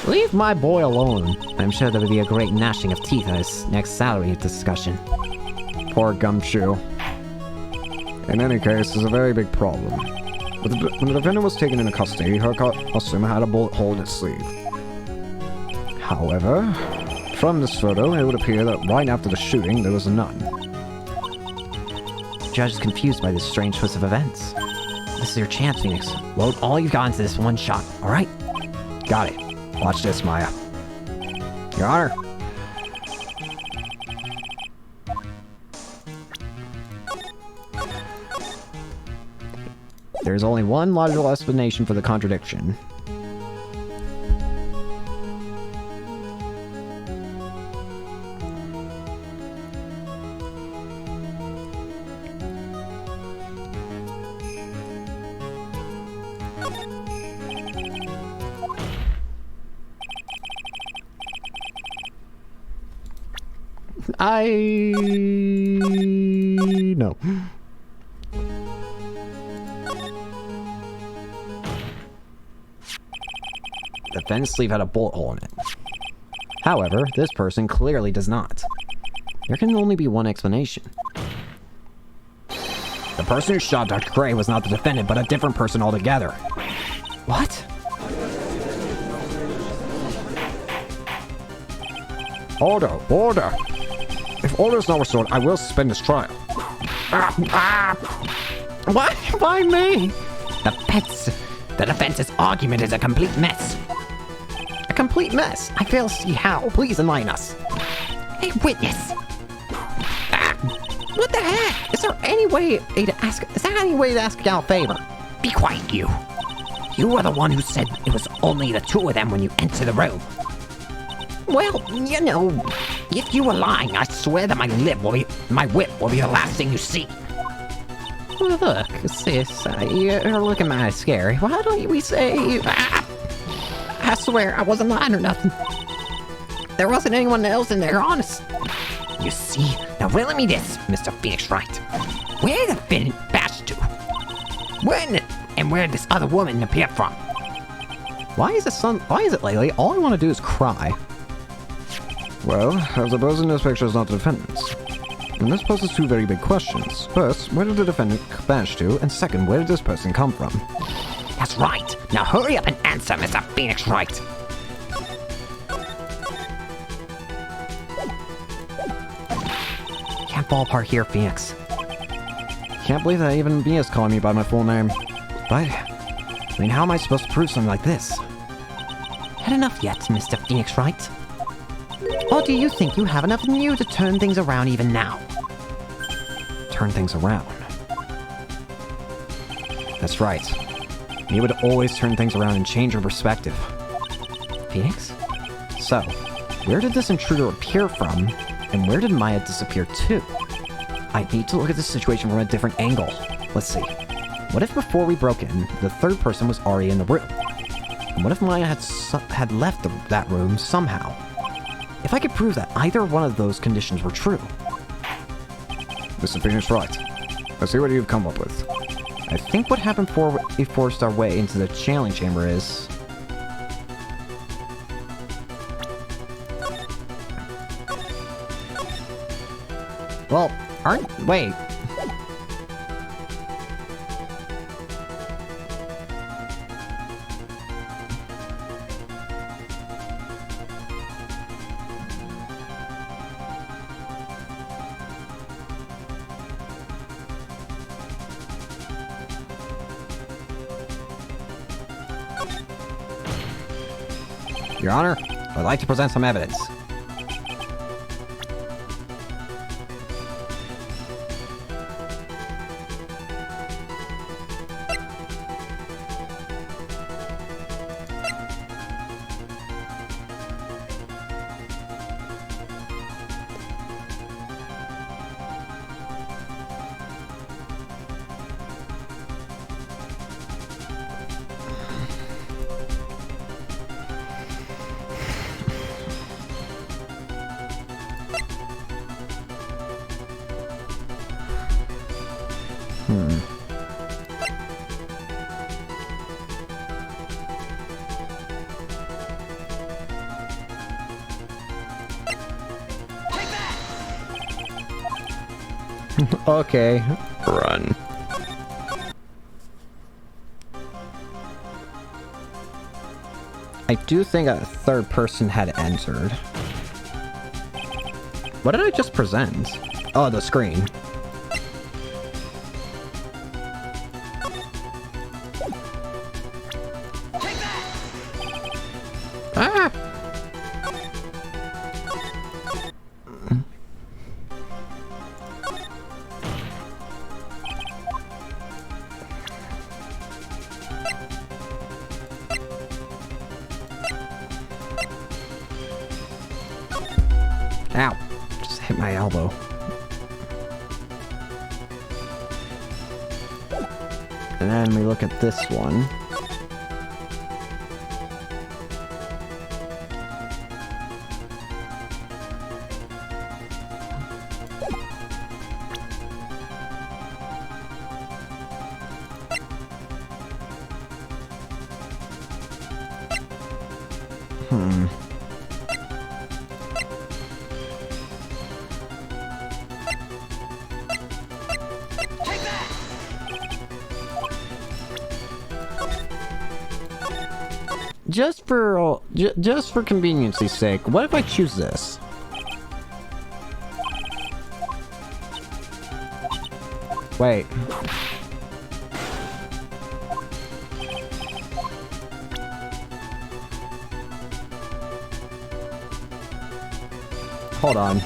Leave my boy alone. I'm sure there will be a great gnashing of teeth at his next salary discussion. Poor gumshoe. In any case, there's a very big problem. When the defendant was taken into custody, her costume had a bullet hole in its sleeve. However, from this photo, it would appear that right after the shooting, there was none. The judge is confused by this strange twist of events. This is your chance, Phoenix. Load all you've got into this one shot, alright? Got it. Watch this, Maya. Your Honor. There's only one logical explanation for the contradiction. No. The defendant's sleeve had a bullet hole in it. However, this person clearly does not. There can only be one explanation. The person who shot Dr. Gray was not the defendant, but a different person altogether. What? Order! Order! If order is not restored, I will suspend this trial. What? Why me? The defense's argument is a complete mess. A complete mess? I fail to see how. Please enlighten us. A witness. What the heck? Is there any way to ask? Is there any way to ask Gal a favor? Be quiet, you. You were the one who said it was only the two of them when you entered the room. Well, you know, If you were lying, I swear that my whip will be the last thing you see. Well, look, sis, you're looking mighty scary. Why don't we say... I swear I wasn't lying or nothing. There wasn't anyone else in there, honest. You see? Now riddle me this, Mr. Phoenix Wright. Where did the Finn bash to? Where did this other woman appear from? Why is it lately? All I want to do is cry. Well, as the person in this picture is not the defendant. And this poses two very big questions. First, where did the defendant vanish to? And second, where did this person come from? That's right. Now hurry up and answer, Mr. Phoenix Wright. Can't fall apart here, Phoenix. Can't believe that even Mia's calling me by my full name. But, I mean, how am I supposed to prove something like this? Had enough yet, Mr. Phoenix Wright? Or do you think you have enough in you to turn things around even now? Turn things around. That's right. Mia would always turn things around and change her perspective. Phoenix? So, where did this intruder appear from, and where did Maya disappear to? I need to look at this situation from a different angle. Let's see. What if before we broke in, the third person was already in the room? And what if Maya had left that room somehow? If I could prove that either one of those conditions were true. Mr. Phoenix Wright, let's see what you've come up with. I think what happened before we forced our way into the channeling chamber is... Well, wait. Your Honor, I'd like to present some evidence. Okay. Run. I do think a third person had entered. What did I just present? Oh, the screen. Ah! Ow. Just hit my elbow. And then we look at this one. Just for convenience's sake, what if I choose this? Wait. Hold on.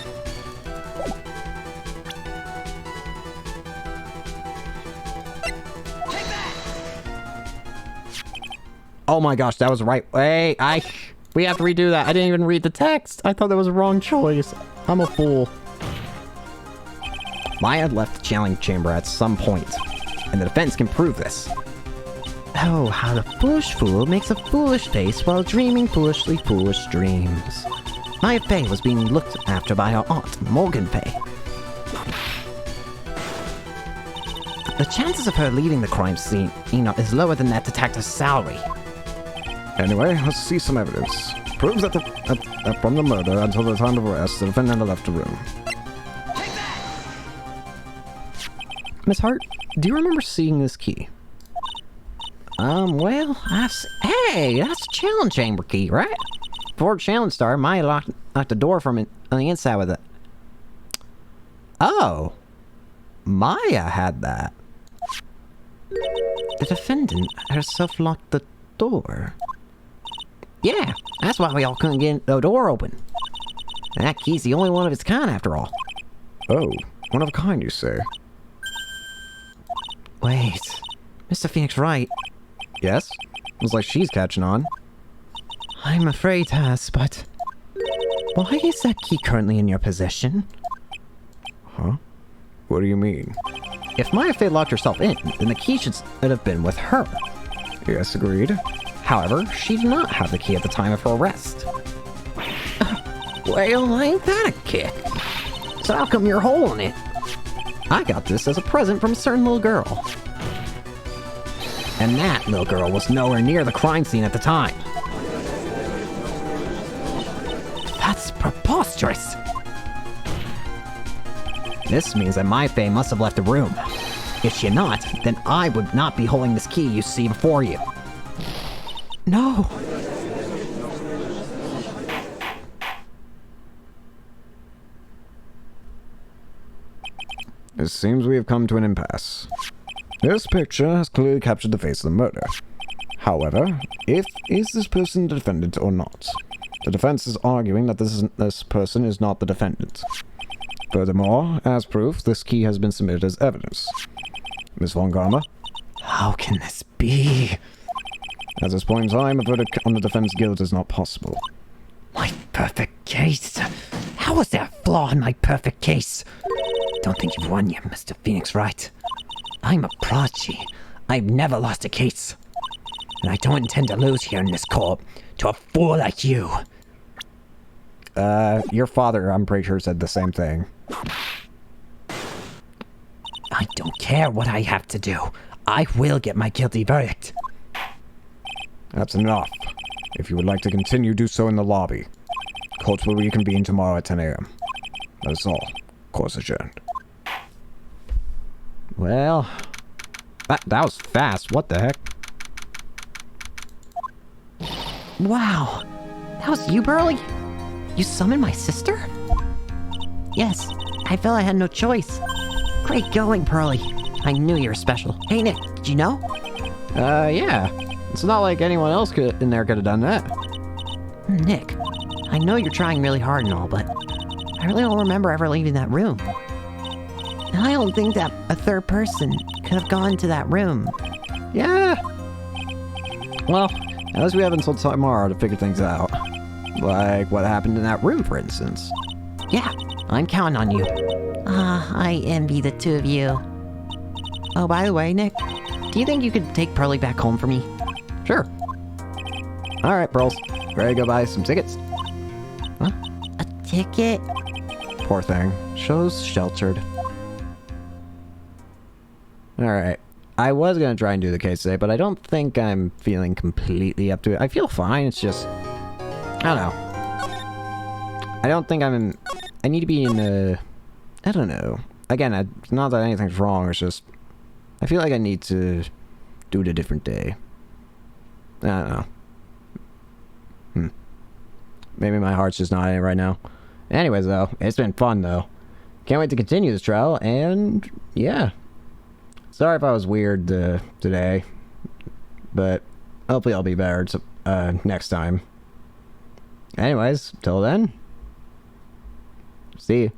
Oh my gosh, that was right. Wait, we have to redo that. I didn't even read the text. I thought that was a wrong choice. I'm a fool. Maya left the challenge chamber at some point, and the defense can prove this. Oh, how the foolish fool makes a foolish face while dreaming foolishly foolish dreams. Maya Fey was being looked after by her aunt, Morgan Fey. The chances of her leaving the crime scene, is lower than that detective's salary. Anyway, let's see some evidence. Proves that from the murder until the time of arrest, the defendant left the room. Miss Hart, do you remember seeing this key? Well, hey, that's a challenge chamber key, right? Before challenge started, Maya locked the door from it on the inside with it. Oh, Maya had that. The defendant herself locked the door. Yeah, that's why we all couldn't get the door open. And that key's the only one of its kind, after all. Oh, one of a kind, you say? Wait, Mr. Phoenix Wright. Yes? Looks like she's catching on. I'm afraid, Haas, but why is that key currently in your possession? Huh? What do you mean? If Maya Fey locked herself in, then the key should have been with her. Yes, agreed. However, she did not have the key at the time of her arrest. Well, ain't that a kick? So how come you're holding it? I got this as a present from a certain little girl. And that little girl was nowhere near the crime scene at the time. That's preposterous. This means that Maya Fey must have left the room. If she had not, then I would not be holding this key you see before you. No. It seems we have come to an impasse. This picture has clearly captured the face of the murder. However, is this person the defendant or not? The defense is arguing that this person is not the defendant. Furthermore, as proof, this key has been submitted as evidence. Miss Von Karma? How can this be? At this point in time, a verdict on the defendant's guilt is not possible. My perfect case? How is there a flaw in my perfect case? Don't think you've won yet, Mr. Phoenix Wright. I'm a prodigy. I've never lost a case. And I don't intend to lose here in this court to a fool like you. Your father, I'm pretty sure, said the same thing. I don't care what I have to do. I will get my guilty verdict. That's enough. If you would like to continue, do so in the lobby. Court will reconvene tomorrow at 10 a.m. That is all. Course adjourned. Well, that was fast. What the heck? Wow. That was you, Burley? You summoned my sister? Yes. I felt I had no choice. Great going, Pearly. I knew you were special. Hey, Nick, did you know? Yeah. It's not like anyone else in there could have done that. Nick, I know you're trying really hard and all, but I really don't remember ever leaving that room. And I don't think that a third person could have gone to that room. Yeah. Well, at least we have until tomorrow to figure things out. Like what happened in that room, for instance. Yeah, I'm counting on you. I envy the two of you. Oh, by the way, Nick, do you think you could take Pearly back home for me? Sure. Alright, Pearls. Ready to go buy some tickets? Huh? A ticket? Poor thing. Show's sheltered. Alright. I was gonna try and do the case today, but I don't think I'm feeling completely up to it. I feel fine, it's just... I don't know. I don't think I'm in... I need to be in a... I don't know. Again, it's not that anything's wrong, it's just... I feel like I need to do it a different day. I don't know. Maybe my heart's just not in it right now. Anyways, though, it's been fun, though. Can't wait to continue this trial, and... yeah. Sorry if I was weird today, but hopefully I'll be better next time. Anyways, till then, see you.